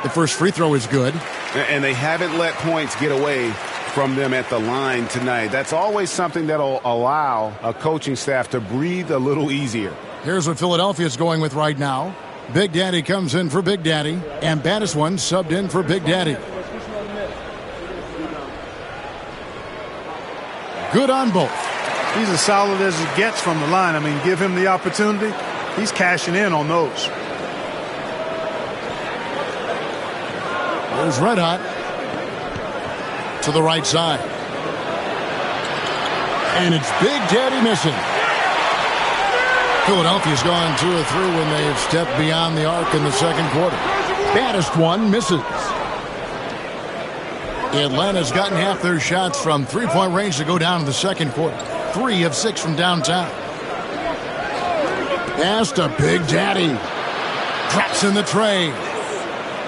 The first free throw is good. And they haven't let points get away from them at the line tonight. That's always something that'll allow a coaching staff to breathe a little easier. Here's what Philadelphia's going with right now. Big Daddy comes in for Big Daddy, and Battiswan subbed in for Big Daddy. Good on both. He's as solid as it gets from the line. I mean, give him the opportunity. He's cashing in on those. There's Red Hot to the right side. And it's Big Daddy missing. Philadelphia's gone 2 of 3 when they've stepped beyond the arc in the second quarter. Baddest one misses. Atlanta's gotten half their shots from three-point range to go down in the second quarter. 3 of 6 from downtown. Pass to Big Daddy. Drops in the tray.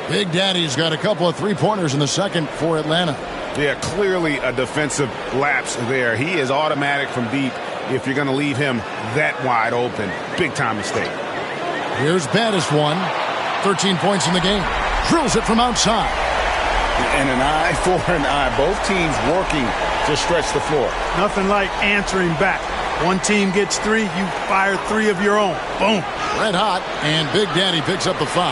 Big Daddy's got a couple of three-pointers in the second for Atlanta. Yeah, clearly a defensive lapse there. He is automatic from deep if you're going to leave him that wide open. Big-time mistake. Here's Battiswan. 13 points in the game. Drills it from outside. And an eye for an eye. Both teams working to stretch the floor. Nothing like answering back. One team gets 3, you fire 3 of your own. Boom. Red hot, and Big Daddy picks up the foul.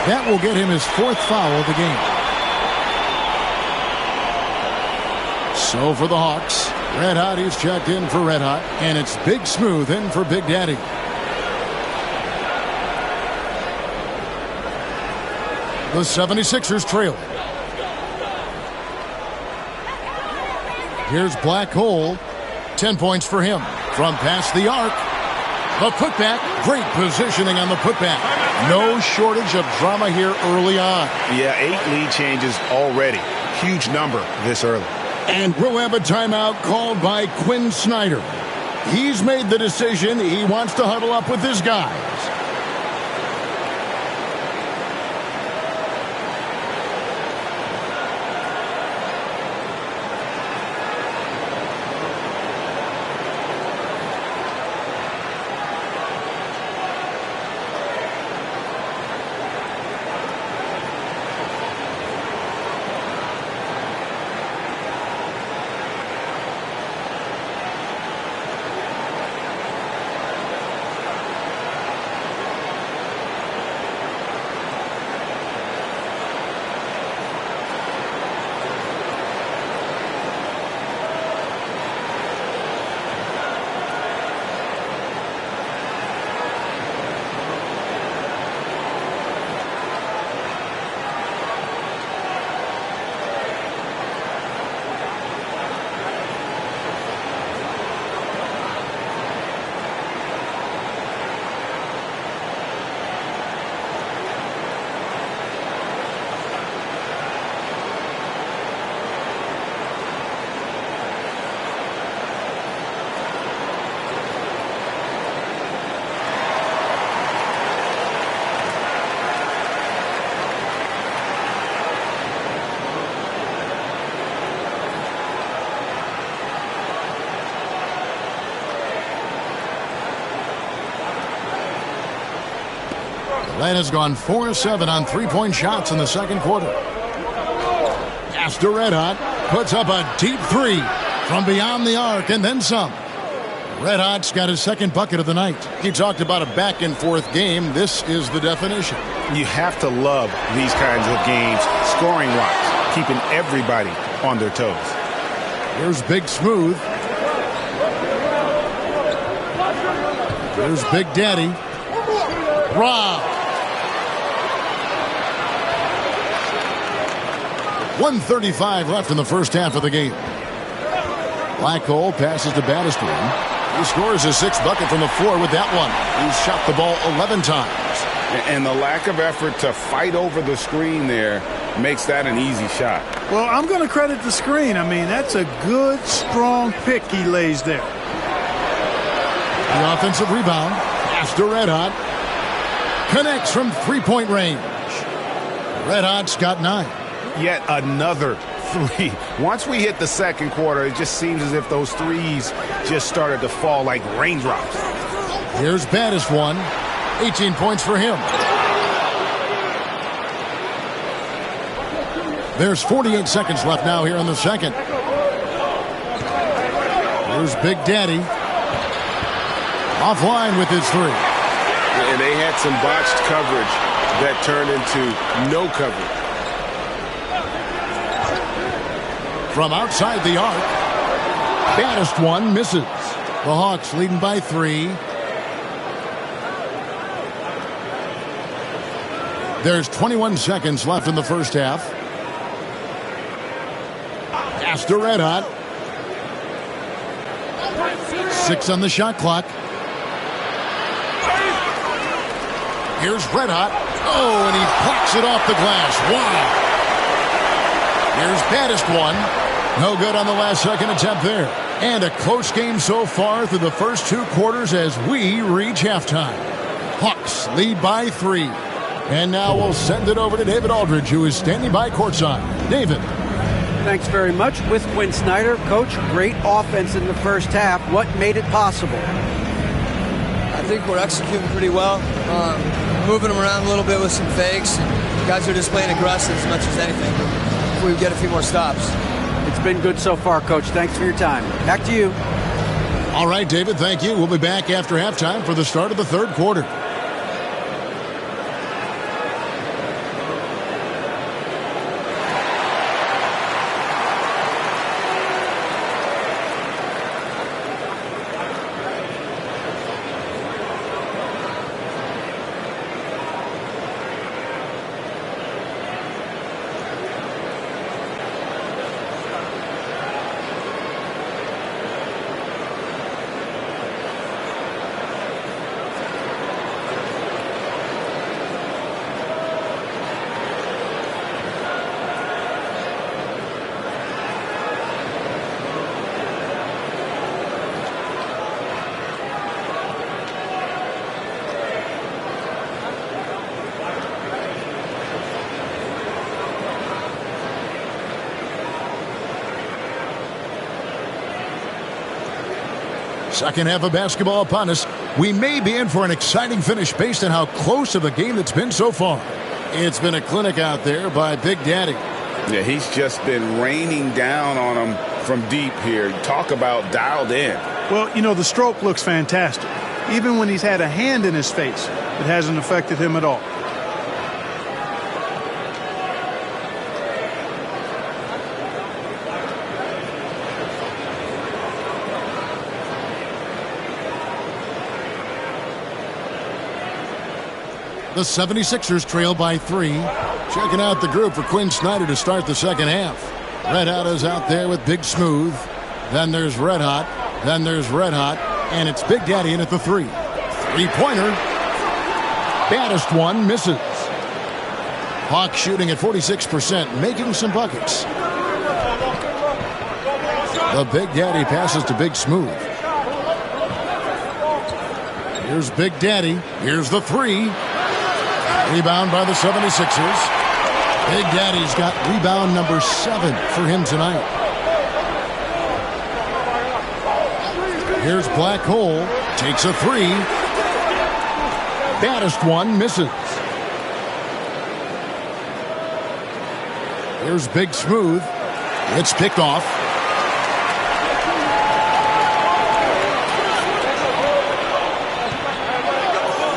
That will get him his 4th foul of the game. So for the Hawks, Red Hot, he's checked in for Red Hot, and it's Big Smooth in for Big Daddy. The 76ers trail. Here's Black Hole. 10 points for him. From past the arc. The putback. Great positioning on the putback. No shortage of drama here early on. Yeah, 8 lead changes already. Huge number this early. And we'll have a timeout called by Quinn Snyder. He's made the decision. He wants to huddle up with his guys. Len has gone 4-7 on three-point shots in the second quarter. Pass to Red Hot. Puts up a deep three from beyond the arc and then some. Red Hot's got his second bucket of the night. He talked about a back-and-forth game. This is the definition. You have to love these kinds of games, scoring-wise, keeping everybody on their toes. Here's Big Smooth. Here's Big Daddy. Rob. 1:35 left in the first half of the game. Blackhole passes to Battistone. He scores his sixth bucket from the floor with that one. He's shot the ball 11 times. And the lack of effort to fight over the screen there makes that an easy shot. Well, I'm going to credit the screen. I mean, that's a good, strong pick he lays there. The offensive rebound. Pass to Red Hot. Connects from three-point range. Red Hot's got 9. Yet another three. Once we hit the second quarter, it just seems as if those threes just started to fall like raindrops. Here's Battistone. 18 points for him. There's 48 seconds left now here in the second. Here's Big Daddy. Offline with his three. And they had some botched coverage that turned into no coverage. From outside the arc, Battistone misses. The Hawks leading by 3. There's 21 seconds left in the first half. Pass to Red Hot. 6 on the shot clock. Here's Red Hot. Oh, and he plucks it off the glass. Wow. Here's Battistone. No good on the last second attempt there. And a close game so far through the first 2 quarters as we reach halftime. Hawks lead by 3. And now we'll send it over to David Aldridge, who is standing by courtside. David. Thanks very much. With Quinn Snyder, Coach, great offense in the first half. What made it possible? I think we're executing pretty well. Moving them around a little bit with some fakes. Guys are just playing aggressive as much as anything. If we get a few more stops. It's been good so far, Coach. Thanks for your time. Back to you. All right, David, thank you. We'll be back after halftime for the start of the third quarter. Second half of basketball upon us. We may be in for an exciting finish based on how close of a game it's been so far. It's been a clinic out there by Big Daddy. Yeah, he's just been raining down on him from deep here. Talk about dialed in. Well, you know, the stroke looks fantastic. Even when he's had a hand in his face, it hasn't affected him at all. The 76ers trail by 3. Checking out the group for Quinn Snyder to start the second half. Red Hot is out there with Big Smooth. Then there's Red Hot. Then there's Red Hot. And it's Big Daddy in at the 3. Three-pointer. Battistone misses. Hawks shooting at 46%, making some buckets. The Big Daddy passes to Big Smooth. Here's Big Daddy. Here's the 3. Rebound by the 76ers. Big Daddy's got rebound number 7 for him tonight. Here's Black Hole. Takes a 3. Battistone misses. Here's Big Smooth. It's picked off.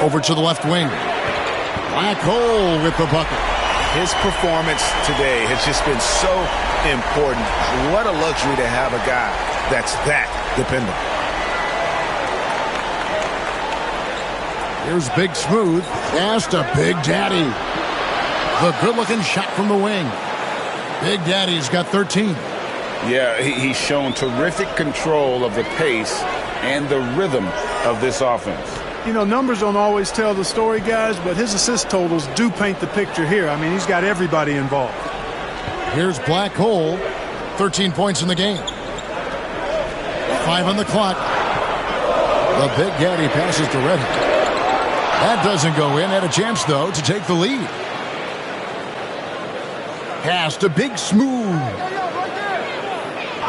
Over to the left wing. Black Hole with the bucket. His performance today has just been so important. What a luxury to have a guy that's that dependable. Here's Big Smooth. Pass to Big Daddy. The good-looking shot from the wing. Big Daddy's got 13. Yeah, he's shown terrific control of the pace and the rhythm of this offense. You know, numbers don't always tell the story, guys, but his assist totals do paint the picture here. I mean, he's got everybody involved. Here's Black Hole. 13 points in the game. 5 on the clock. The Big Daddy passes to Red Hot. That doesn't go in. Had a chance, though, to take the lead. Pass to Big Smooth.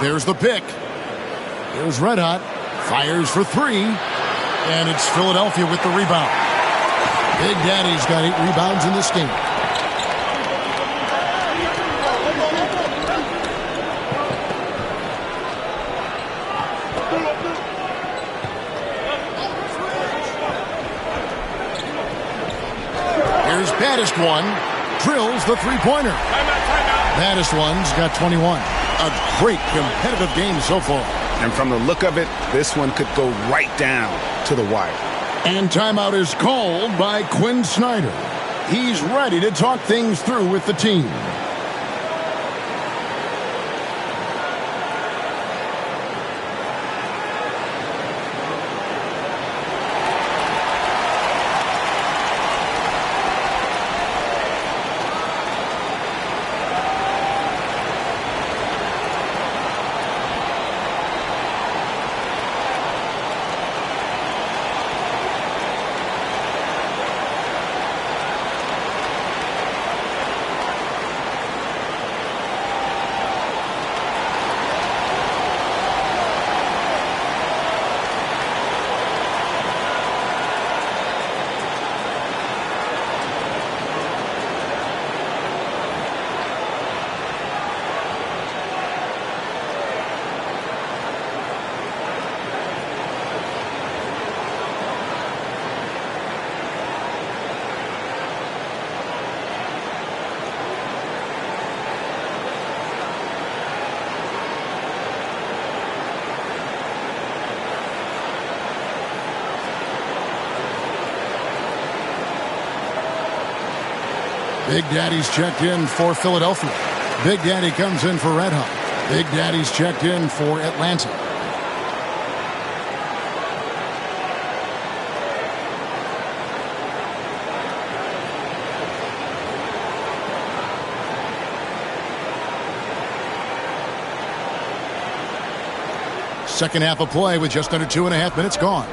There's the pick. Here's Red Hot. Fires for 3. And it's Philadelphia with the rebound. Big Daddy's got 8 rebounds in this game. Here's Baddest One. Drills the three-pointer. Baddest One's got 21. A great competitive game so far. And from the look of it, this one could go right down to the wire. And timeout is called by Quinn Snyder. He's ready to talk things through with the team. Big Daddy's checked in for Philadelphia. Big Daddy comes in for Red Hot. Big Daddy's checked in for Atlanta. Second half of play with just under 2.5 minutes gone.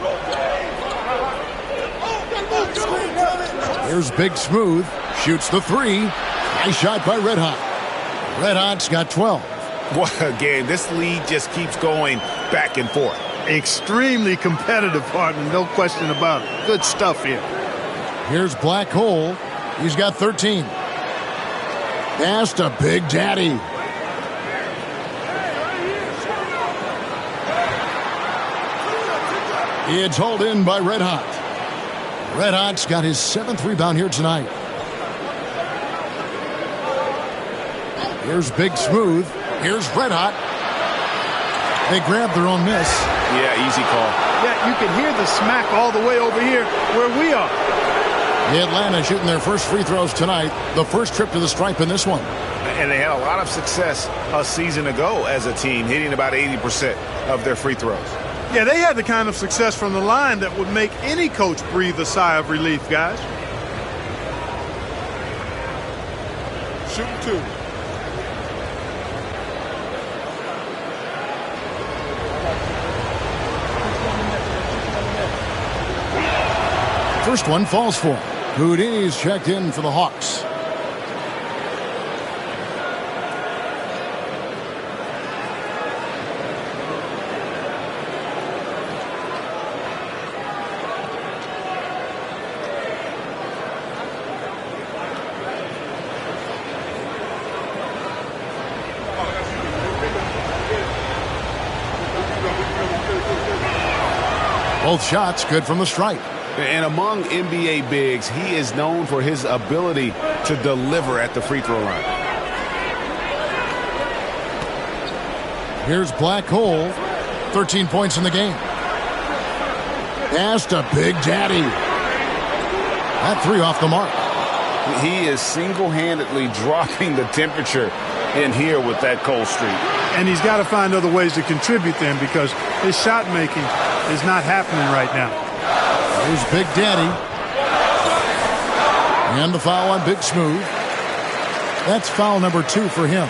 Here's Big Smooth. Shoots the 3. Nice shot by Red Hot. Red Hot's got 12. What a game. This lead just keeps going back and forth. Extremely competitive, partner. No question about it. Good stuff here. Here's Black Hole. He's got 13. Pass to Big Daddy. It's hauled in by Red Hot. Red Hot's got his 7th rebound here tonight. Here's Big Smooth. Here's Red Hot. They grabbed their own miss. Yeah, easy call. Yeah, you can hear the smack all the way over here where we are. Atlanta shooting their first free throws tonight. The first trip to the stripe in this one. And they had a lot of success a season ago as a team, hitting about 80% of their free throws. Yeah, they had the kind of success from the line that would make any coach breathe a sigh of relief, guys. Shooting 2. First one falls for him. Houdini's checked in for the Hawks. Both shots good from the stripe. And among NBA bigs, he is known for his ability to deliver at the free throw line. Here's Black Hole. 13 points in the game. Pass to Big Daddy. That three off the mark. He is single-handedly dropping the temperature in here with that cold streak. And he's got to find other ways to contribute then, because his shot making is not happening right now. Here's Big Daddy. And the foul on Big Smooth. That's foul number 2 for him.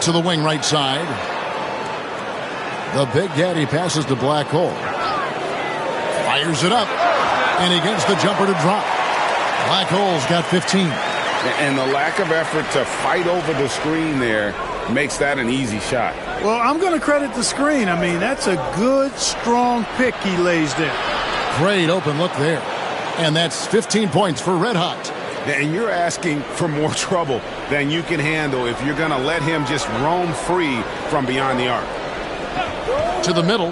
To the wing right side. The Big Daddy passes to Black Hole. Fires it up. And he gets the jumper to drop. Black Hole's got 15. And the lack of effort to fight over the screen there makes that an easy shot. Well, I'm going to credit the screen. I mean, that's a good, strong pick he lays there. Great open look there. And that's 15 points for Red Hot. And you're asking for more trouble than you can handle if you're going to let him just roam free from beyond the arc. To the middle.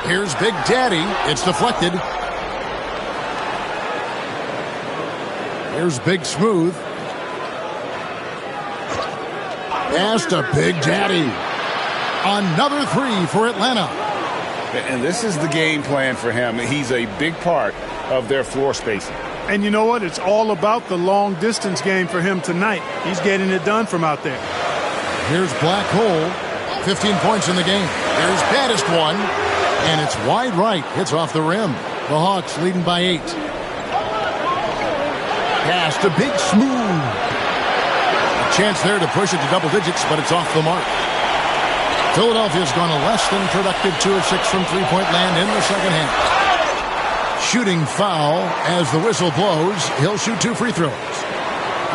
Here's Big Daddy. It's deflected. Here's Big Smooth. Pass to Big Daddy. Another three for Atlanta. And this is the game plan for him. He's a big part of their floor spacing. And you know what? It's all about the long distance game for him tonight. He's getting it done from out there. Here's Black Hole. 15 points in the game. Here's baddest one. And it's wide right. Hits off the rim. The Hawks leading by 8. Pass to Big Smooth. A chance there to push it to double digits, but it's off the mark. Philadelphia's gone a less than productive 2 of 6 from three-point land in the second half. Shooting foul as the whistle blows. He'll shoot 2 free throws.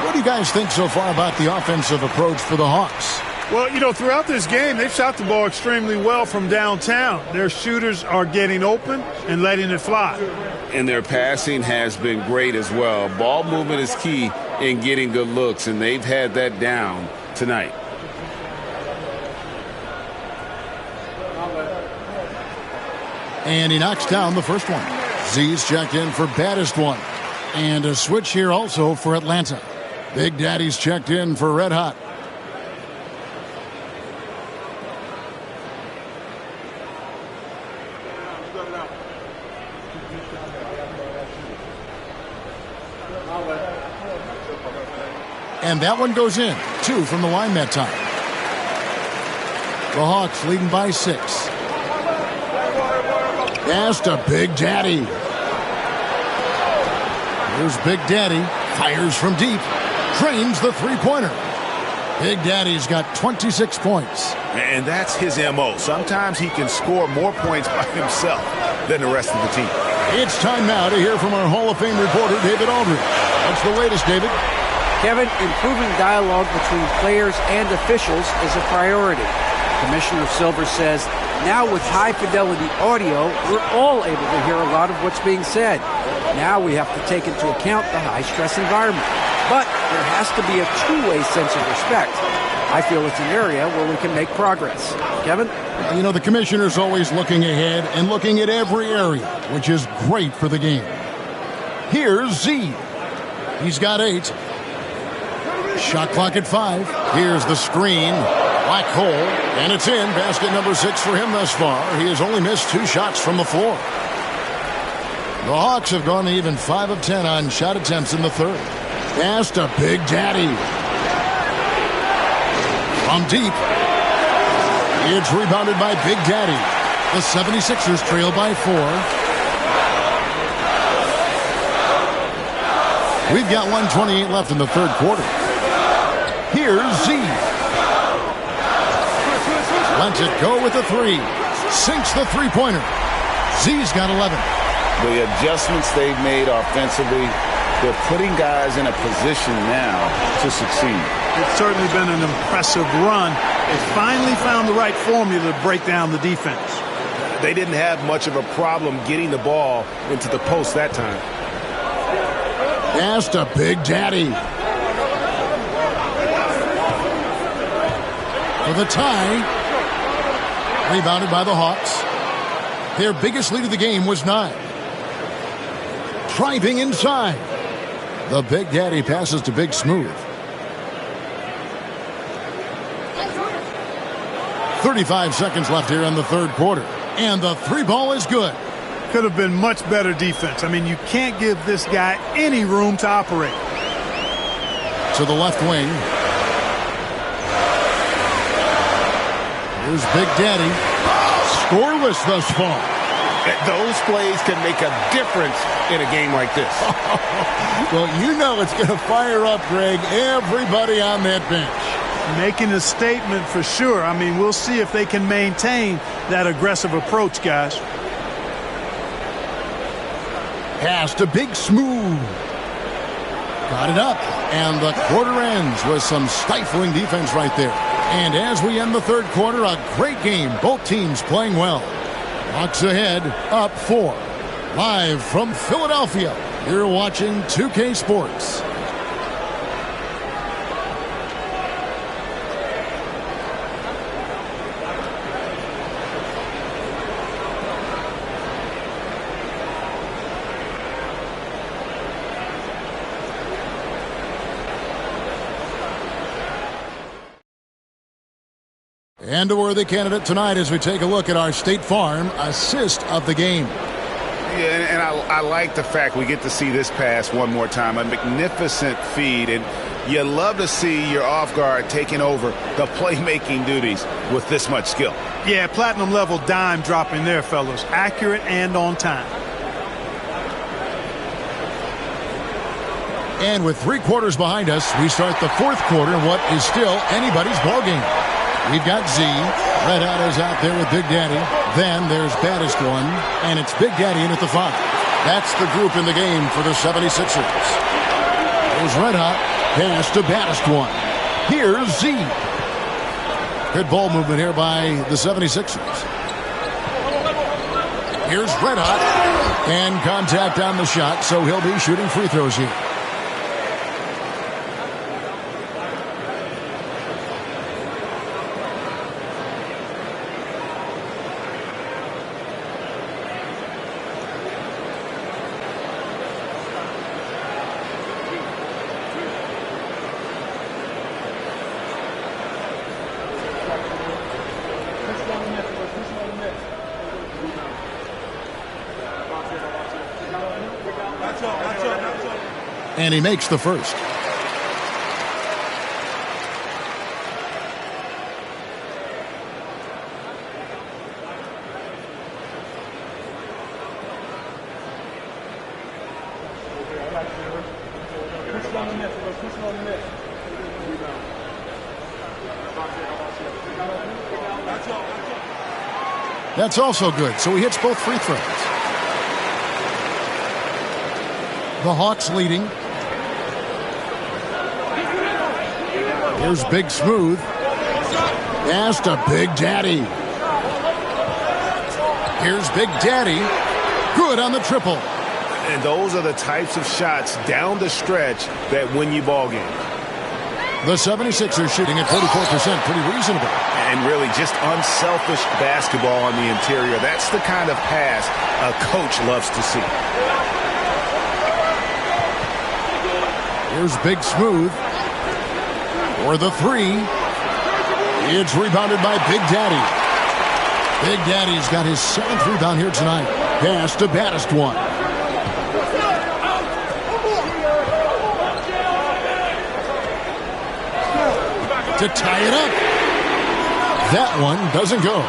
What do you guys think so far about the offensive approach for the Hawks? Well, you know, throughout this game, they've shot the ball extremely well from downtown. Their shooters are getting open and letting it fly. And their passing has been great as well. Ball movement is key in getting good looks, and they've had that down tonight. And he knocks down the first one. Z's checked in for baddest one. And a switch here also for Atlanta. Big Daddy's checked in for Red Hot. And that one goes in. 2 from the line that time. The Hawks leading by 6. Pass to Big Daddy. Here's Big Daddy. Fires from deep. Drains the three-pointer. Big Daddy's got 26 points. And that's his M.O. Sometimes he can score more points by himself than the rest of the team. It's time now to hear from our Hall of Fame reporter, David Aldridge. What's the latest, David? Kevin, improving dialogue between players and officials is a priority. Commissioner Silver says, now with high-fidelity audio, we're all able to hear a lot of what's being said. Now we have to take into account the high-stress environment. But there has to be a two-way sense of respect. I feel it's an area where we can make progress. Kevin? You know, the commissioner's always looking ahead and looking at every area, which is great for the game. Here's Z. He's got 8. Shot clock at 5. Here's the screen. Black Hole. And it's in. Basket number 6 for him thus far. He has only missed 2 shots from the floor. The Hawks have gone even 5 of 10 on shot attempts in the third. Pass to Big Daddy. From deep. It's rebounded by Big Daddy. The 76ers trail by 4. We've got 1:28 left in the third quarter. Here's Z. Lets it go with the 3. Sinks the three-pointer. Z's got 11. The adjustments they've made offensively, they're putting guys in a position now to succeed. It's certainly been an impressive run. They finally found the right formula to break down the defense. They didn't have much of a problem getting the ball into the post that time. Pass to Big Daddy. For the tie. Rebounded by the Hawks. Their biggest lead of the game was 9. Driving inside. The Big Daddy passes to Big Smooth. 35 seconds left here in the third quarter. And the three ball is good. Could have been much better defense. I mean, you can't give this guy any room to operate. To the left wing. Here's Big Daddy. Scoreless thus far. Those plays can make a difference in a game like this. Well, you know it's going to fire up, Greg, everybody on that bench. Making a statement for sure. I mean, we'll see if they can maintain that aggressive approach, guys. Pass to Big Smooth. Got it up. And the quarter ends with some stifling defense right there. And as we end the third quarter, a great game. Both teams playing well. Hawks ahead, up 4. Live from Philadelphia, you're watching 2K Sports. And a worthy candidate tonight as we take a look at our State Farm assist of the game. Yeah, and I like the fact we get to see this pass one more time. A magnificent feed, and you love to see your off guard taking over the playmaking duties with this much skill. Yeah, platinum level dime dropping there, fellas. Accurate and on time. And with 3 quarters behind us, we start the fourth quarter in what is still anybody's ballgame. We've got Z. Red Hot is out there with Big Daddy. Then there's Baddest One, and it's Big Daddy in at the 5. That's the group in the game for the 76ers. There's Red Hot. Pass to Baddest One. Here's Z. Good ball movement here by the 76ers. Here's Red Hot. And contact on the shot, so he'll be shooting free throws here. And he makes the first. That's also good. So he hits both free throws. The Hawks leading. Here's Big Smooth. Pass to Big Daddy. Here's Big Daddy. Good on the triple. And those are the types of shots down the stretch that win you ball games. The 76ers shooting at 44%. Pretty reasonable. And really just unselfish basketball on the interior. That's the kind of pass a coach loves to see. Here's Big Smooth. For the 3. It's rebounded by Big Daddy. Big Daddy's got his 7th rebound here tonight. Pass to Baddest One. To tie it up. That one doesn't go.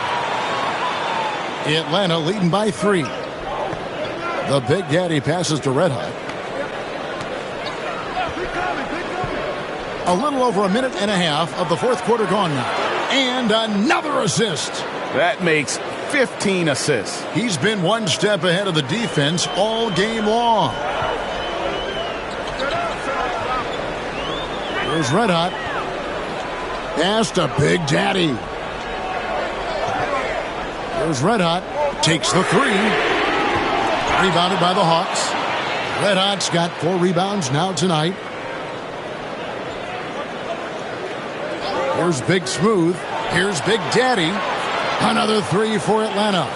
Atlanta leading by 3. The Big Daddy passes to Red Hot. A little over a minute and a half of the fourth quarter gone now. And another assist. That makes 15 assists. He's been one step ahead of the defense all game long. Here's Red Hot. Pass to Big Daddy. Here's Red Hot. Takes the 3. Rebounded by the Hawks. Red Hot's got 4 rebounds now tonight. Here's Big Smooth. Here's Big Daddy. Another 3 for Atlanta.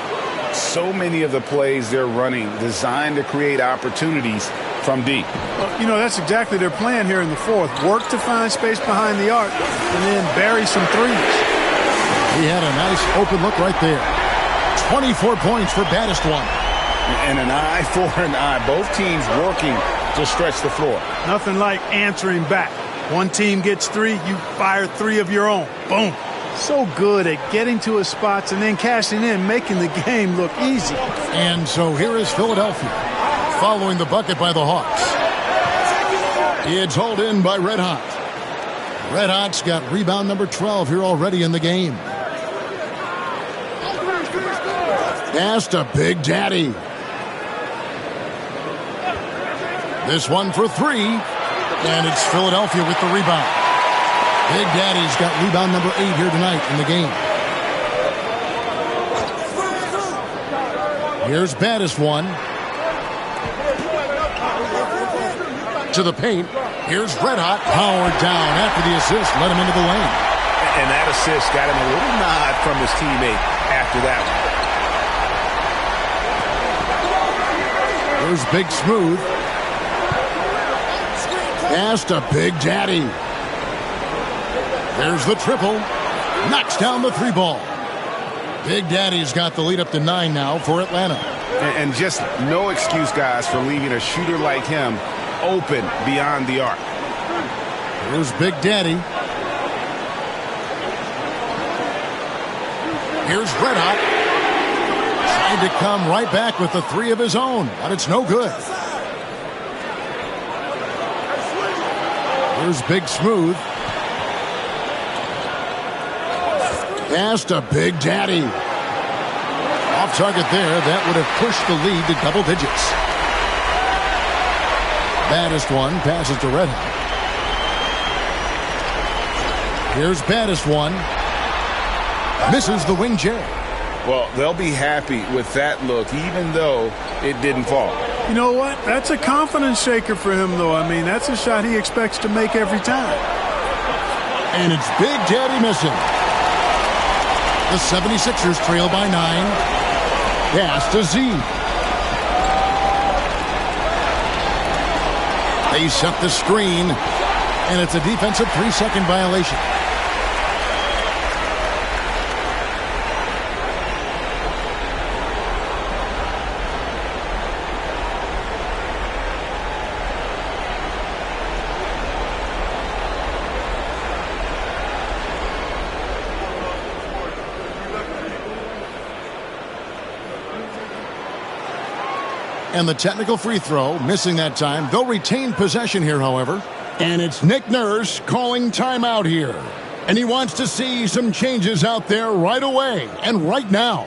So many of the plays they're running designed to create opportunities from deep. Well, that's exactly their plan here in the fourth. Work to find space behind the arc and then bury some threes. He had a nice open look right there. 24 points for baddest one. And an eye for an eye. Both teams working to stretch the floor. Nothing like answering back. One team gets 3, you fire 3 of your own. Boom. So good at getting to his spots and then cashing in, making the game look easy. And so here is Philadelphia, following the bucket by the Hawks. It's hauled in by Red Hot. Red Hot's got rebound number 12 here already in the game. Pass to Big Daddy. This one for 3, and it's Philadelphia with the rebound. Big Daddy's got rebound number 8 here tonight in the game. Here's baddest one. To the paint. Here's Red Hot, powered down after the assist, let him into the lane. And that assist got him a little nod from his teammate after that one. Here's Big Smooth. Pass to Big Daddy. There's the triple. Knocks down the 3 ball. Big Daddy's got the lead up to 9 now for Atlanta. And just no excuse, guys, for leaving a shooter like him open beyond the arc. Here's Big Daddy. Here's Red Hot. Trying to come right back with the 3 of his own, but it's no good. Here's Big Smooth. Pass to Big Daddy. Off target there. That would have pushed the lead to double digits. Baddest one passes to Red Hot. Here's baddest one. Misses the wing J. Well, they'll be happy with that look, even though it didn't fall. You know what? That's a confidence shaker for him, though. I mean, that's a shot he expects to make every time. And it's Big Daddy missing. The 76ers trail by 9. Pass to Z. They set the screen, and it's a defensive 3-second violation. And the technical free throw, missing that time. They'll retain possession here, however. And it's Nick Nurse calling timeout here. And he wants to see some changes out there right away and right now.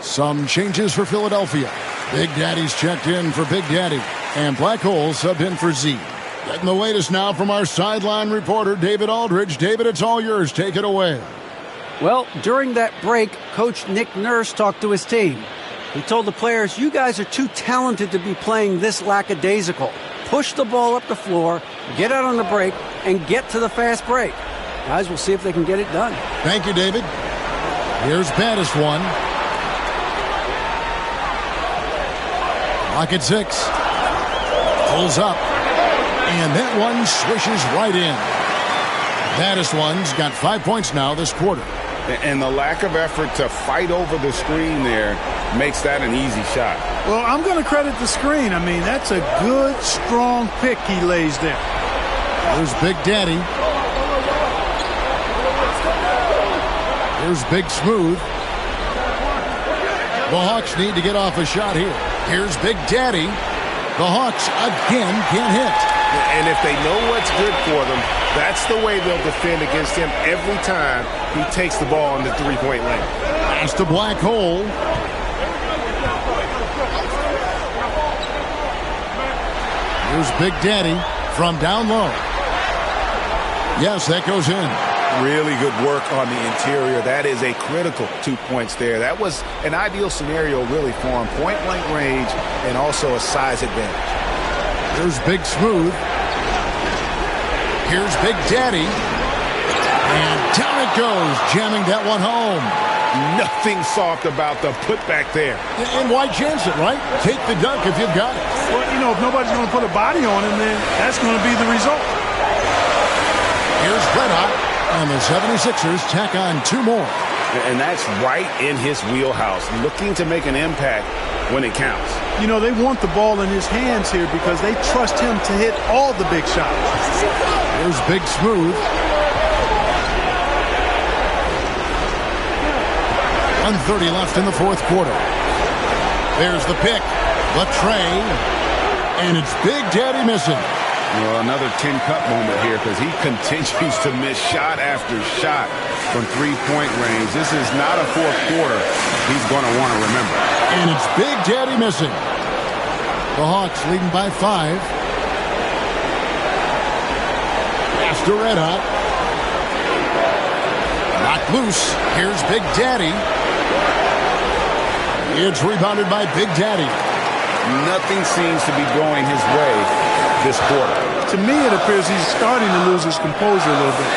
Some changes for Philadelphia. Big Daddy's checked in for Big Daddy. And Black Hole subbed in for Z. Getting the latest now from our sideline reporter, David Aldridge. David, it's all yours. Take it away. Well, during that break, Coach Nick Nurse talked to his team. He told the players, "You guys are too talented to be playing this lackadaisical. Push the ball up the floor, get out on the break, and get to the fast break." Guys, we'll see if they can get it done. Thank you, David. Here's Battis one. Lock at 6. Pulls up. And that one swishes right in. Battis one's got 5 points now this quarter. And the lack of effort to fight over the screen there makes that an easy shot. Well, I'm going to credit the screen. I mean, that's a good, strong pick he lays there. Here's Big Daddy. Here's Big Smooth. The Hawks need to get off a shot here. Here's Big Daddy. The Hawks again can't hit. And if they know what's good for them, that's the way they'll defend against him every time he takes the ball in the three-point lane. Pass to Black Hole. Here's Big Daddy from down low. Yes, that goes in. Really good work on the interior. That is a critical 2 points there. That was an ideal scenario really for him. Point-blank range and also a size advantage. Here's Big Smooth. Here's Big Daddy. And down it goes, jamming that one home. Nothing soft about the putback there. And why chance it, right? Take the dunk if you've got it. Well, you know, if nobody's going to put a body on him, then that's going to be the result. Here's Red Hot, and the 76ers tack on 2 more. And that's right in his wheelhouse, looking to make an impact when it counts. You know, they want the ball in his hands here because they trust him to hit all the big shots. Here's Big Smooth. 1:30 left in the fourth quarter. There's the pick, the tray, and it's Big Daddy missing. Well, another tin-cup moment here because he continues to miss shot after shot from three-point range. This is not a fourth quarter he's going to want to remember. And it's Big Daddy missing. The Hawks leading by 5. Pass to Red Hot. Knocked loose. Here's Big Daddy. It's rebounded by Big Daddy. Nothing seems to be going his way this quarter. To me, it appears he's starting to lose his composure a little bit.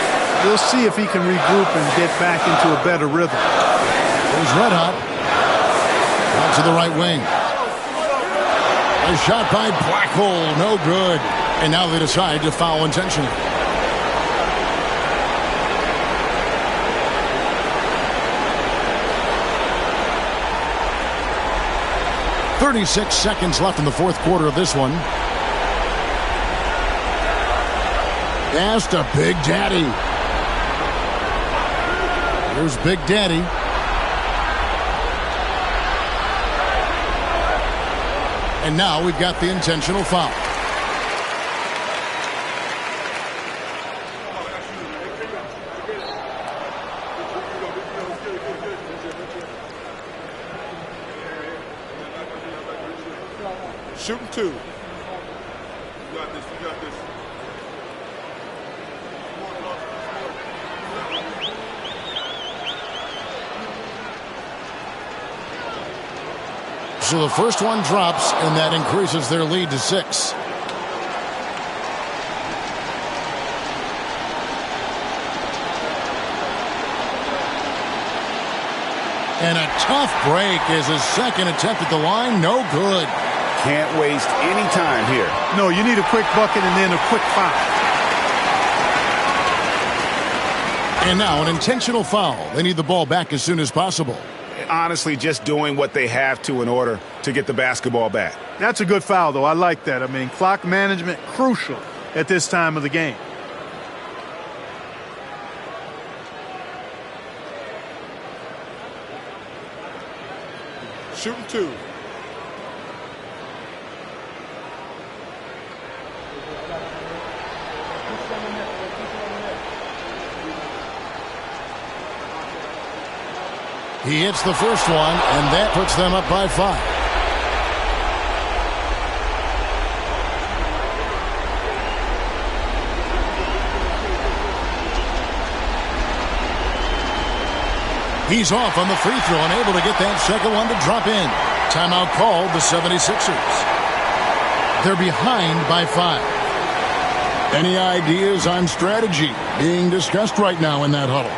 We'll see if he can regroup and get back into a better rhythm. There's Red Hot. Out to the right wing. A shot by Black Hole. No good. And now they decide to foul intentionally. .36 seconds left in the fourth quarter of this one. Pass to Big Daddy. Here's Big Daddy. And now we've got the intentional foul. Shooting 2. You got this. You got this. So the first one drops, and that increases their lead to 6. And a tough break is his second attempt at the line. No good. Can't waste any time here. No, you need a quick bucket and then a quick foul. And now an intentional foul. They need the ball back as soon as possible. Honestly, just doing what they have to in order to get the basketball back. That's a good foul, though. I like that. I mean, clock management, crucial at this time of the game. Shooting 2. He hits the first one, and that puts them up by 5. He's off on the free throw, unable to get that second one to drop in. Timeout called the 76ers. They're behind by 5. Any ideas on strategy being discussed right now in that huddle?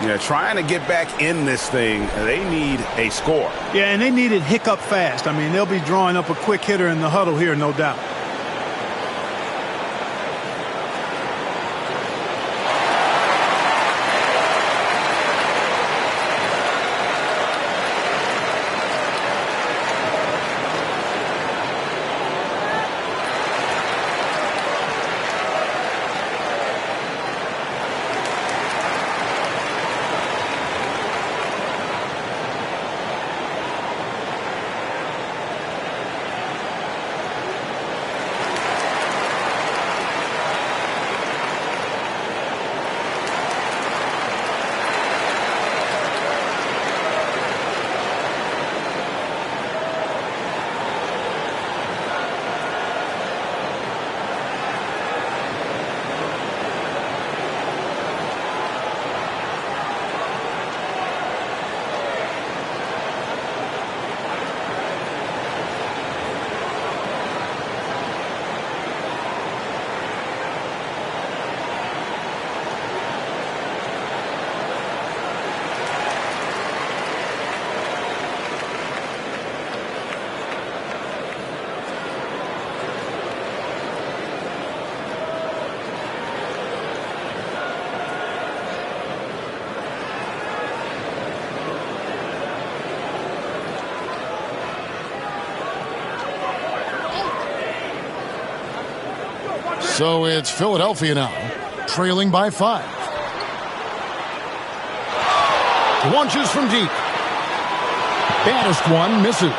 Yeah, trying to get back in this thing, they need a score. Yeah, and they need it hiccup fast. I mean, they'll be drawing up a quick hitter in the huddle here, no doubt. So it's Philadelphia now, trailing by 5. Launches from deep. Baddest one misses.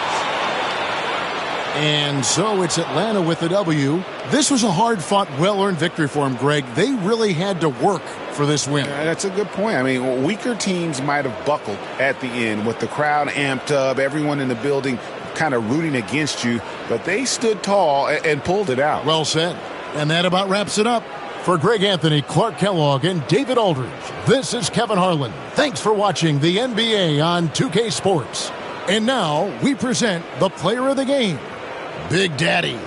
And so it's Atlanta with the W. This was a hard-fought, well-earned victory for them, Greg. They really had to work for this win. That's a good point. I mean, weaker teams might have buckled at the end with the crowd amped up, everyone in the building kind of rooting against you, but they stood tall and pulled it out. Well said. And that about wraps it up. For Greg Anthony, Clark Kellogg, and David Aldridge, this is Kevin Harlan. Thanks for watching the NBA on 2K Sports. And now we present the player of the game, Big Daddy.